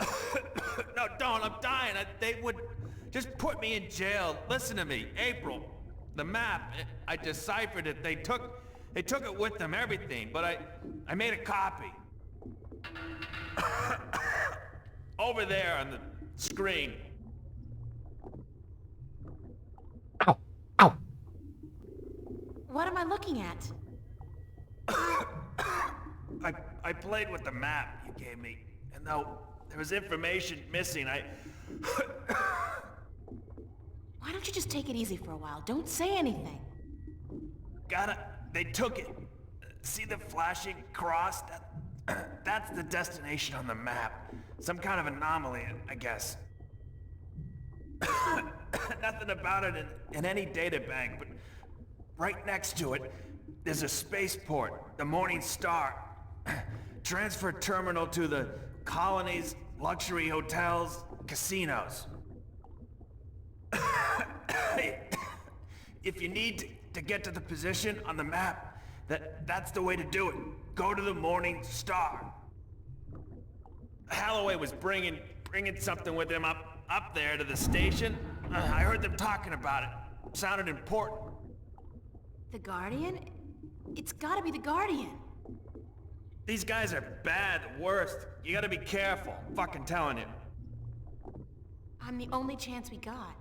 S13: No, don't. I'm dying. They would just put me in jail. Listen to me. April. The map. I deciphered it. They took it with them, everything. But I made a copy. Over there on the screen.
S1: Ow! Ow!
S2: What am I looking at?
S13: I played with the map you gave me, and though there was information missing,
S2: Why don't you just take it easy for a while? Don't say anything.
S13: They took it. See the flashing cross? That's the destination on the map. Some kind of anomaly, I guess. Nothing about it in any data bank, but right next to it, there's a spaceport, the Morning Star. Transfer terminal to the colonies, luxury hotels, casinos. If you need to get to the position on the map, that's the way to do it. Go to the Morning Star. Halloway was bringing something with him up there to the station. I heard them talking about it. Sounded important.
S2: The Guardian? It's gotta be the Guardian.
S13: These guys are bad, the worst. You gotta be careful. Fucking telling you.
S2: I'm the only chance we got.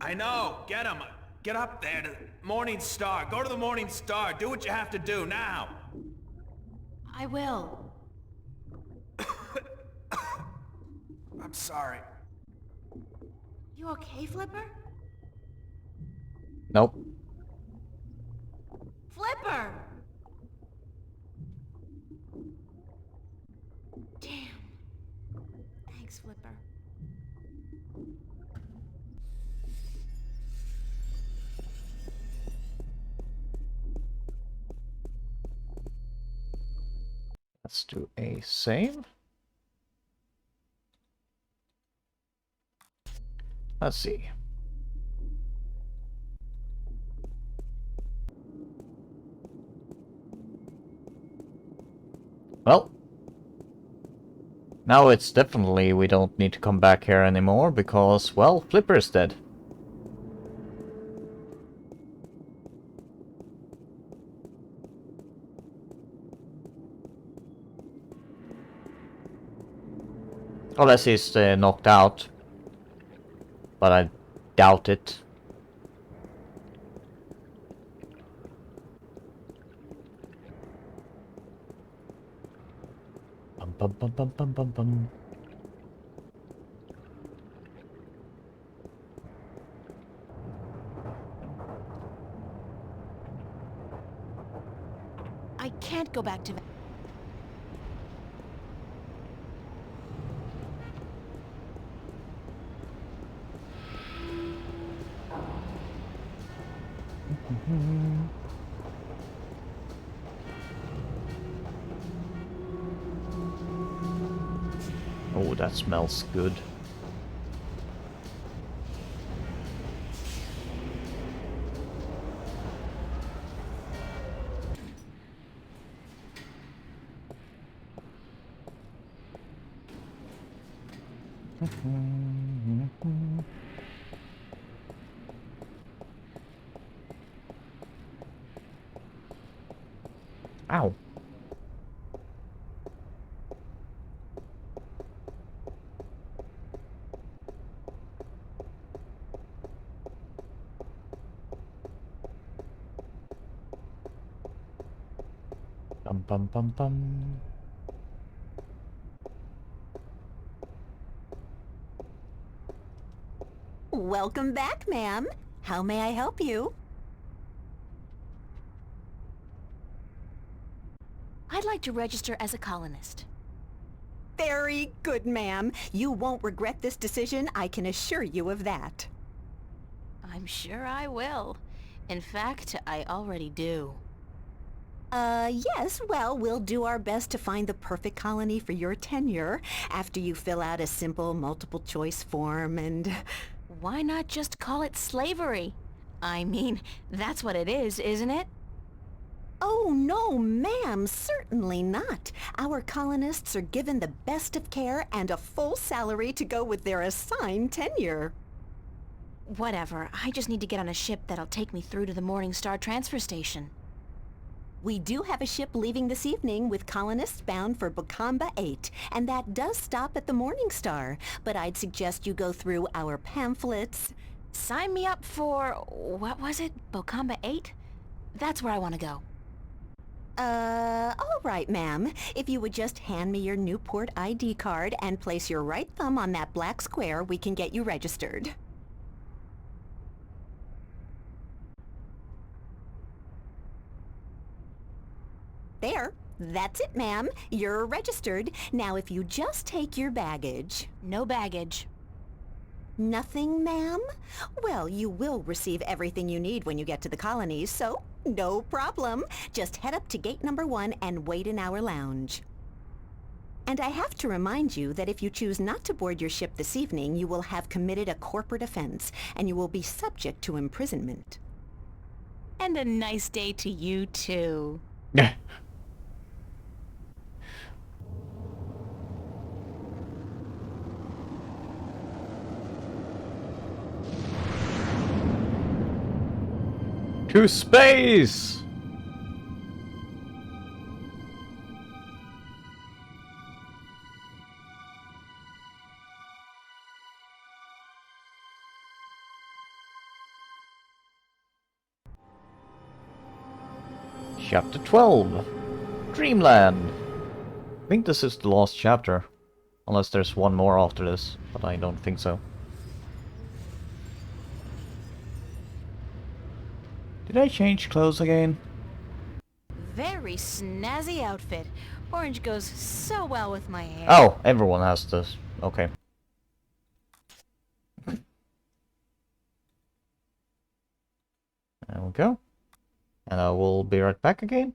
S13: I know. Get him. Get up there to the Morning Star. Go to the Morning Star. Do what you have to do now.
S2: I will.
S13: I'm sorry.
S2: You okay, Flipper?
S1: Nope.
S2: Flipper! Damn. Thanks, Flipper.
S1: Let's do a save. Let's see. Well, now it's definitely we don't need to come back here anymore because, well, Flipper's dead. Unless he's knocked out. But I doubt it. Bum bum bum bum bum bum bum.
S2: I can't go back to...
S1: Oh, that smells good. Ow. Bum bum bum bum.
S14: Welcome back, ma'am. How may I help you?
S2: I'd like to register as a colonist.
S14: Very good, ma'am. You won't regret this decision, I can assure you of that.
S2: I'm sure I will. In fact, I already do.
S14: Yes, well, we'll do our best to find the perfect colony for your tenure after you fill out a simple multiple choice form and...
S2: Why not just call it slavery? I mean, that's what it is, isn't it?
S14: Oh, no, ma'am, certainly not. Our colonists are given the best of care and a full salary to go with their assigned tenure.
S2: Whatever, I just need to get on a ship that'll take me through to the Morningstar transfer station.
S14: We do have a ship leaving this evening with colonists bound for Bokamba 8, and that does stop at the Morningstar, but I'd suggest you go through our pamphlets.
S2: Sign me up for... what was it? Bokamba 8? That's where I want to go.
S14: All right, ma'am. If you would just hand me your Newport ID card and place your right thumb on that black square, we can get you registered. There. That's it, ma'am. You're registered. Now, if you just take your baggage...
S2: No baggage.
S14: Nothing, ma'am? Well, you will receive everything you need when you get to the colonies, so no problem. Just head up to gate number 1 and wait in our lounge. And I have to remind you that if you choose not to board your ship this evening, you will have committed a corporate offense, and you will be subject to imprisonment.
S2: And a nice day to you, too.
S1: Yeah. To space! Chapter 12. Dreamland. I think this is the last chapter. Unless there's one more after this, but I don't think so. Did I change clothes again?
S2: Very snazzy outfit. Orange goes so well with my hair.
S1: Oh, everyone has this. Okay. There we go. And I will be right back again.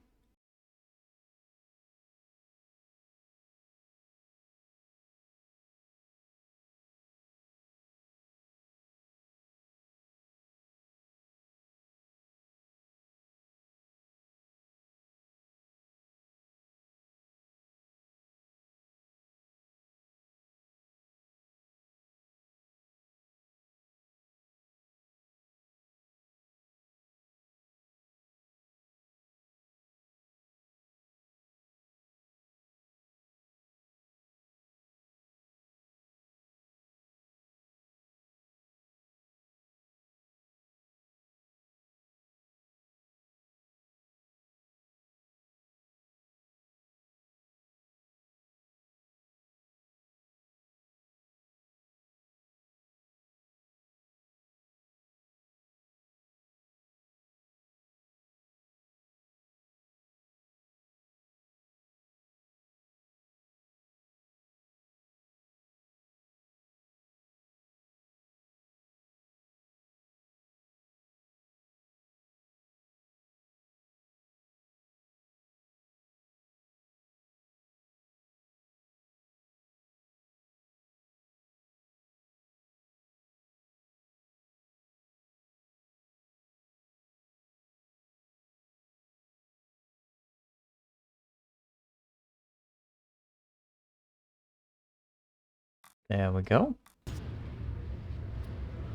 S1: There we go.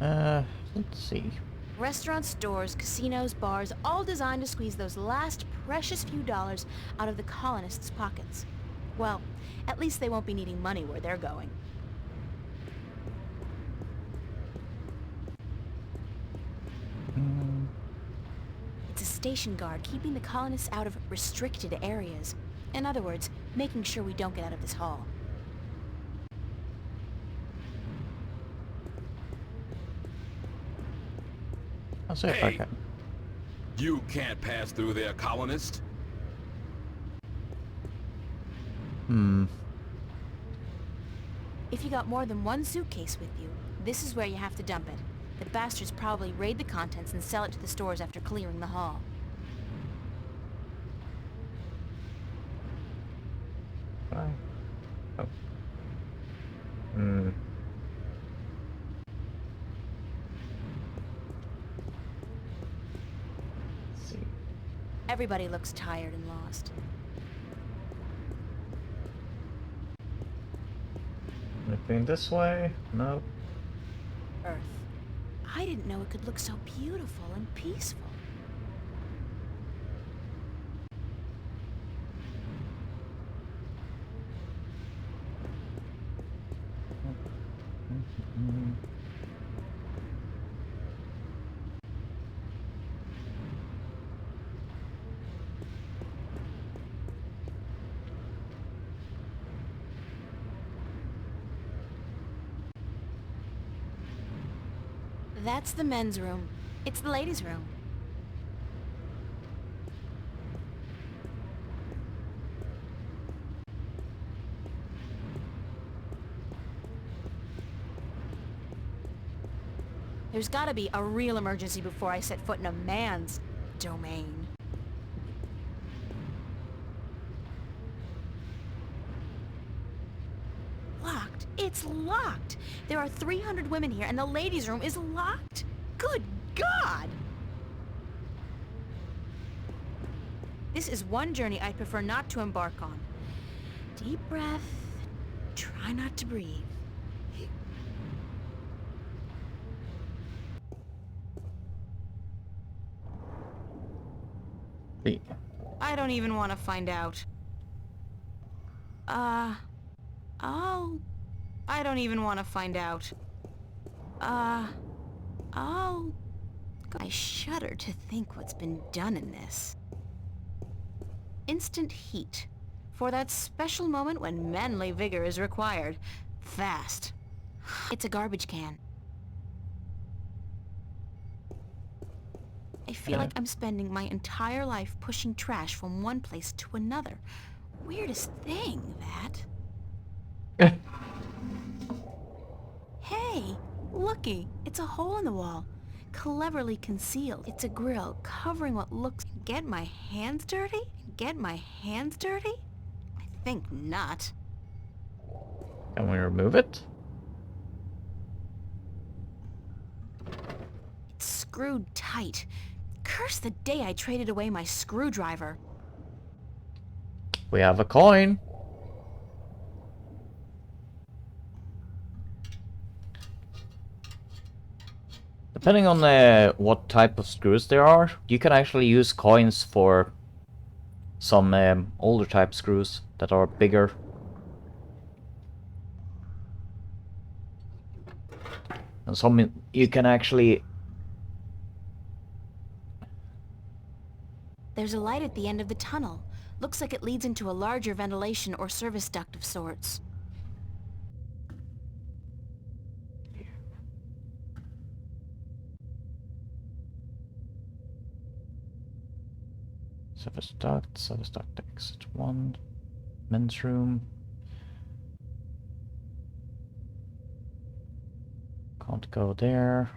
S1: Let's see.
S2: Restaurants, stores, casinos, bars, all designed to squeeze those last precious few dollars out of the colonists' pockets. Well, at least they won't be needing money where they're going. It's a station guard keeping the colonists out of restricted areas. In other words, making sure we don't get out of this hall.
S1: I'll see if I can.
S6: You can't pass through there, colonist.
S2: If you got more than one suitcase with you, this is where you have to dump it. The bastards probably raid the contents and sell it to the stores after clearing the hall.
S1: Bye. Oh. Let's see.
S2: Everybody looks tired and lost.
S1: Anything this way? Nope.
S2: Earth. I didn't know it could look so beautiful and peaceful. That's the men's room. It's the ladies' room. There's gotta be a real emergency before I set foot in a man's domain. Locked. It's locked. There are 300 women here and the ladies' room is locked. Good God! This is one journey I'd prefer not to embark on. Deep breath. Try not to breathe. I don't even want to find out. I don't even want to find out. I shudder to think what's been done in this. Instant heat. For that special moment when manly vigor is required. Fast. It's a garbage can. I feel like I'm spending my entire life pushing trash from one place to another. Weirdest thing, that. Hey, looky, it's a hole in the wall. Cleverly concealed. It's a grill covering what looks... Get my hands dirty? Get my hands dirty? I think not.
S1: Can we remove it?
S2: It's screwed tight. Curse the day I traded away my screwdriver.
S1: We have a coin. Depending on what type of screws there are, you can actually use coins for some older type screws that are bigger. And some you can actually...
S2: There's a light at the end of the tunnel. Looks like it leads into a larger ventilation or service duct of sorts.
S1: Service duct exit 1, men's room. Can't go there.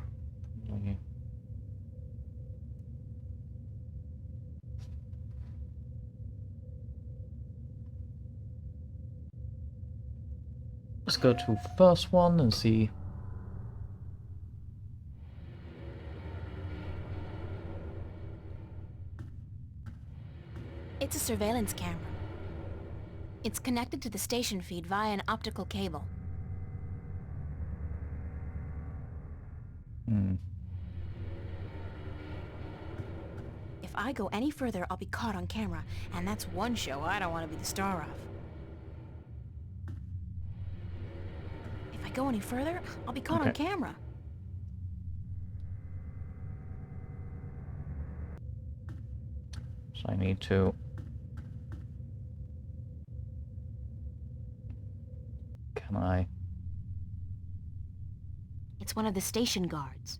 S1: Let's go to first one and see.
S2: It's a surveillance camera. It's connected to the station feed via an optical cable. If I go any further, I'll be caught on camera, and that's one show I don't want to be the star of. If I go any further, I'll be caught on camera.
S1: So I need to... Can I...
S2: It's one of the station guards.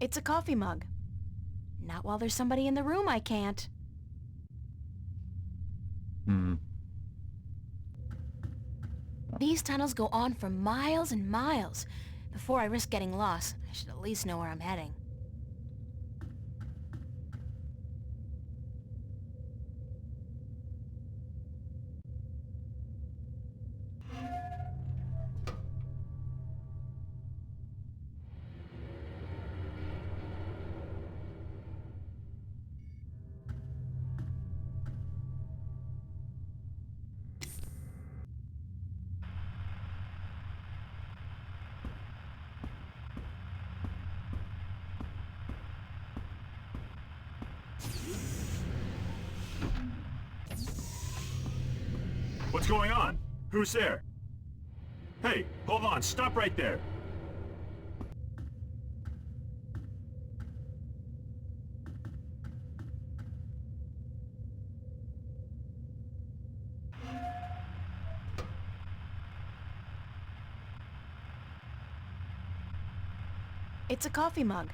S2: It's a coffee mug. Not while there's somebody in the room, I can't. These tunnels go on for miles and miles. Before I risk getting lost, I should at least know where I'm heading.
S16: What's going on? Who's there? Hey, hold on, stop right there.
S2: It's a coffee mug.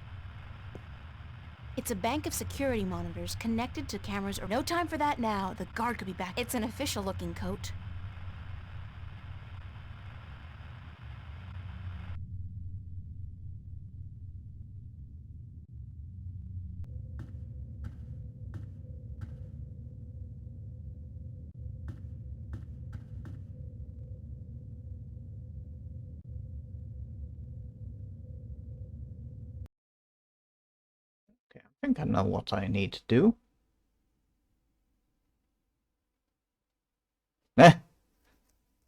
S2: It's a bank of security monitors connected to cameras or... No time for that now. The guard could be back. It's an official-looking coat.
S1: I think I know what I need to do.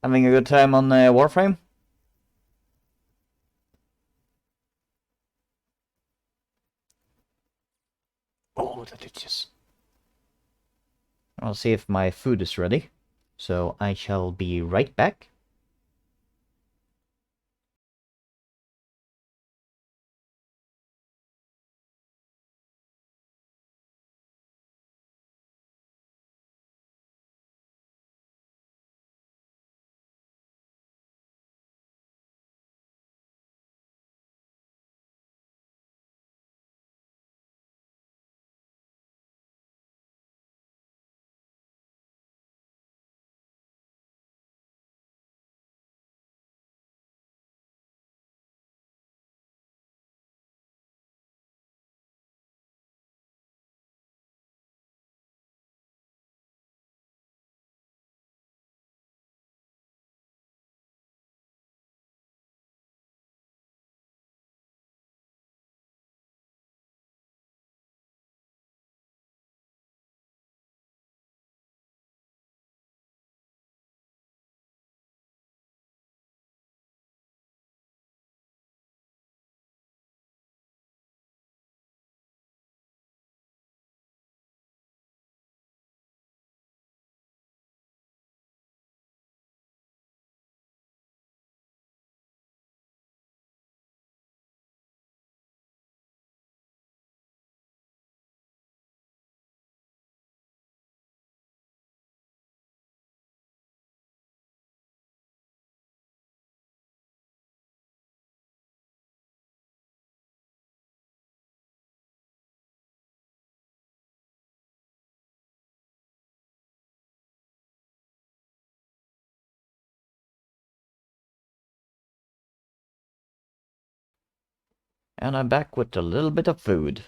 S1: Having a good time on Warframe? Oh, delicious. I'll see if my food is ready. So I shall be right back. And I'm back with a little bit of food.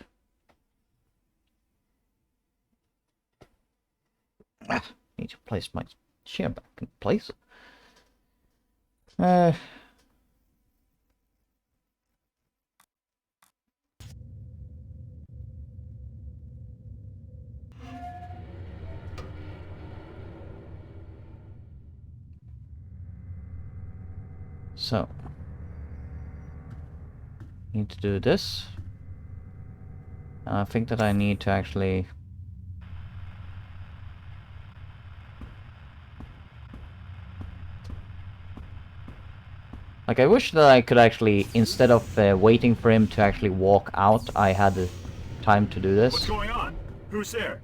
S1: Need to place my chair back in place. So, need to do this. I think that I need to actually like, I wish that I could actually, instead of waiting for him to actually walk out, I had the time to do this.
S16: What's going on? Who's there?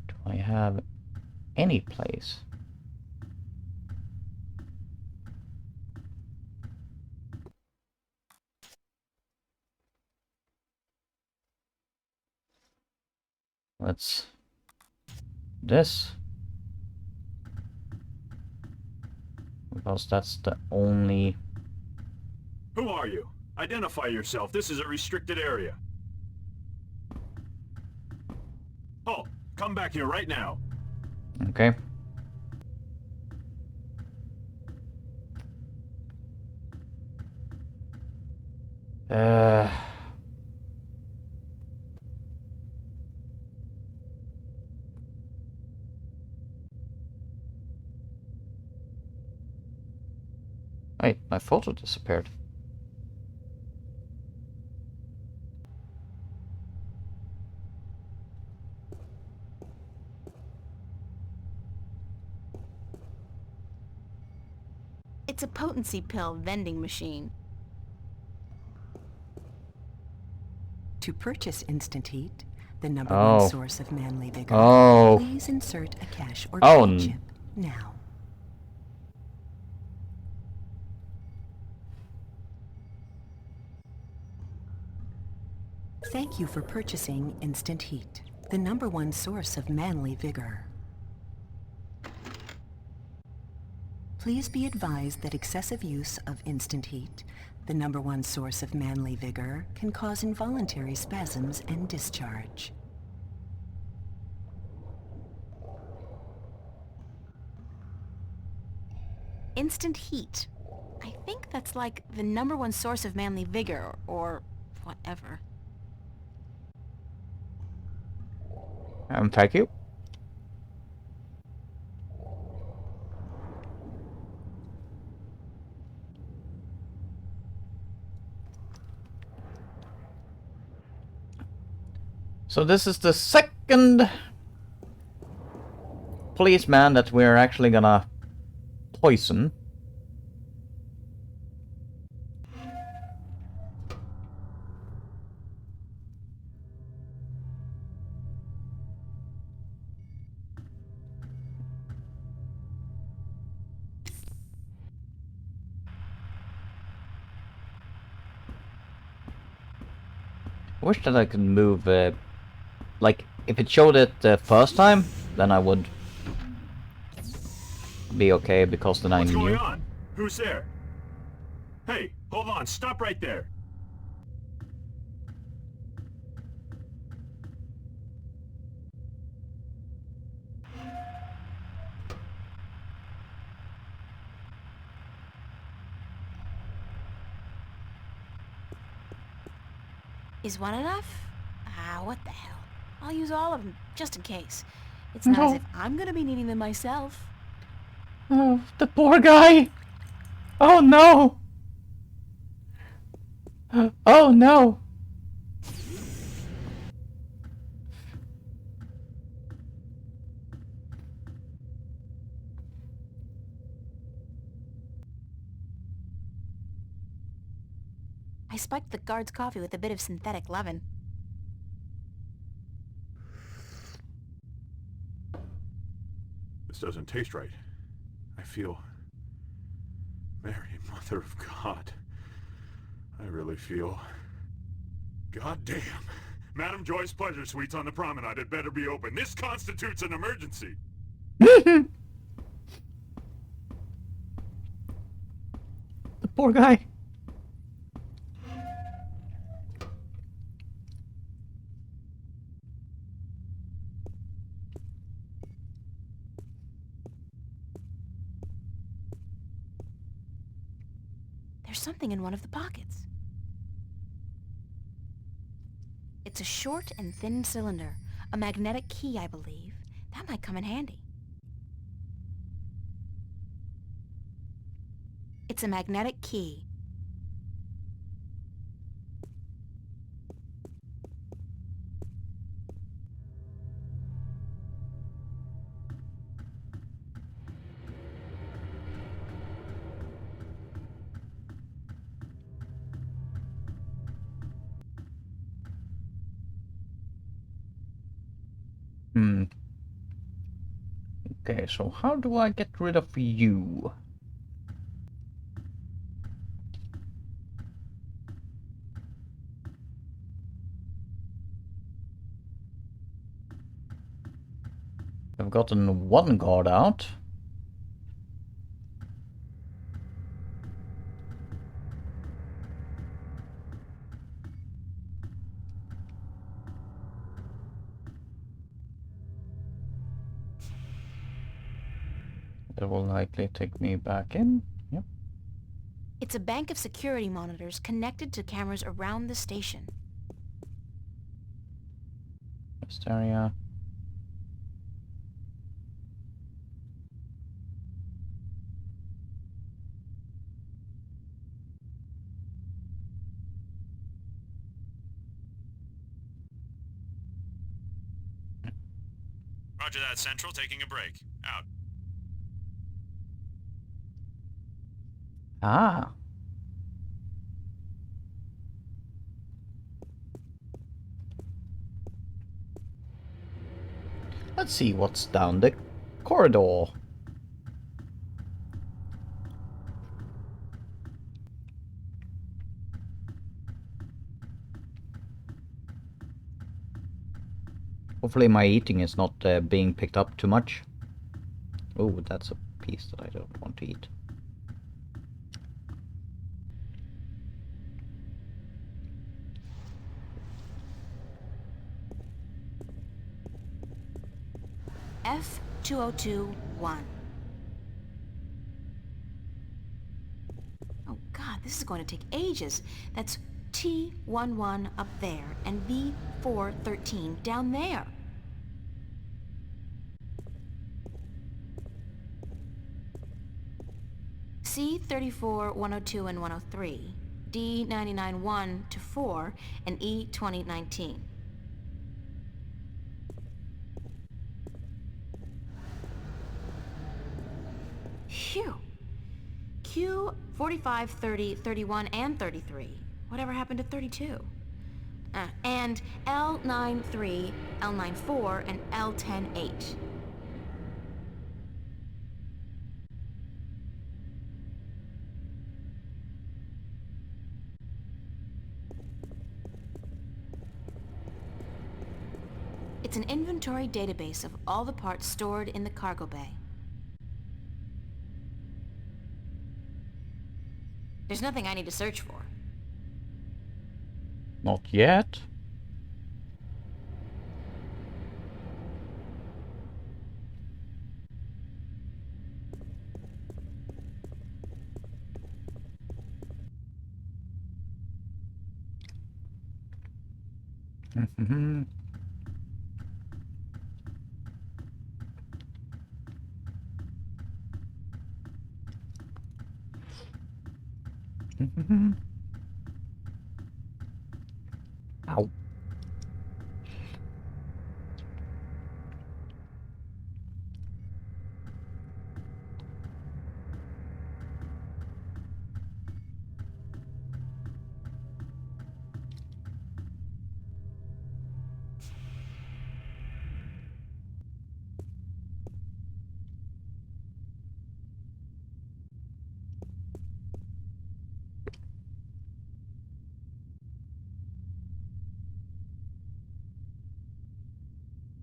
S1: Do I have any place? Let's this, because that's the only.
S16: Who are you? Identify yourself. This is a restricted area. Halt! Come back here right now.
S1: Okay. Wait, my photo disappeared.
S2: It's a potency pill vending machine.
S14: To purchase Instant Heat, the number
S1: Oh.
S14: one source of manly vigor,
S1: Oh.
S14: please insert a cash or
S1: Oh,
S14: credit chip now. Thank you for purchasing Instant Heat, the number one source of manly vigor. Please be advised that excessive use of Instant Heat, the number one source of manly vigor, can cause involuntary spasms and discharge.
S2: Instant Heat. I think that's like the number one source of manly vigor, or whatever.
S1: Thank you. So this is the second policeman that we're actually gonna poison. I wish that I could move, like, if it showed it the first time, then I would be okay, because then I
S16: What's
S1: knew.
S16: going on? Who's there? Hey, hold on. Stop right there.
S2: Is one enough? Ah, what the hell. I'll use all of them, just in case. It's not as
S1: No.
S2: if I'm gonna be needing them myself.
S1: Oh, the poor guy! Oh no! Oh no!
S2: I spiked the guard's coffee with a bit of synthetic leaven.
S16: This doesn't taste right. I feel... Mary, Mother of God. I really feel... God damn. Madam Joy's Pleasure Suites on the Promenade had better be open. This constitutes an emergency.
S1: The poor guy.
S2: There's something in one of the pockets. It's a short and thin cylinder. A magnetic key, I believe. That might come in handy. It's a magnetic key.
S1: Hmm. Okay, so how do I get rid of you? I've gotten one guard out. That will likely take me back in. Yep.
S2: It's a bank of security monitors connected to cameras around the station.
S1: Rest area.
S17: Roger that, Central. Taking a break. Out.
S1: Ah. Let's see what's down the corridor. Hopefully my eating is not being picked up too much. Oh, that's a piece that I don't want to eat.
S2: F-2021. Oh god, this is going to take ages. That's T-11 up there and B-413 down there. C-34, 102, and 103. D-99, 1 to 4, and E-2019. Phew. Q 45, 30, 31, and 33. Whatever happened to 32? And L93, L94, and L10H. It's an inventory database of all the parts stored in the cargo bay. There's nothing I need to search for.
S1: Not yet. Mm-hmm. Mm-hmm. Ow.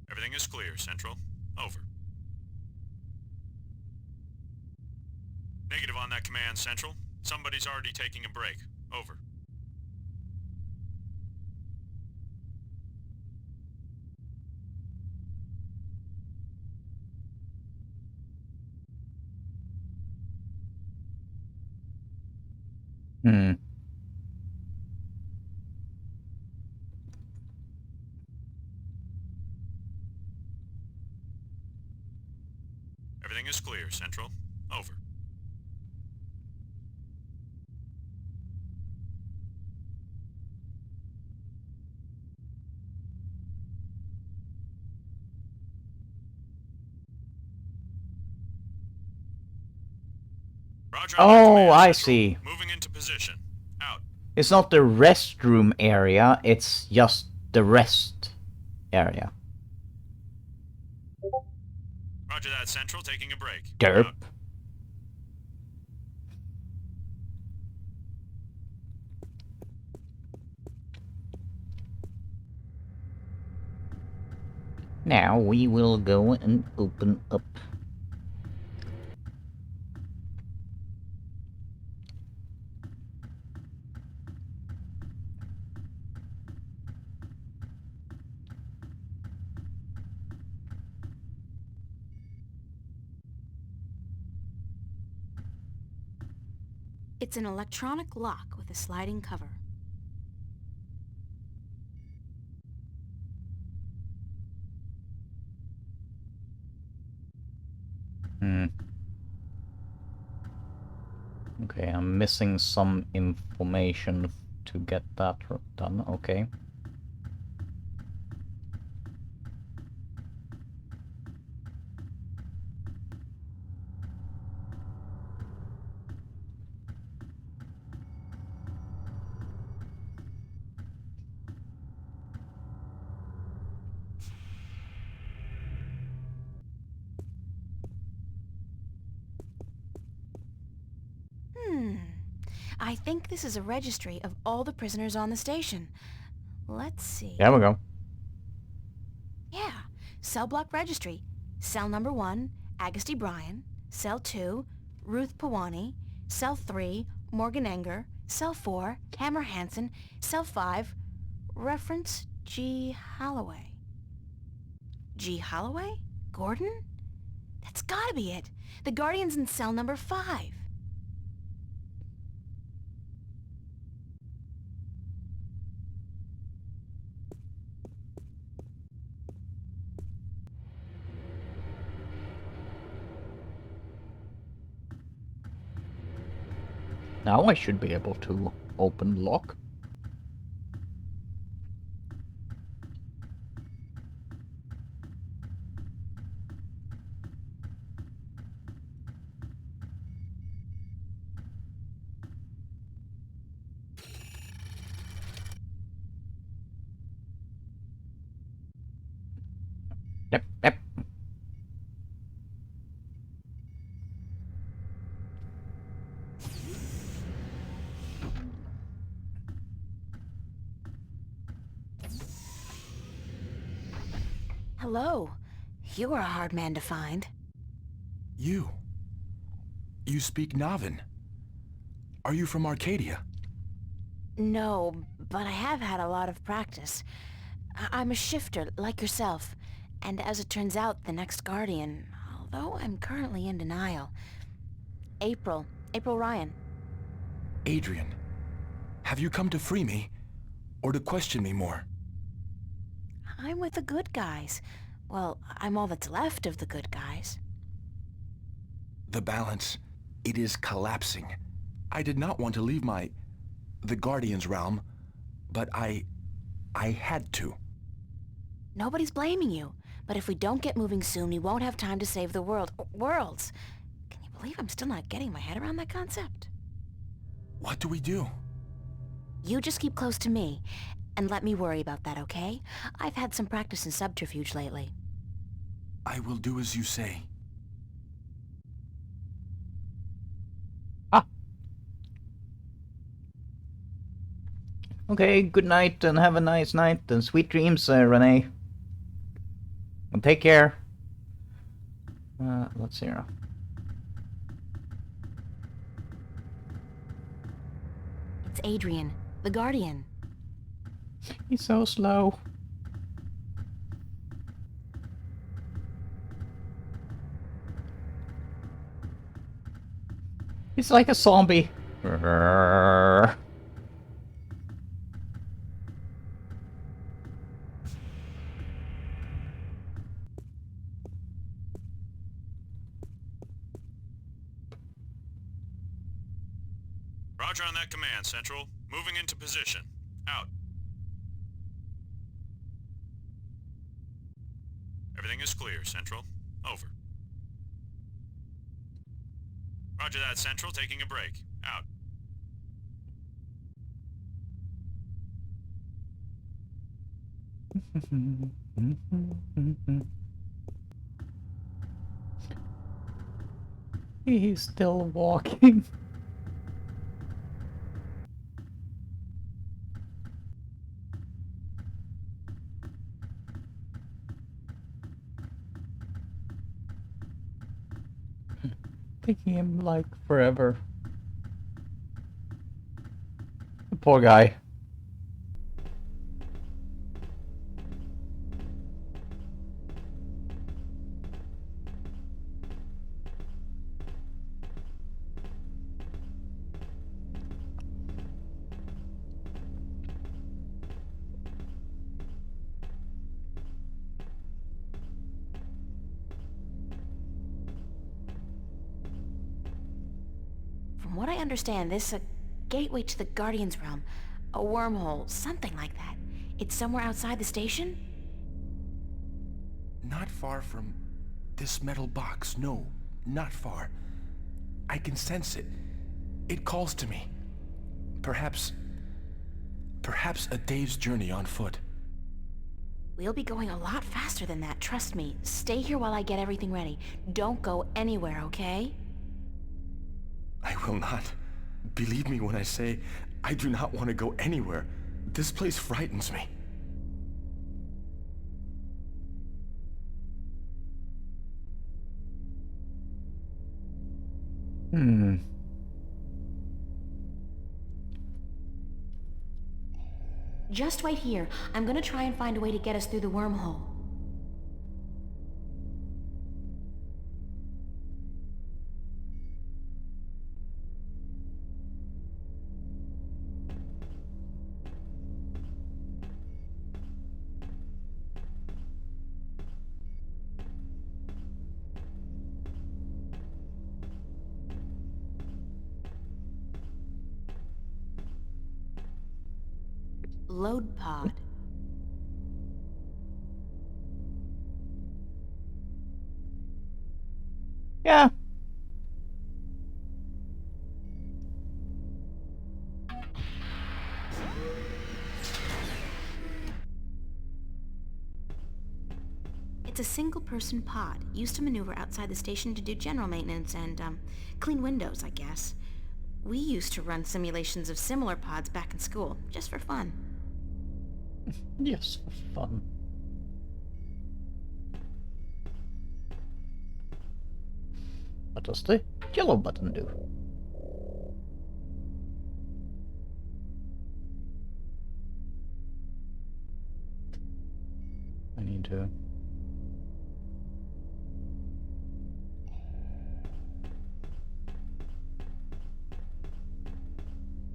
S17: Everything is clear, Central. Over. Negative on that command, Central. Somebody's already taking a break. Over.
S1: Hmm.
S17: Everything is clear, Central. Over. Roger,
S1: Oh, I see.
S17: moving into position. Out.
S1: It's not the restroom area, it's just the rest area.
S17: Roger that, Central, taking a break.
S1: Derp.
S17: Out.
S1: Now we will go and open up.
S2: It's an electronic lock with a sliding cover.
S1: Okay, I'm missing some information to get that done. Okay.
S2: I think this is a registry of all the prisoners on the station. Let's see.
S1: There we go.
S2: Yeah. Cell block registry. Cell number 1, Agusty Bryan. Cell 2, Ruth Pawani. Cell 3, Morgan Enger. Cell 4, Hammer Hansen. Cell 5, reference G. Holloway. G. Holloway? Gordon? That's gotta be it. The Guardian's in cell number 5.
S1: Now I should be able to open lock. Yep.
S2: Hello. You were a hard man to find.
S15: You speak Navin. Are you from Arcadia?
S2: No, but I have had a lot of practice. I'm a shifter, like yourself. And as it turns out, the next Guardian, although I'm currently in denial. April Ryan.
S15: Adrian, have you come to free me, or to question me more?
S2: I'm with the good guys. Well, I'm all that's left of the good guys.
S15: The balance, it is collapsing. I did not want to leave the Guardian's realm, but I had to.
S2: Nobody's blaming you, but if we don't get moving soon, we won't have time to save the worlds. Can you believe I'm still not getting my head around that concept?
S15: What do we do?
S2: You just keep close to me, and let me worry about that, okay? I've had some practice in subterfuge lately.
S15: I will do as you say.
S1: Okay, good night and have a nice night and sweet dreams, Renee. And take care. Let's see.
S2: It's Adrian, the Guardian.
S1: He's so slow. He's like a zombie
S17: Roger on that command, Central. Moving into position. Out. Everything is clear, Central. Over. Roger that, Central. Taking a break. Out.
S1: He's still walking. Taking him like forever. The poor guy.
S2: From what I understand, this a gateway to the Guardian's realm. A wormhole, something like that. It's somewhere outside the station?
S15: Not far from this metal box. No, not far. I can sense it. It calls to me. Perhaps a day's journey on foot.
S2: We'll be going a lot faster than that, trust me. Stay here while I get everything ready. Don't go anywhere, okay?
S15: I will not. Believe me when I say I do not want to go anywhere. This place frightens me.
S2: Just wait here. I'm gonna try and find a way to get us through the wormhole. Load pod.
S1: Yeah.
S2: It's a single-person pod, used to maneuver outside the station to do general maintenance and, clean windows, I guess. We used to run simulations of similar pods back in school, just for fun.
S1: Yes, for fun. What does the yellow button do? I need to...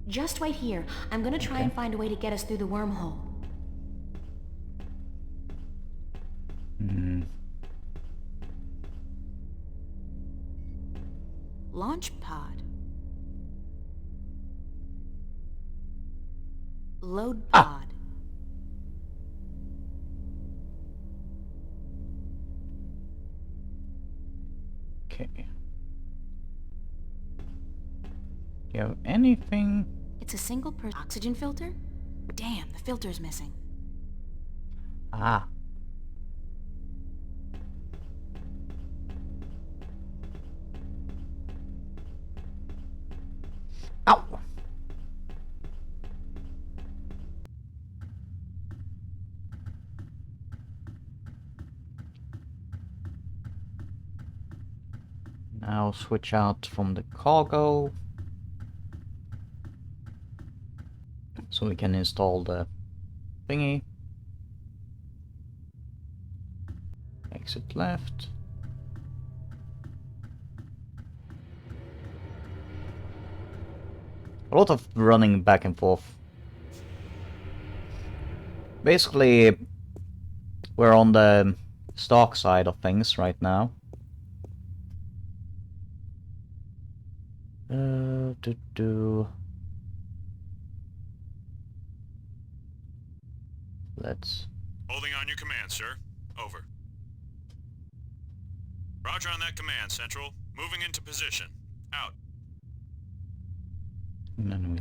S2: Just wait here. I'm gonna try and find a way to get us through the wormhole. Launch pod. Load pod.
S1: Okay. Do you have anything?
S2: It's a single-person oxygen filter? Damn, the filter's missing.
S1: Ah. Ow! Now switch out from the cargo. So we can install the thingy. Exit left. A lot of running back and forth. Basically, we're on the Stark side of things right now. Let's...
S17: Holding on your command, sir. Over. Roger on that command, Central. Moving into position. Out.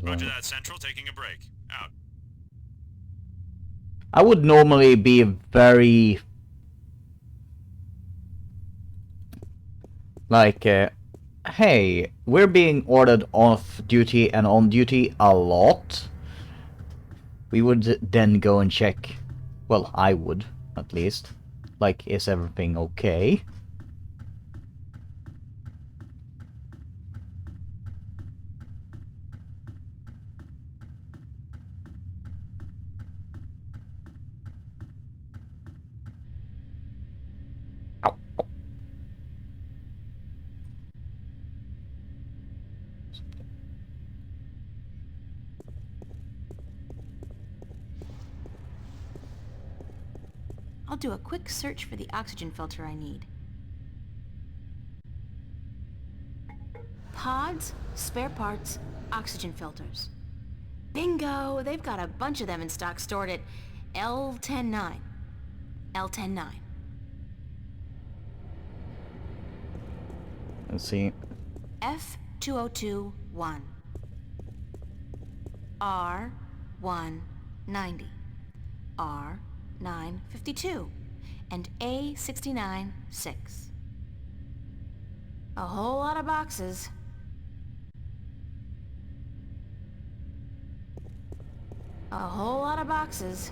S17: Roger that, Central. Taking a break. Out.
S1: I would normally be very... like, hey, we're being ordered off duty and on duty a lot. We would then go and check, well, I would, at least. Like, is everything okay?
S2: I'll do a quick search for the oxygen filter I need. Pods, spare parts, oxygen filters. Bingo! They've got a bunch of them in stock stored at L109. L109.
S1: Let's see.
S2: F2021. R190. R952. And A69-6. A whole lot of boxes. A whole lot of boxes.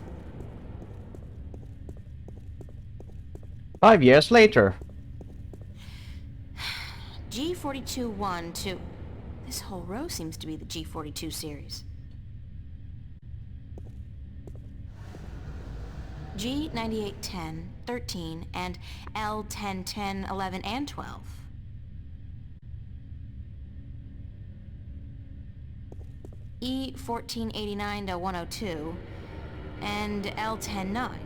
S1: 5 years later.
S2: G42-1-2. This whole row seems to be the G42 series. G9810, 13, and L10, 10, 11, and 12. E1489-102, and L109.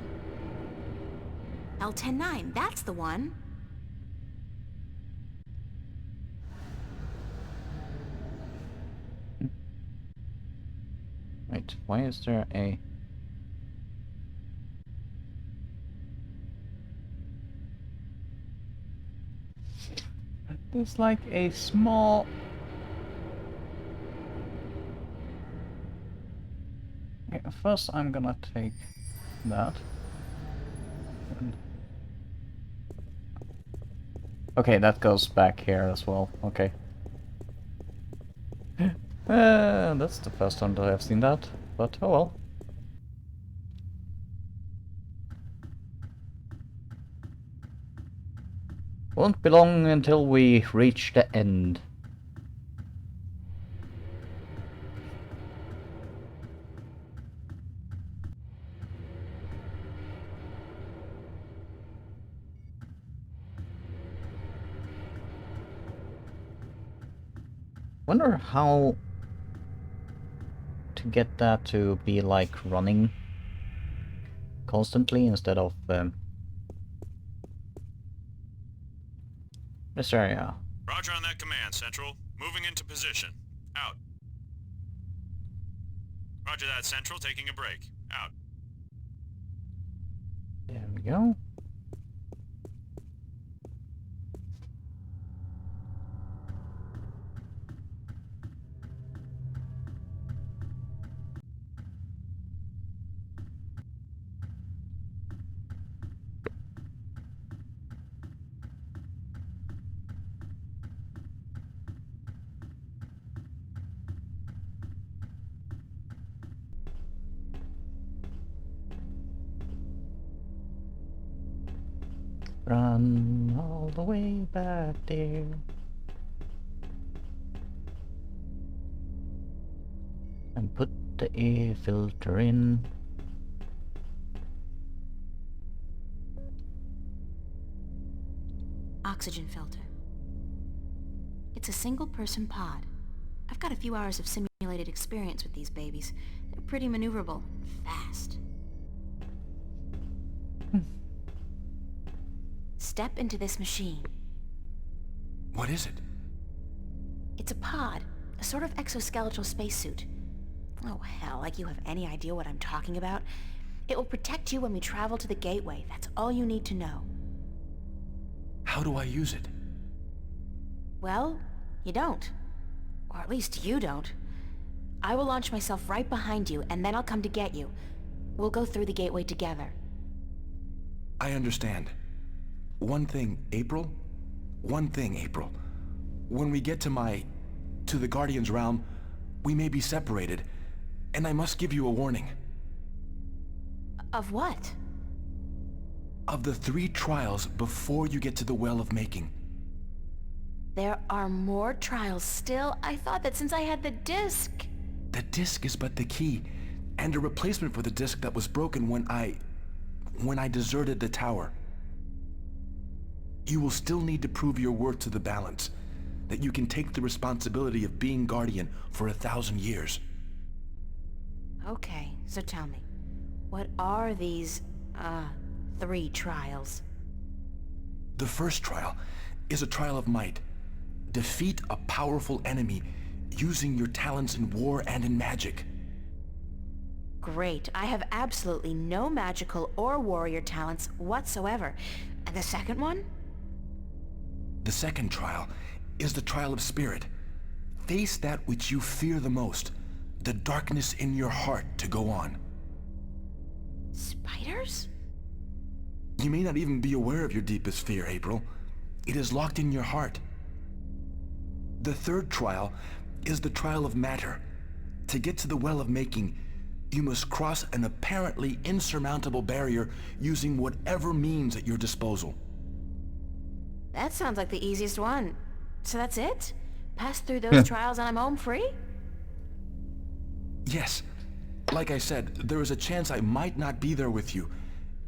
S2: L109, that's the one.
S1: Wait, why is there a... There's like a small... Okay, first I'm gonna take that. And... okay, that goes back here as well. Okay. That's the first time that I've seen that, but oh well. Won't be long until we reach the end. Wonder how to get that to be like running constantly instead of this area.
S17: Roger on that command, Central. Moving into position. Out. Roger that, Central. Taking a break. Out.
S1: There we go. Run all the way back there. And put the air filter in.
S2: Oxygen filter. It's a single-person pod. I've got a few hours of simulated experience with these babies. They're pretty maneuverable. Fast. Step into this machine.
S15: What is it?
S2: It's a pod. A sort of exoskeletal spacesuit. Oh hell, like you have any idea what I'm talking about. It will protect you when we travel to the gateway. That's all you need to know.
S15: How do I use it?
S2: Well, you don't. Or at least you don't. I will launch myself right behind you, and then I'll come to get you. We'll go through the gateway together.
S15: I understand. One thing, April. One thing, April. When we get to the Guardian's realm, we may be separated, and I must give you a warning.
S2: Of what?
S15: Of the 3 trials before you get to the Well of Making.
S2: There are more trials still? I thought that since I had the disc...
S15: The disc is but the key, and a replacement for the disc that was broken when I deserted the tower. You will still need to prove your worth to the Balance, that you can take the responsibility of being Guardian for 1,000 years.
S2: Okay, so tell me, what are these, 3 trials?
S15: The first trial is a trial of might. Defeat a powerful enemy using your talents in war and in magic.
S2: Great. I have absolutely no magical or warrior talents whatsoever. And the second one?
S15: The second trial is the trial of spirit. Face that which you fear the most, the darkness in your heart to go on.
S2: Spiders?
S15: You may not even be aware of your deepest fear, April. It is locked in your heart. The third trial is the trial of matter. To get to the Well of Making, you must cross an apparently insurmountable barrier using whatever means at your disposal.
S2: That sounds like the easiest one. So that's it? Pass through those trials and I'm home free?
S15: Yes. Like I said, there is a chance I might not be there with you.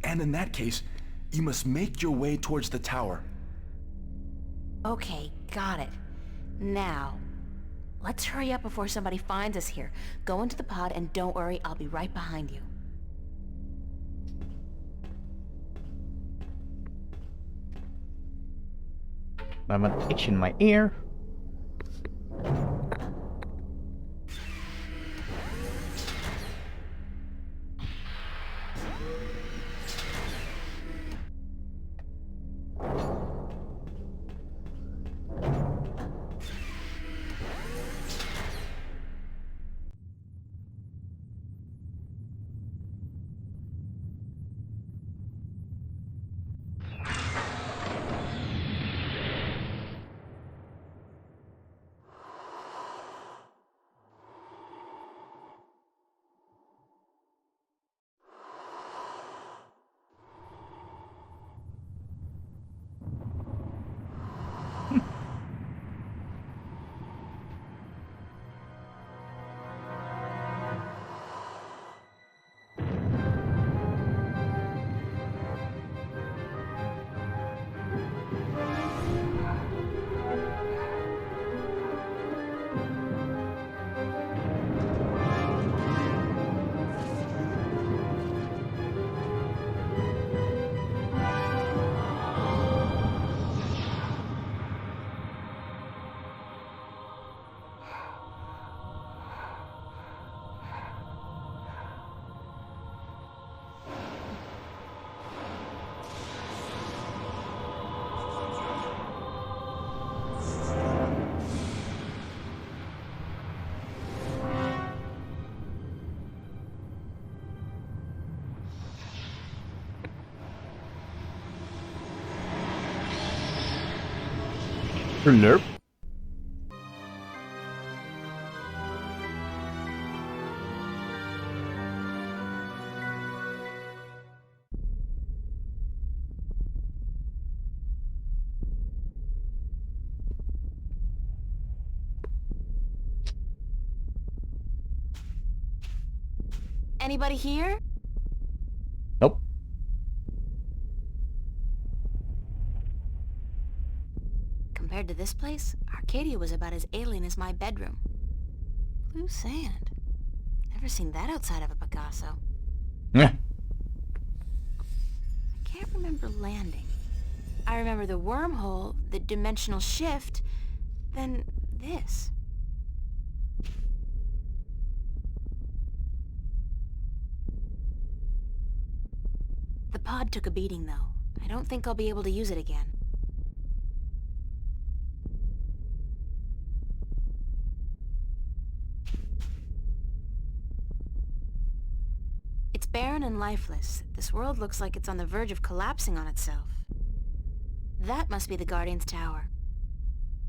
S15: And in that case, you must make your way towards the tower.
S2: Okay, got it. Now, let's hurry up before somebody finds us here. Go into the pod and don't worry, I'll be right behind you.
S1: I'm an itch in my ear. Nope.
S2: Anybody here?
S1: Nope.
S2: Compared to this place, Arcadia was about as alien as my bedroom. Blue sand. Never seen that outside of a Picasso.
S1: Yeah.
S2: I can't remember landing. I remember the wormhole, the dimensional shift, then this. The pod took a beating, though. I don't think I'll be able to use it again. It's barren and lifeless. This world looks like it's on the verge of collapsing on itself. That must be the Guardian's Tower.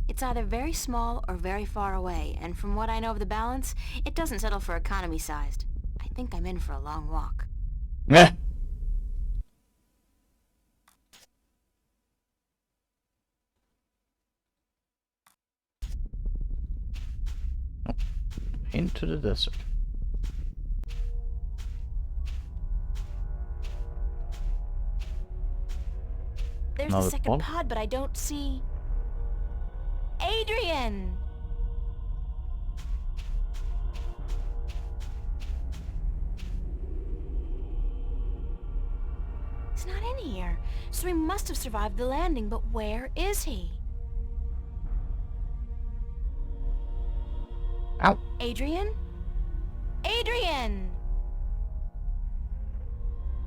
S2: It's either very small or very far away, and from what I know of the balance, it doesn't settle for economy-sized. I think I'm in for a long walk.
S1: Yeah. Into the desert.
S2: There's the second pod, but I don't see... Adrian! He's not in here, so he must have survived the landing, but where is he?
S1: Ow.
S2: Adrian? Adrian!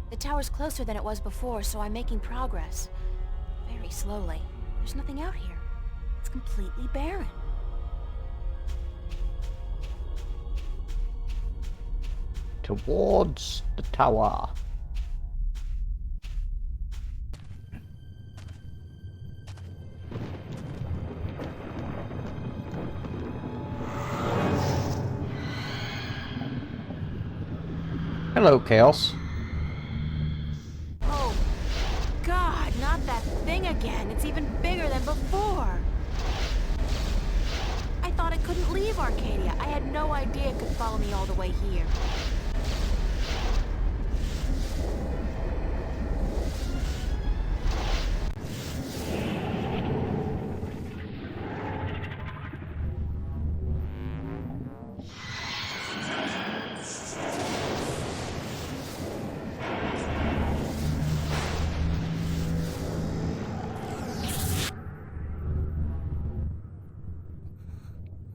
S2: The tower's closer than it was before, so I'm making progress. Very slowly. There's nothing out here. It's completely barren.
S1: Towards the tower. Hello, Chaos.
S2: Oh, God, not that thing again. It's even bigger than before. I thought it couldn't leave Arcadia. I had no idea it could follow me all the way here.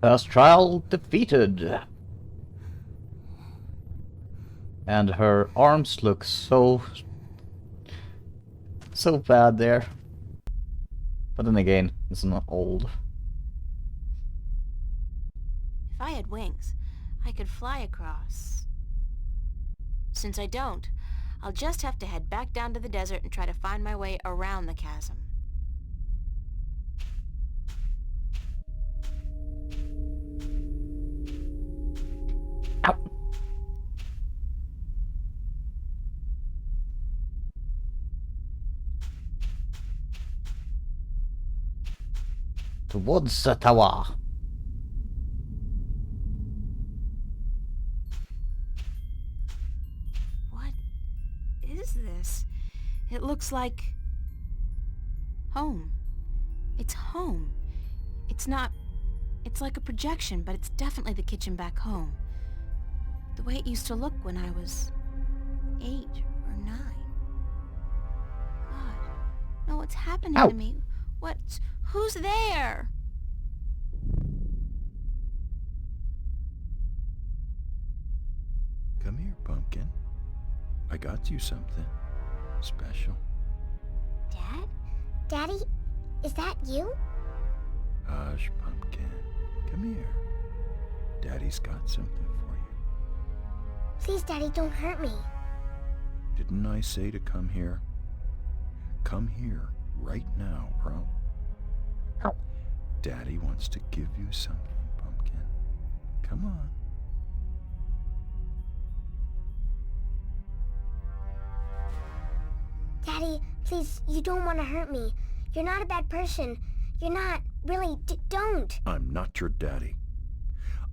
S1: First trial defeated. And her arms look so bad there. But then again, it's not old.
S2: If I had wings, I could fly across. Since I don't, I'll just have to head back down to the desert and try to find my way around the chasm.
S1: Ow. Towards the tower.
S2: What is this? It looks like... home. It's home. It's not... It's like a projection, but it's definitely the kitchen back home. The way it used to look when I was 8 or 9. God. No, what's happening
S1: Ow.
S2: to me? Who's there?
S18: Come here, Pumpkin. I got you something special.
S19: Dad? Daddy? Is that you?
S18: Hush, Pumpkin. Come here. Daddy's got something for you.
S19: Please, Daddy, don't hurt me.
S18: Didn't I say to come here? Come here right now, bro. Daddy wants to give you something, Pumpkin. Come on.
S19: Daddy, please, you don't want to hurt me. You're not a bad person. You're not. Really, don't.
S18: I'm not your daddy.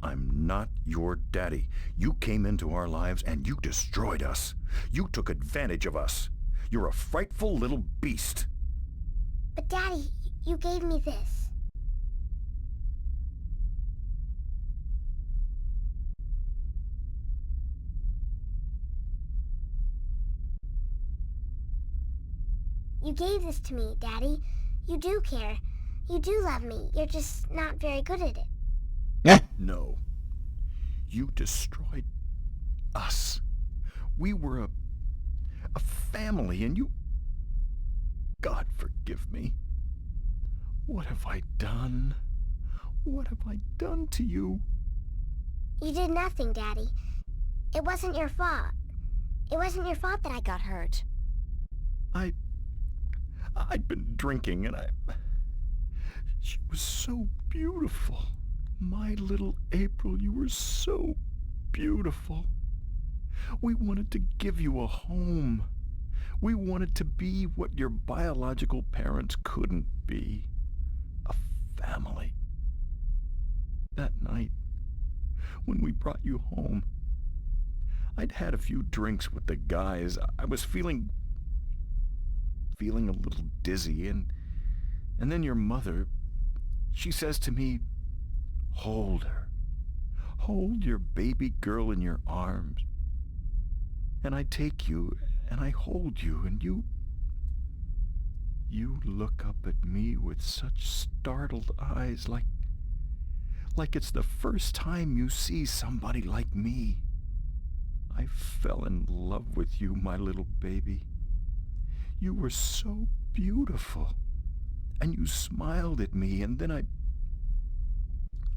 S18: I'm not your daddy. You came into our lives and you destroyed us. You took advantage of us. You're a frightful little beast.
S19: But Daddy, you gave me this. You gave this to me, Daddy. You do care. You do love me. You're just not very good at it.
S18: No. You destroyed us. We were a family, and you... God forgive me. What have I done? What have I done to you?
S19: You did nothing, Daddy. It wasn't your fault. It wasn't your fault that I got hurt.
S18: I'd been drinking, and she was so beautiful. My little April, you were so beautiful. We wanted to give you a home. We wanted to be what your biological parents couldn't be. A family. That night, when we brought you home, I'd had a few drinks with the guys. I was feeling a little dizzy, and then your mother, she says to me, hold her. Hold your baby girl in your arms. And I take you, and I hold you, and you look up at me with such startled eyes, like it's the first time you see somebody like me. I fell in love with you, my little baby. You were so beautiful, and you smiled at me, and then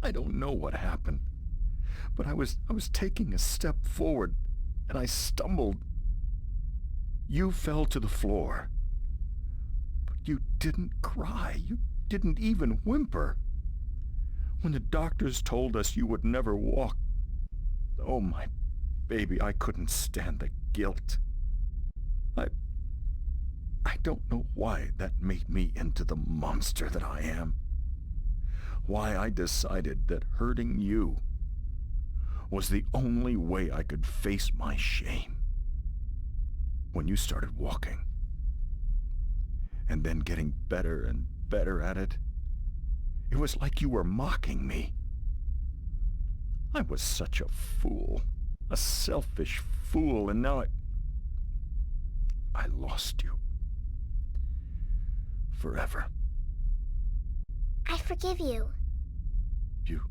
S18: I don't know what happened, but I was taking a step forward, and I stumbled. You fell to the floor, but you didn't cry. You didn't even whimper. When the doctors told us you would never walk, oh, my baby, I couldn't stand the guilt. I don't know why that made me into the monster that I am. Why I decided that hurting you was the only way I could face my shame. When you started walking, and then getting better and better at it, it was like you were mocking me. I was such a fool, a selfish fool, and now I lost you. Forever.
S19: I forgive you.
S18: You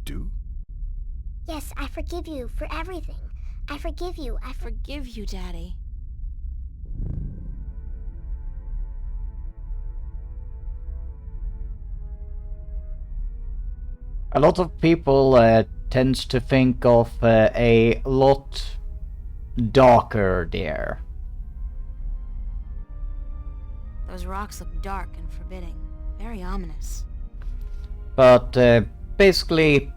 S18: do?
S19: Yes, I forgive you for everything. I forgive you. I
S2: forgive you, Daddy.
S1: A lot of people tends to think of a lot darker there.
S2: Those rocks look dark and forbidding. Very ominous.
S1: But basically,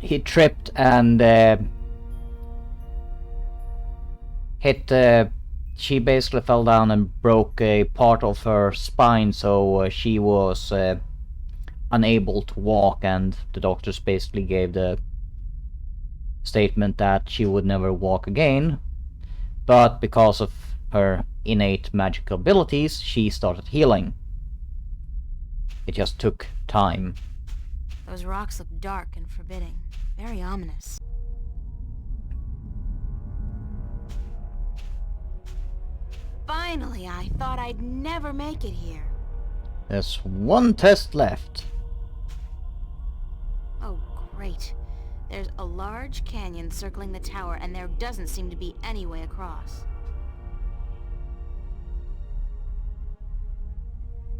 S1: he tripped and hit. She basically fell down and broke a part of her spine, so she was unable to walk, and the doctors basically gave the statement that she would never walk again. But because of her innate magical abilities, she started healing. It just took time.
S2: Those rocks look dark and forbidding. Very ominous. Finally, I thought I'd never make it here.
S1: There's one test left.
S2: Oh, great. There's a large canyon circling the tower, and there doesn't seem to be any way across.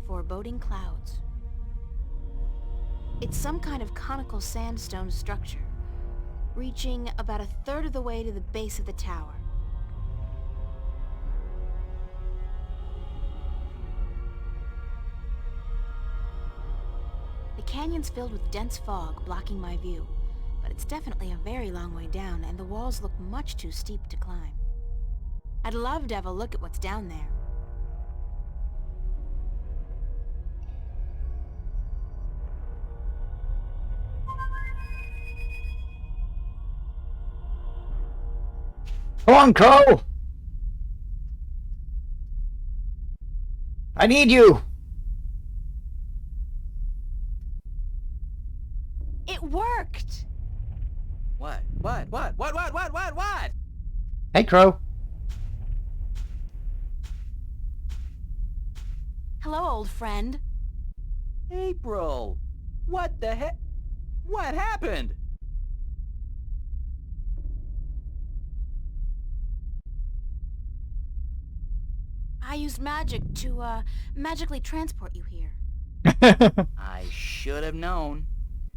S2: Foreboding clouds. It's some kind of conical sandstone structure, reaching about a third of the way to the base of the tower. The canyon's filled with dense fog, blocking my view, but it's definitely a very long way down, and the walls look much too steep to climb. I'd love to have a look at what's down there.
S1: Come on, Crow! I need you!
S2: It worked!
S12: What?
S1: Hey, Crow.
S2: old friend.
S12: April! What the heck? What happened?
S2: I used magic to, magically transport you here.
S12: I should have known.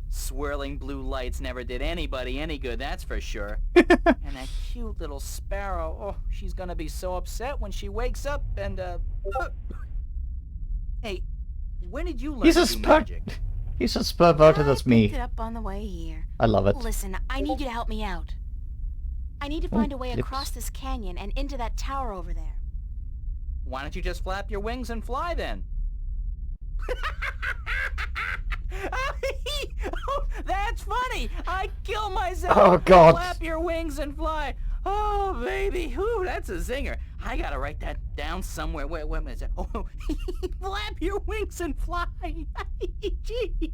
S12: Swirling blue lights never did anybody any good, that's for sure. And that cute little sparrow, oh, she's gonna be so upset when she wakes up and, Hey, when did you learn
S1: He's
S12: to
S1: as
S12: do magic?
S1: he's as perverted as
S2: Picked
S1: me.
S2: it up on the way here.
S1: I love it.
S2: Listen, I need you to help me out. I need to find a way
S1: lips.
S2: across this canyon and into that tower over there.
S12: Why don't you just flap your wings and fly then? Oh, that's funny! I kill myself!
S1: Oh, God.
S12: Flap your wings and fly! Oh, baby! Whew, that's a zinger. I gotta write that down somewhere. Wait a minute. Oh, flap your wings and fly! Jeez.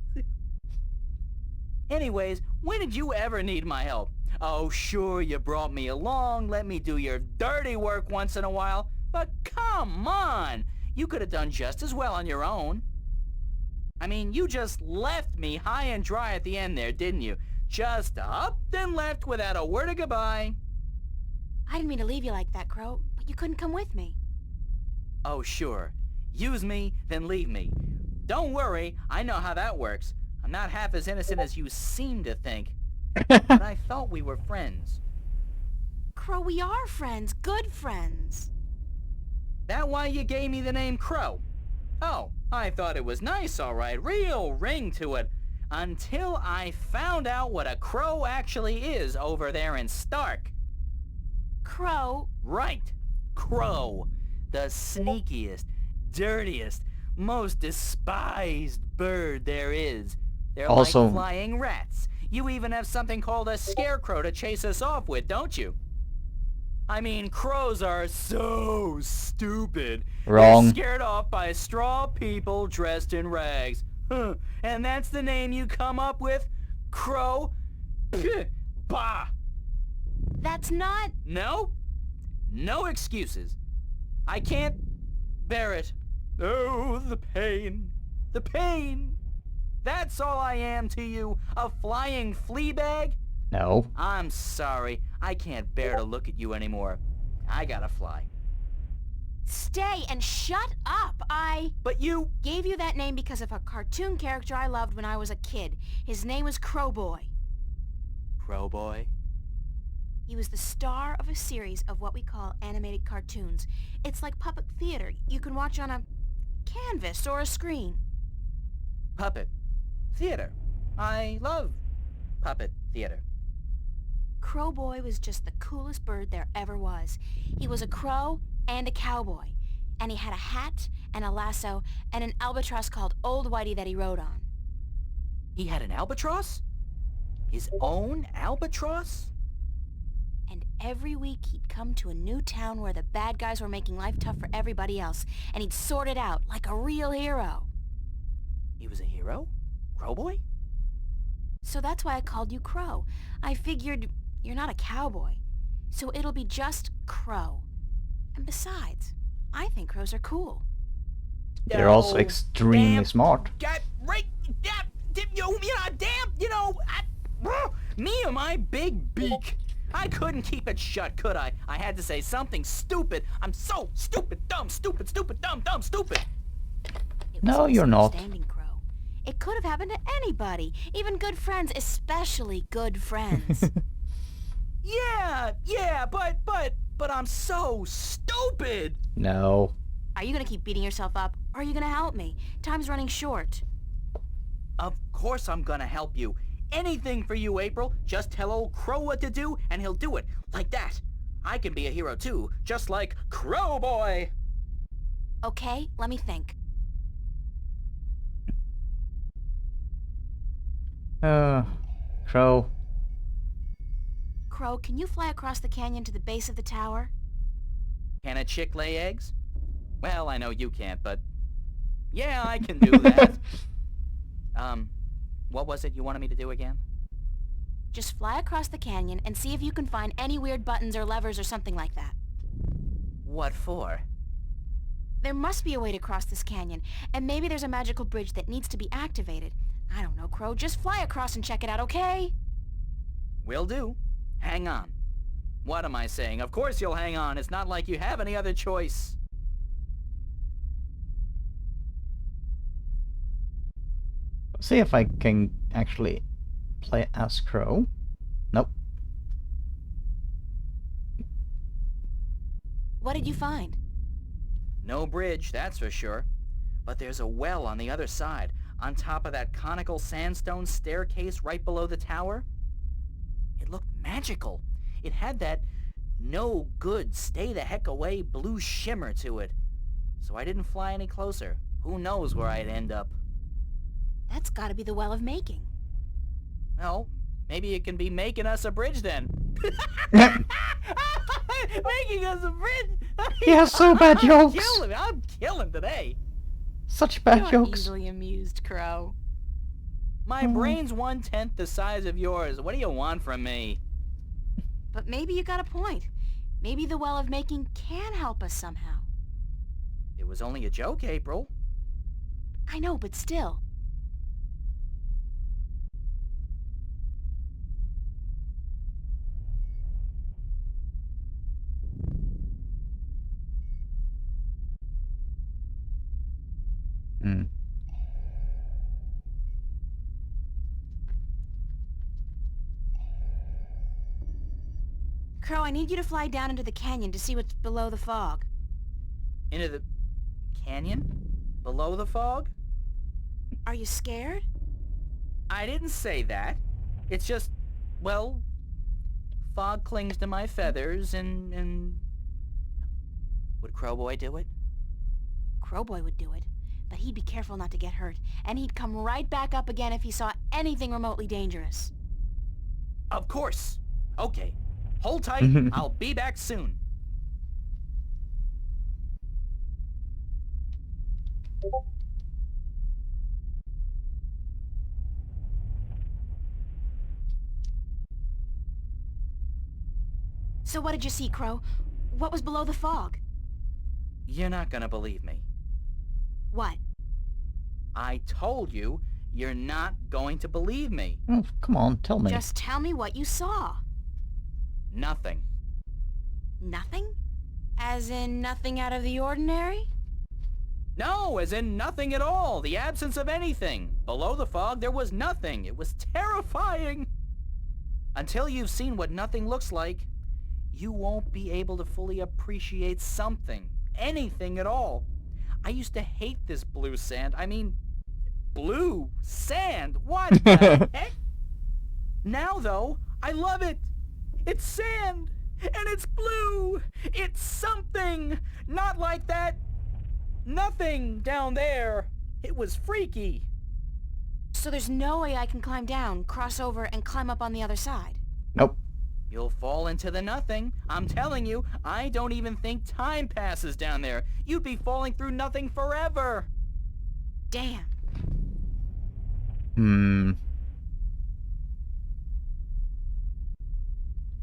S12: Anyways, when did you ever need my help? Oh, sure, you brought me along, let me do your dirty work once in a while. But come on! You could have done just as well on your own. I mean, you just left me high and dry at the end there, didn't you? Just up and left without a word of goodbye.
S2: I didn't mean to leave you like that, Crow, but you couldn't come with me.
S12: Oh, sure. Use me, then leave me. Don't worry, I know how that works. I'm not half as innocent as you seem to think. But I thought we were friends.
S2: Crow, we are friends. Good friends.
S12: That why you gave me the name Crow? Oh, I thought it was nice, all right. Real ring to it. Until I found out what a crow actually is over there in Stark.
S2: Crow?
S12: Right. Crow. The sneakiest, dirtiest, most despised bird there is. They're
S1: Also-
S12: like flying rats. You even have something called a scarecrow to chase us off with, don't you? I mean, crows are so stupid.
S1: Wrong.
S12: They're scared off by straw people dressed in rags. Huh. And that's the name you come up with? Crow? Pfft. Bah!
S2: That's not...
S12: No? No excuses. I can't bear it. Oh, the pain. The pain. That's all I am to you, a flying flea bag?
S1: No.
S12: I'm sorry. I can't bear to look at you anymore. I gotta fly.
S2: Stay and shut up.
S12: But you...
S2: Gave you that name because of a cartoon character I loved when I was a kid. His name was Crowboy.
S12: Crowboy?
S2: He was the star of a series of what we call animated cartoons. It's like puppet theater. You can watch on a canvas or a screen.
S12: Puppet. Theater. I love puppet theater.
S2: Crowboy was just the coolest bird there ever was. He was a crow and a cowboy. And he had a hat and a lasso and an albatross called Old Whitey that he rode on.
S12: He had an albatross? His own albatross?
S2: And every week he'd come to a new town where the bad guys were making life tough for everybody else, and he'd sort it out like a real hero.
S12: He was a hero? Crowboy?
S2: So that's why I called you Crow. I figured you're not a cowboy, so it'll be just Crow. And besides, I think crows are cool.
S1: They're also extremely
S12: damn,
S1: smart.
S12: God, right, me and my big beak. I couldn't keep it shut, could I? I had to say something stupid. I'm so stupid, dumb, stupid, stupid, dumb, dumb, stupid.
S1: No, you're not.
S2: Crow. It could have happened to anybody, even good friends, especially good friends.
S12: Yeah, but I'm so stupid.
S1: No.
S2: Are you gonna keep beating yourself up, or are you gonna help me? Time's running short.
S12: Of course I'm gonna help you. Anything for you, April. Just tell old Crow what to do, and he'll do it. Like that. I can be a hero too, just like Crowboy.
S2: Okay, let me think.
S1: Crow.
S2: Crow, can you fly across the canyon to the base of the tower?
S12: Can a chick lay eggs? Well, I know you can't, but... yeah, I can do that. What was it you wanted me to do again?
S2: Just fly across the canyon and see if you can find any weird buttons or levers or something like that.
S12: What for?
S2: There must be a way to cross this canyon, and maybe there's a magical bridge that needs to be activated. I don't know, Crow. Just fly across and check it out, okay?
S12: Will do. Hang on. What am I saying? Of course you'll hang on. It's not like you have any other choice.
S1: See if I can actually play as Crow. Nope.
S2: What did you find?
S12: No bridge, that's for sure. But there's a well on the other side, on top of that conical sandstone staircase right below the tower. It looked magical. It had that no good, stay the heck away blue shimmer to it. So I didn't fly any closer. Who knows where I'd end up?
S2: That's gotta be the Well of Making.
S12: Well, maybe it can be making us a bridge then. Making us a bridge!
S1: He has so bad jokes!
S12: I'm killing today.
S1: Such bad
S2: You're
S1: jokes.
S2: easily amused, Crow.
S12: My brain's 1/10 the size of yours. What do you want from me?
S2: But maybe you got a point. Maybe the Well of Making can help us somehow.
S12: It was only a joke, April.
S2: I know, but still.
S1: Hmm.
S2: Crow, I need you to fly down into the canyon to see what's below the fog.
S12: Into the canyon? Below the fog?
S2: Are you scared?
S12: I didn't say that. It's just, well, fog clings to my feathers and... Would Crowboy do it?
S2: Crowboy would do it, but he'd be careful not to get hurt, and he'd come right back up again if he saw anything remotely dangerous.
S12: Of course. Okay. Hold tight. I'll be back soon.
S2: So what did you see, Crow? What was below the fog?
S12: You're not gonna believe me.
S2: What?
S12: I told you, you're not going to believe me.
S1: Oh, come on, tell me.
S2: Just tell me what you saw.
S12: Nothing.
S2: Nothing? As in nothing out of the ordinary?
S12: No, as in nothing at all. The absence of anything. Below the fog, there was nothing. It was terrifying. Until you've seen what nothing looks like, you won't be able to fully appreciate something. Anything at all. I used to hate this blue sand. I mean, blue sand. What the heck? Now, though, I love it. It's sand, and it's blue. It's something. Not like that nothing down there. It was freaky.
S2: So there's no way I can climb down, cross over, and climb up on the other side?
S1: Nope.
S12: You'll fall into the nothing. I'm telling you, I don't even think time passes down there. You'd be falling through nothing forever.
S2: Damn.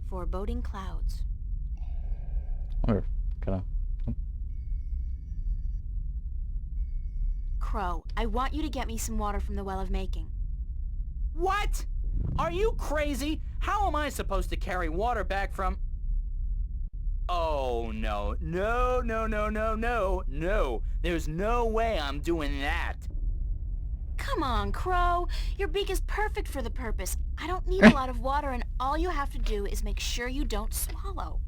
S2: Foreboding clouds.
S1: Or kind of.
S2: Crow, I want you to get me some water from the Well of Making.
S12: What? Are you crazy? How am I supposed to carry water back from... Oh, no. No, no, no, no, no. No. There's no way I'm doing that.
S2: Come on, Crow. Your beak is perfect for the purpose. I don't need a lot of water, and all you have to do is make sure you don't swallow.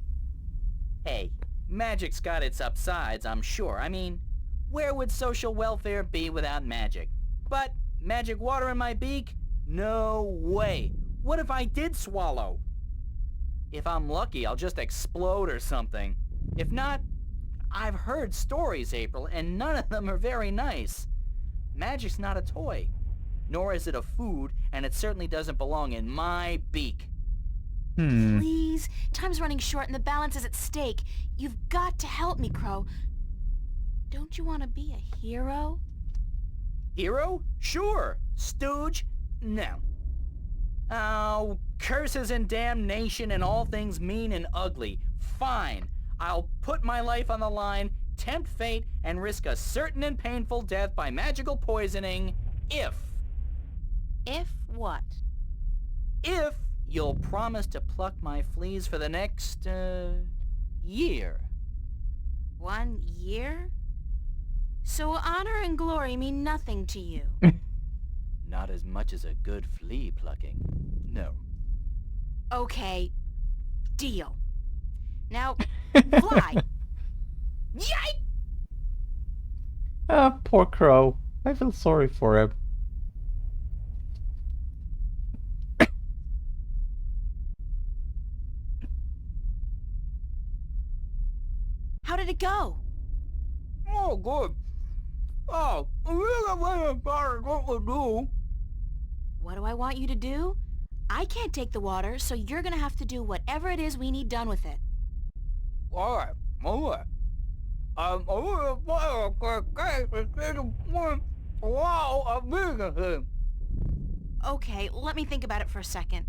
S12: Hey, magic's got its upsides, I'm sure. I mean, where would social welfare be without magic? But magic water in my beak? No way. What if I did swallow? If I'm lucky, I'll just explode or something. If not, I've heard stories, April, and none of them are very nice. Magic's not a toy, nor is it a food, and it certainly doesn't belong in my beak.
S2: Please, time's running short and the balance is at stake. You've got to help me, Crow. Don't you want to be a hero?
S12: Hero? Sure. Stooge? No. Oh, curses and damnation and all things mean and ugly. Fine. I'll put my life on the line. tempt fate, and risk a certain and painful death by magical poisoning if...
S2: If what?
S12: If you'll promise to pluck my fleas for the next, year.
S2: 1 year? So honor and glory mean nothing to you?
S12: Not as much as a good flea plucking. No.
S2: Okay, deal. Now, fly! Yike!
S1: Ah, poor Crow. I feel sorry for him.
S2: How did it go?
S12: Oh, good. Oh, what we do.
S2: What do I want you to do? I can't take the water, so you're gonna have to do whatever it is we need done with it.
S12: Alright, alright.
S2: Okay, let me think about it for a second.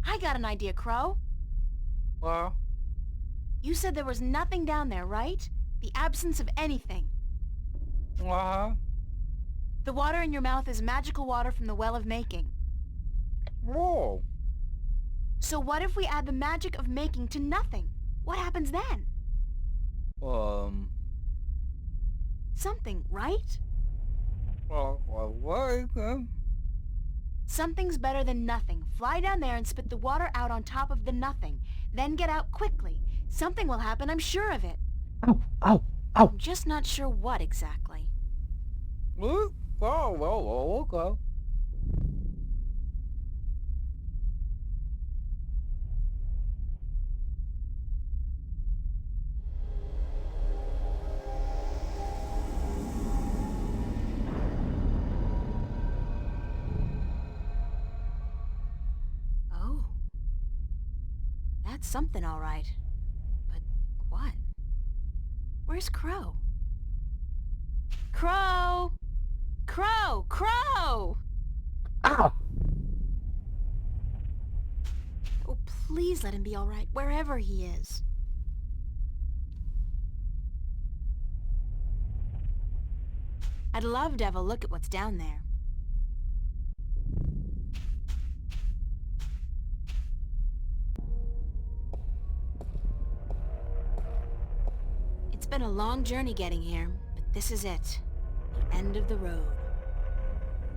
S2: I got an idea, Crow.
S12: Well?
S2: You said there was nothing down there, right? The absence of anything.
S12: Uh-huh.
S2: The water in your mouth is magical water from the Well of Making.
S12: Whoa.
S2: So what if we add the magic of making to nothing? What happens then? Something, right? Something's better than nothing. Fly down there and spit the water out on top of the nothing. Then get out quickly. Something will happen, I'm sure of it.
S1: Ow, ow, ow.
S2: I'm just not sure what exactly.
S12: Oh, well, okay.
S2: Oh. That's something, all right. But what? Where's Crow? Crow! Crow! Crow!
S1: Ow!
S2: Oh, please let him be all right, wherever he is. I'd love to have a look at what's down there. It's been a long journey getting here, but this is it. The end of the road.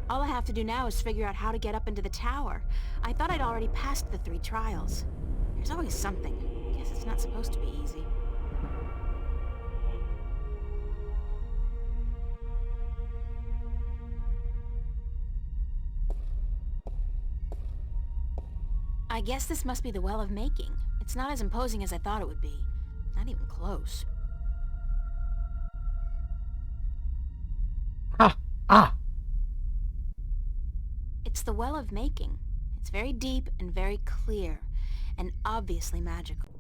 S2: All I have to do now is figure out how to get up into the tower. I thought I'd already passed the 3 trials. There's always something. Guess it's not supposed to be easy. I guess this must be the Well of Making. It's not as imposing as I thought it would be. Not even close.
S1: Ah!
S2: It's the Well of Making. It's very deep and very clear, and obviously magical.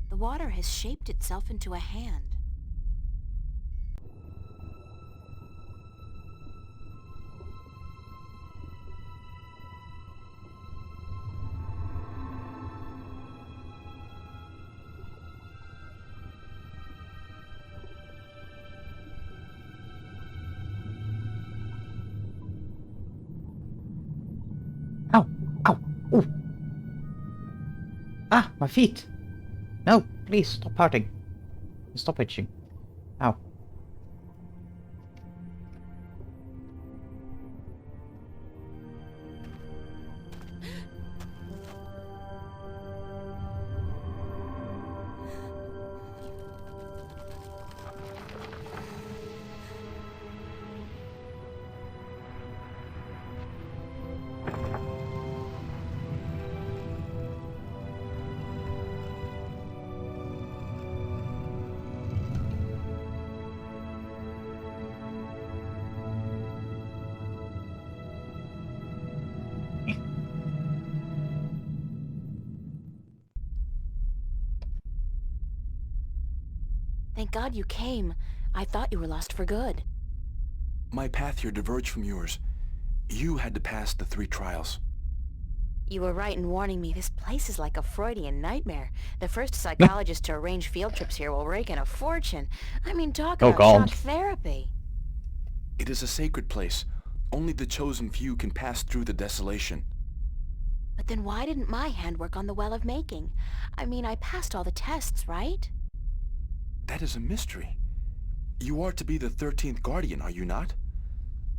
S2: The water has shaped itself into a hand.
S1: Ow! Ow! Ooh! Ah, my feet! No, please stop hurting. Stop itching. Ow.
S2: God you came. I thought you were lost for good.
S15: My path here diverged from yours. You had to pass the 3 trials.
S2: You were right in warning me. This place is like a Freudian nightmare. The first psychologist to arrange field trips here will rake in a fortune. I mean, talk about shock therapy.
S15: It is a sacred place. Only the chosen few can pass through the desolation.
S2: But then why didn't my hand work on the Well of Making? I mean, I passed all the tests, right?
S15: That is a mystery. You are to be the 13th Guardian, are you not?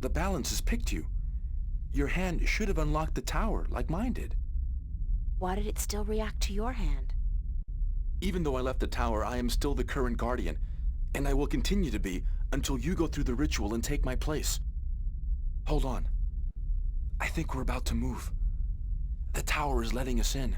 S15: The balance has picked you. Your hand should have unlocked the tower, like mine did.
S2: Why did it still react to your hand?
S15: Even though I left the tower, I am still the current Guardian, and I will continue to be until you go through the ritual and take my place. Hold on. I think we're about to move. The tower is letting us in.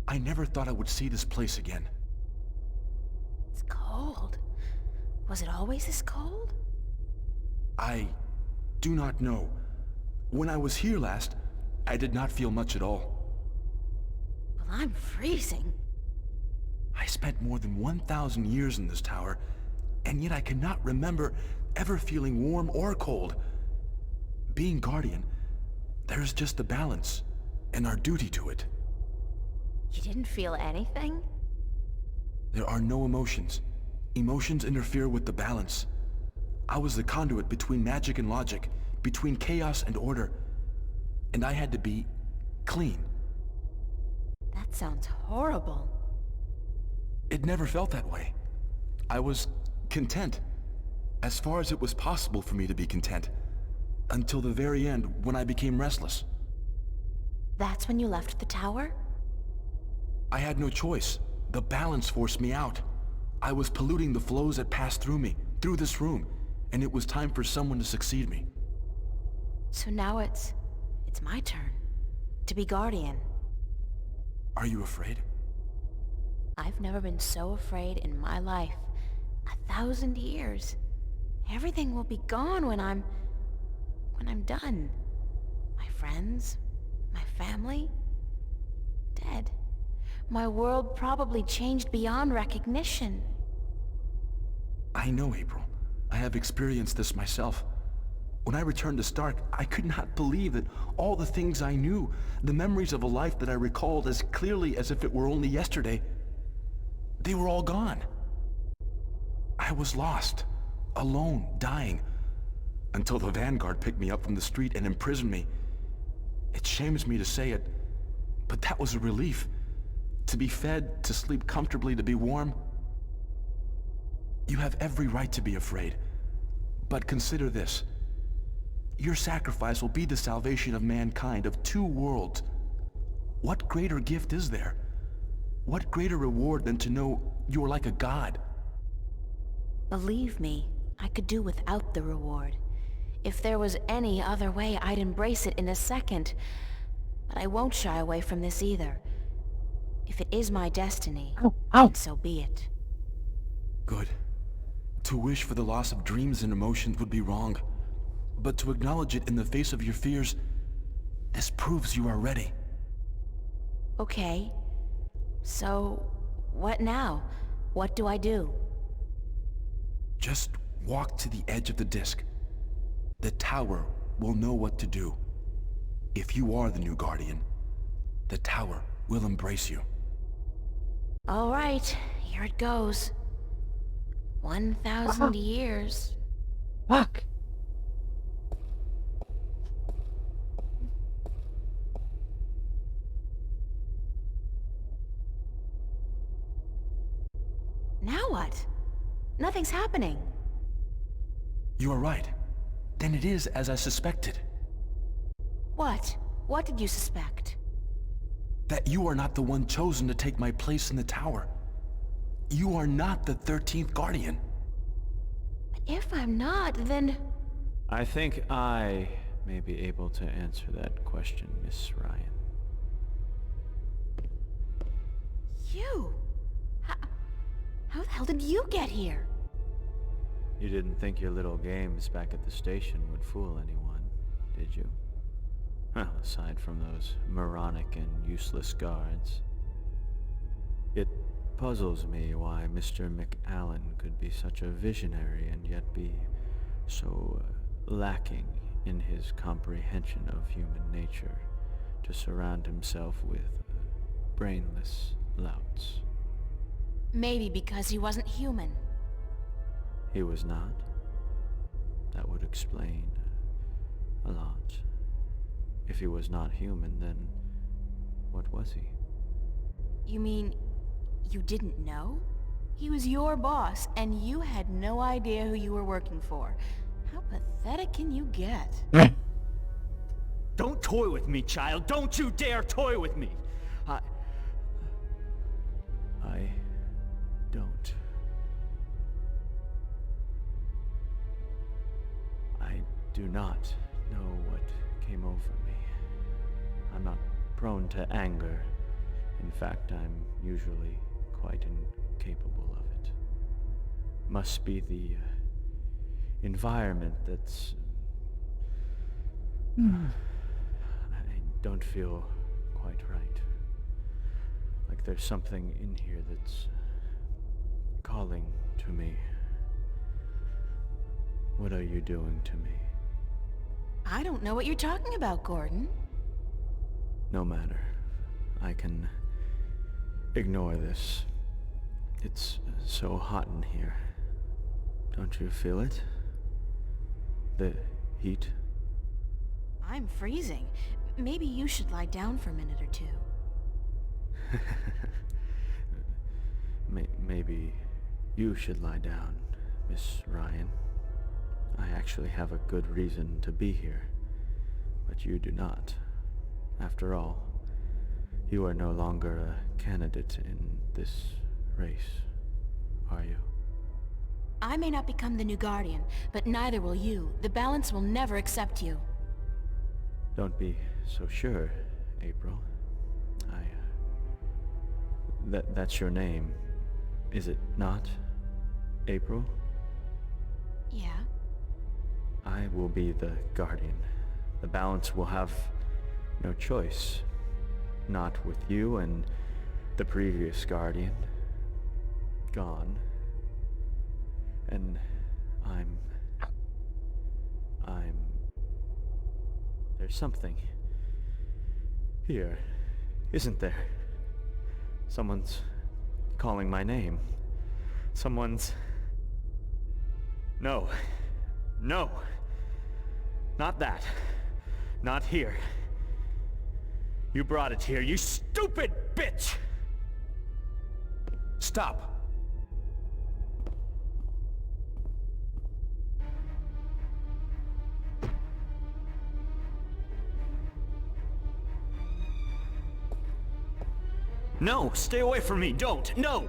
S15: I never thought I would see this place again.
S2: It's cold. Was it always this cold?
S15: I do not know. When I was here last, I did not feel much at all.
S2: Well, I'm freezing.
S15: I spent more than 1,000 years in this tower, and yet I cannot remember ever feeling warm or cold. Being Guardian, there is just a balance, and our duty to it.
S2: You didn't feel anything?
S15: There are no emotions. Emotions interfere with the balance. I was the conduit between magic and logic, between chaos and order, and I had to be clean.
S2: That sounds horrible.
S15: It never felt that way. I was content, as far as it was possible for me to be content, until the very end when I became restless.
S2: That's when you left the tower?
S15: I had no choice. The balance forced me out. I was polluting the flows that passed through me, through this room, and it was time for someone to succeed me.
S2: So now it's my turn to be Guardian.
S15: Are you afraid?
S2: I've never been so afraid in my life. 1,000 years. Everything will be gone when I'm done. My friends, my family, dead. My world probably changed beyond recognition.
S15: I know, April. I have experienced this myself. When I returned to Stark, I could not believe that all the things I knew, the memories of a life that I recalled as clearly as if it were only yesterday, they were all gone. I was lost, alone, dying, until the Vanguard picked me up from the street and imprisoned me. It shames me to say it, but that was a relief. To be fed, to sleep comfortably, to be warm. You have every right to be afraid. But consider this. Your sacrifice will be the salvation of mankind, of 2 worlds. What greater gift is there? What greater reward than to know you are like a god?
S2: Believe me, I could do without the reward. If there was any other way, I'd embrace it in a second. But I won't shy away from this either. If it is my destiny, then so be it.
S15: Good. To wish for the loss of dreams and emotions would be wrong. But to acknowledge it in the face of your fears, this proves you are ready.
S2: Okay. So, what now? What do I do?
S15: Just walk to the edge of the disc. The tower will know what to do. If you are the new Guardian, the tower will embrace you.
S2: All right, here it goes. 1,000 years.
S1: Fuck.
S2: Now what? Nothing's happening.
S15: You are right. Then it is as I suspected.
S2: What? What did you suspect?
S15: That you are not the one chosen to take my place in the tower. You are not the 13th Guardian.
S2: If I'm not, then...
S7: I think I may be able to answer that question, Miss Ryan.
S2: You? How the hell did you get here?
S7: You didn't think your little games back at the station would fool anyone, did you? Well, aside from those moronic and useless guards. It puzzles me why Mr. McAllen could be such a visionary and yet be so lacking in his comprehension of human nature to surround himself with brainless louts.
S2: Maybe because he wasn't human.
S7: He was not. That would explain a lot. If he was not human, then what was he?
S2: You mean you didn't know? He was your boss, and you had no idea who you were working for. How pathetic can you get?
S12: Don't toy with me, child. Don't you dare toy with me.
S7: I don't. I do not know what came over me. I'm not prone to anger. In fact, I'm usually quite incapable of it. Must be the environment that's... I don't feel quite right. Like there's something in here that's calling to me. What are you doing to me?
S2: I don't know what you're talking about, Gordon.
S7: No matter. I can ignore this. It's so hot in here. Don't you feel it? The heat?
S2: I'm freezing. Maybe you should lie down for a minute or two.
S7: Maybe you should lie down, Miss Ryan. I actually have a good reason to be here, but you do not. After all, you are no longer a candidate in this race, are you?
S2: I may not become the new Guardian, but neither will you. The Balance will never accept you.
S7: Don't be so sure, April. That's your name, is it not, April?
S2: Yeah.
S7: I will be the Guardian. The Balance will have no choice. Not with you and the previous Guardian gone. And I'm... There's something here, isn't there? Someone's calling my name. Someone's... No. No. Not that. Not here. You brought it here, you stupid bitch!
S15: Stop!
S12: No, stay away from me, don't, no!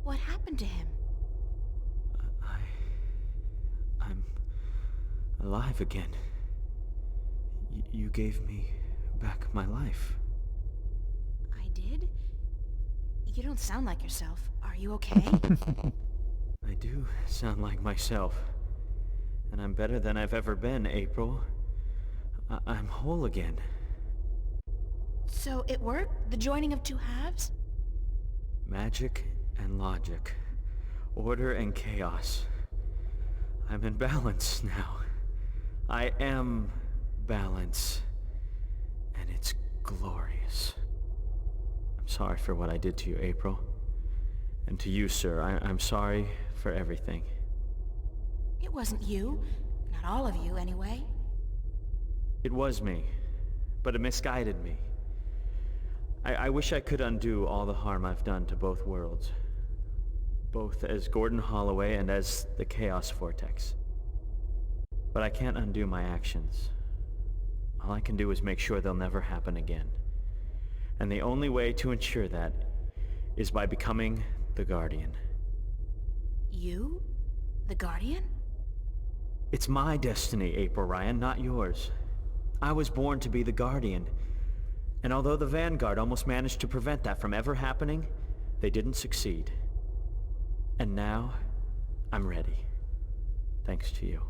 S2: What happened to him?
S7: I'm alive again. You gave me back my life.
S2: I did? You don't sound like yourself. Are you okay?
S7: I do sound like myself. And I'm better than I've ever been, April. I'm whole again.
S2: So it worked? The joining of two halves?
S7: Magic and logic. Order and chaos. I'm in balance now. I am balance. And it's glorious. sorry for what I did to you, April. And to you, sir, I'm sorry for everything.
S2: It wasn't you. Not all of you, anyway.
S7: It was me, but it misguided me. I wish I could undo all the harm I've done to both worlds. Both as Gordon Holloway and as the Chaos Vortex. But I can't undo my actions. All I can do is make sure they'll never happen again. And the only way to ensure that is by becoming the Guardian.
S2: You? The Guardian?
S7: It's my destiny, April Ryan, not yours. I was born to be the Guardian. And although the Vanguard almost managed to prevent that from ever happening, they didn't succeed. And now, I'm ready. Thanks to you.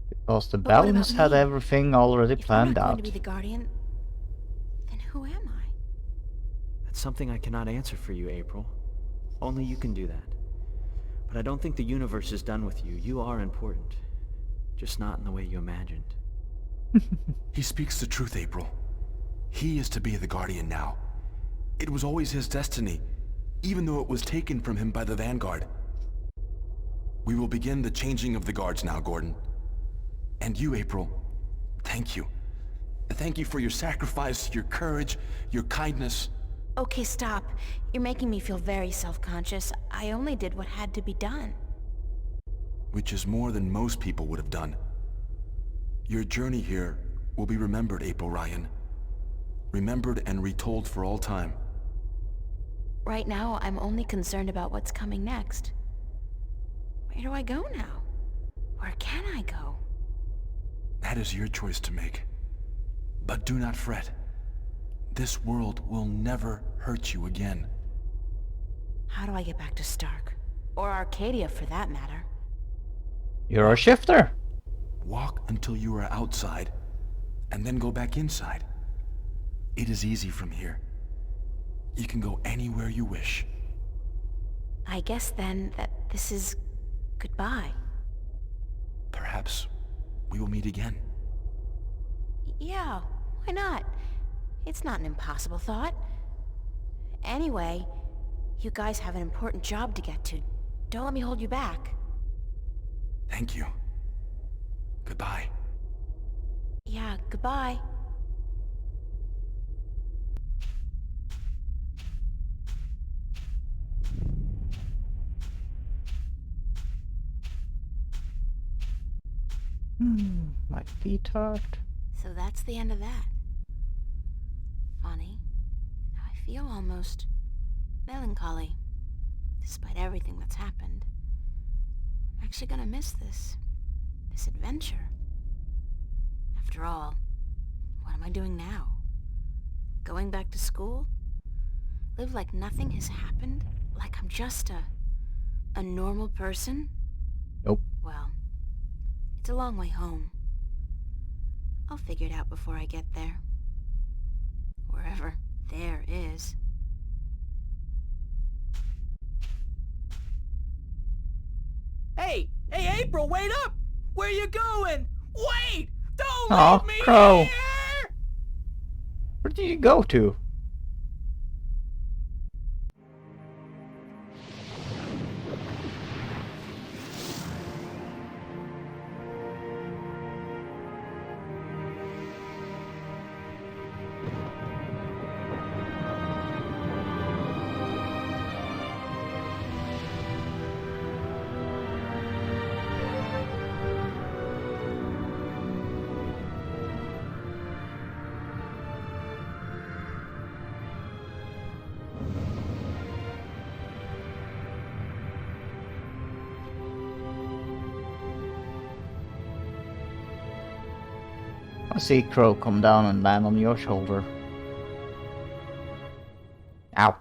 S1: Because the
S2: But what about
S1: Balance had
S2: me?
S1: everything already
S2: If I'm
S1: planned
S2: not going
S1: out.
S2: to be the Guardian, then who am I?
S7: That's something I cannot answer for you, April. Only you can do that. But I don't think the universe is done with you. You are important. Just not in the way you imagined.
S15: He speaks the truth, April. He is to be the Guardian now. It was always his destiny, even though it was taken from him by the Vanguard. We will begin the changing of the guards now, Gordon. And you, April, thank you. Thank you for your sacrifice, your courage, your kindness.
S2: Okay, stop. You're making me feel very self-conscious. I only did what had to be done.
S15: Which is more than most people would have done. Your journey here will be remembered, April Ryan. Remembered and retold for all time.
S2: Right now, I'm only concerned about what's coming next. Where do I go now? Where can I go?
S15: That is your choice to make. But do not fret. This world will never hurt you again.
S2: How do I get back to Stark? Or Arcadia, for that matter?
S1: You're a shifter.
S15: Walk until you are outside, and then go back inside. It is easy from here. You can go anywhere you wish.
S2: I guess then that this is goodbye.
S15: Perhaps we will meet again.
S2: Yeah, why not? It's not an impossible thought. Anyway, you guys have an important job to get to. Don't let me hold you back.
S15: Thank you. Goodbye.
S2: Yeah, goodbye.
S1: My feet hurt.
S2: So that's the end of that. Funny. I feel almost melancholy, despite everything that's happened. I'm actually gonna miss this adventure. After all, what am I doing now? Going back to school? Live like nothing has happened? Like I'm just a normal person?
S1: Nope.
S2: Well, it's a long way home. I'll figure it out before I get there. Wherever there is.
S12: Hey, April, wait up! Where you going? Wait! Don't
S1: Aw,
S12: leave me
S1: Crow.
S12: here!
S1: Where did you go to? I see Crow come down and land on your shoulder. Ow.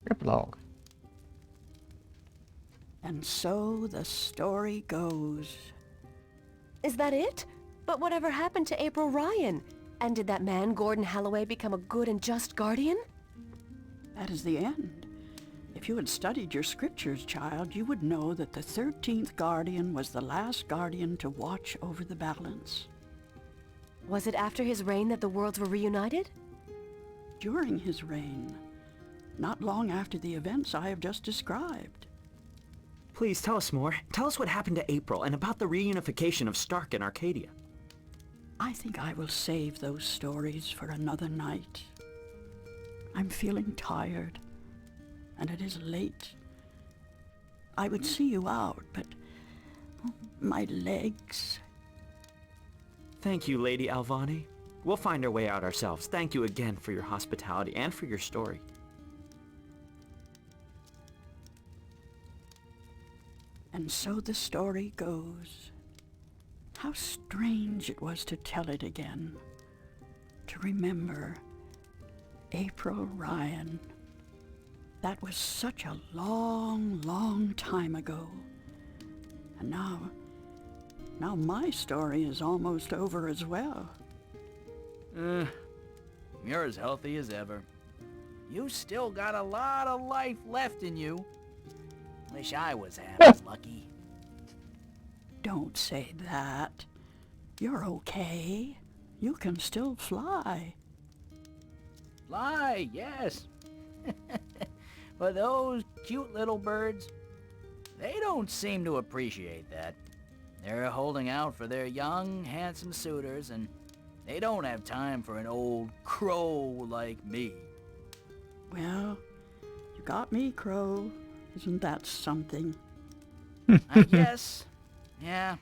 S1: Epilogue.
S9: And so the story goes.
S20: Is that it? But whatever happened to April Ryan? And did that man, Gordon Holloway, become a good and just guardian?
S9: That is the end. If If you had studied your scriptures, child, you would know that the 13th Guardian was the last Guardian to watch over the balance.
S20: Was it after his reign that the worlds were reunited?
S9: During his reign. Not long after the events I have just described.
S12: Please tell us more. Tell us what happened to April and about the reunification of Stark and Arcadia.
S9: I think I will save those stories for another night. I'm feeling tired, and it is late. I would see you out, but my legs...
S12: Thank you, Lady Alvani. We'll find our way out ourselves. Thank you again for your hospitality and for your story.
S9: And so the story goes. How strange it was to tell it again. To remember April Ryan. That was such a long, long time ago. And now my story is almost over as well.
S21: You're as healthy as ever. You still got a lot of life left in you. Wish I was half as lucky.
S9: Don't say that. You're okay. You can still fly.
S21: Fly, yes. But those cute little birds, they don't seem to appreciate that. They're holding out for their young, handsome suitors, and they don't have time for an old crow like me.
S9: Well, you got me, Crow. Isn't that something?
S21: I guess. Yeah,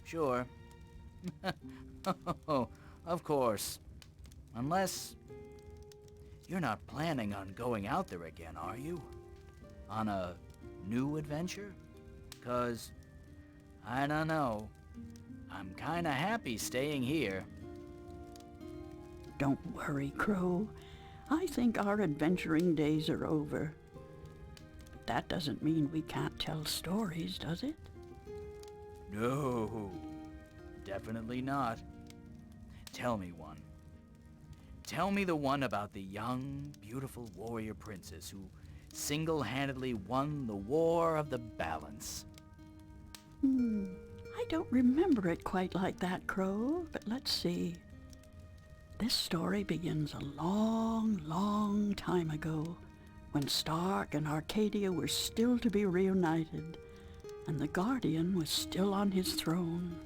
S21: sure. Oh, of course. Unless... You're not planning on going out there again, are you? On a new adventure? 'Cause, I don't know. I'm kinda happy staying here.
S9: Don't worry, Crow. I think our adventuring days are over. But that doesn't mean we can't tell stories, does it?
S21: No, definitely not. Tell me one. Tell me the one about the young, beautiful warrior princess who single-handedly won the War of the Balance.
S9: I don't remember it quite like that, Crow, but let's see. This story begins a long, long time ago, when Stark and Arcadia were still to be reunited, and the Guardian was still on his throne.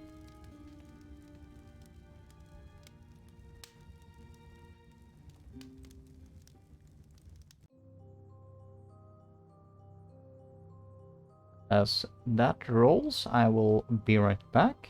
S1: As that rolls, I will be right back.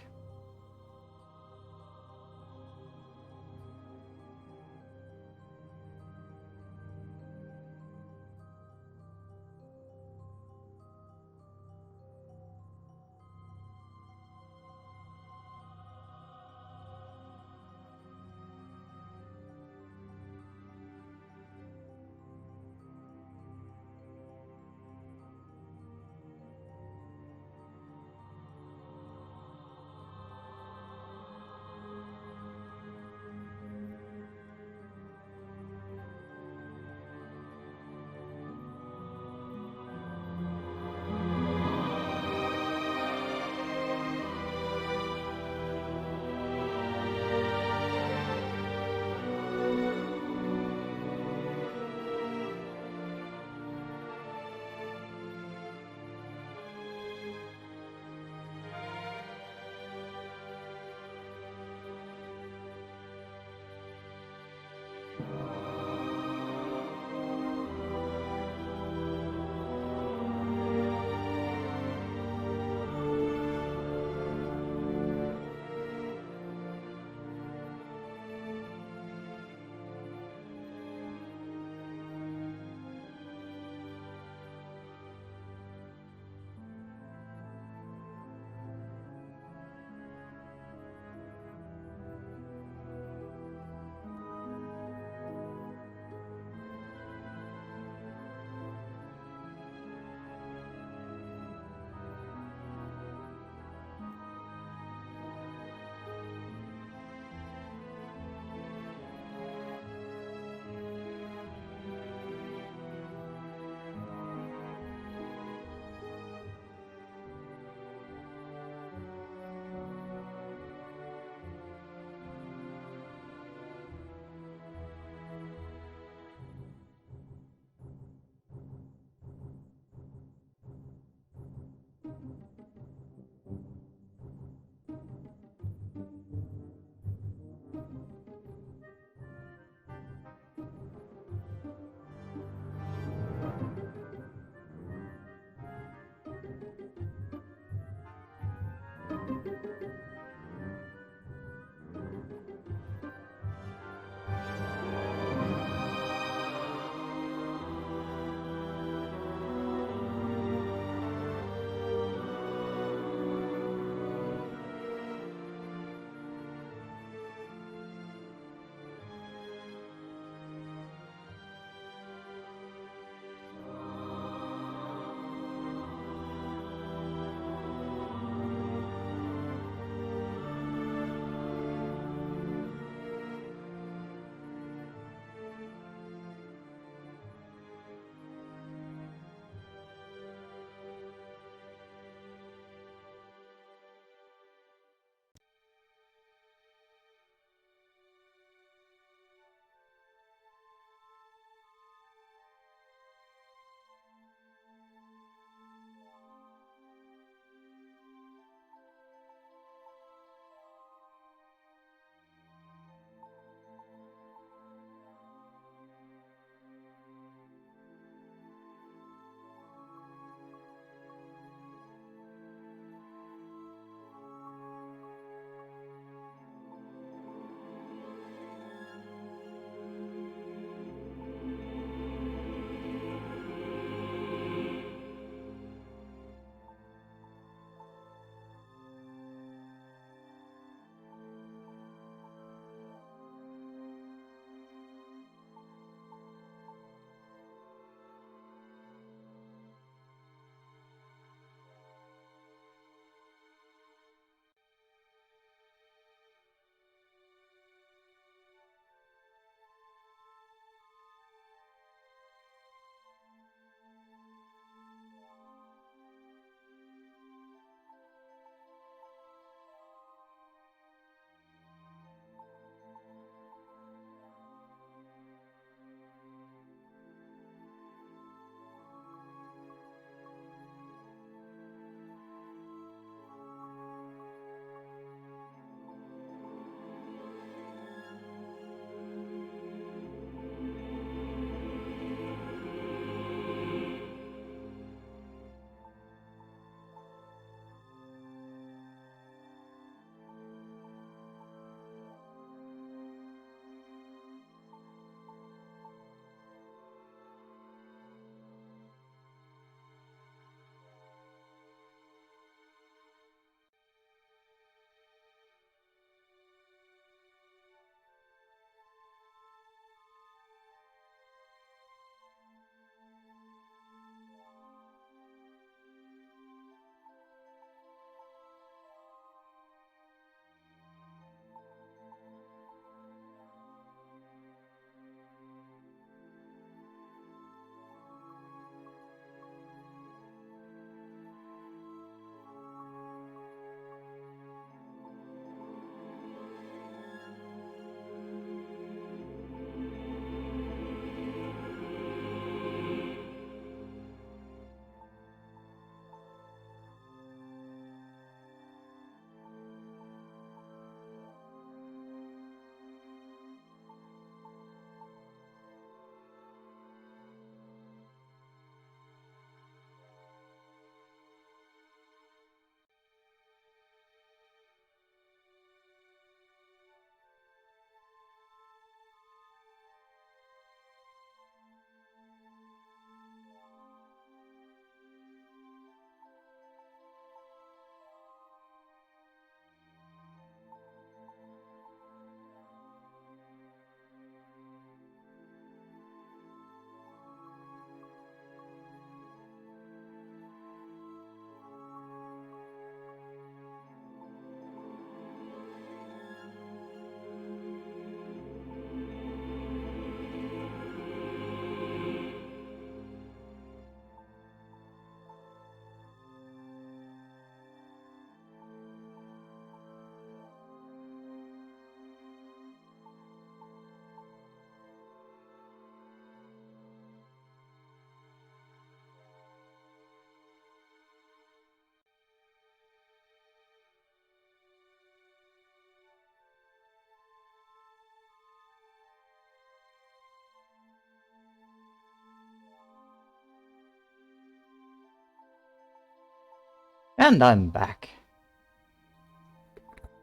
S1: And I'm back.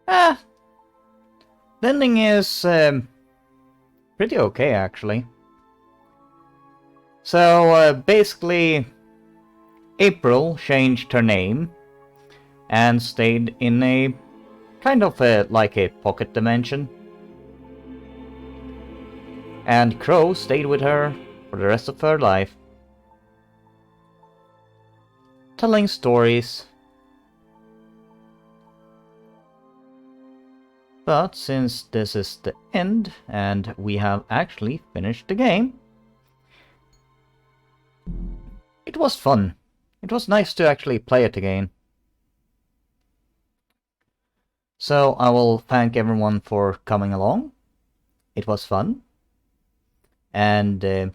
S1: The ending is pretty okay, actually. So, basically, April changed her name and stayed in a kind of like a pocket dimension. And Crow stayed with her for the rest of her life, telling stories. But since this is the end, and we have actually finished the game, it was fun. It was nice to actually play it again. So I will thank everyone for coming along. It was fun. And,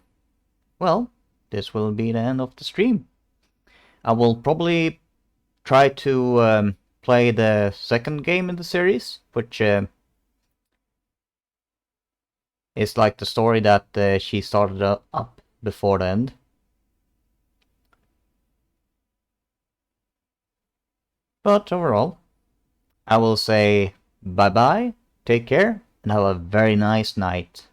S1: well, this will be the end of the stream. I will probably try to play the second game in the series, which is like the story that she started up before the end. But overall, I will say bye-bye, take care, and have a very nice night.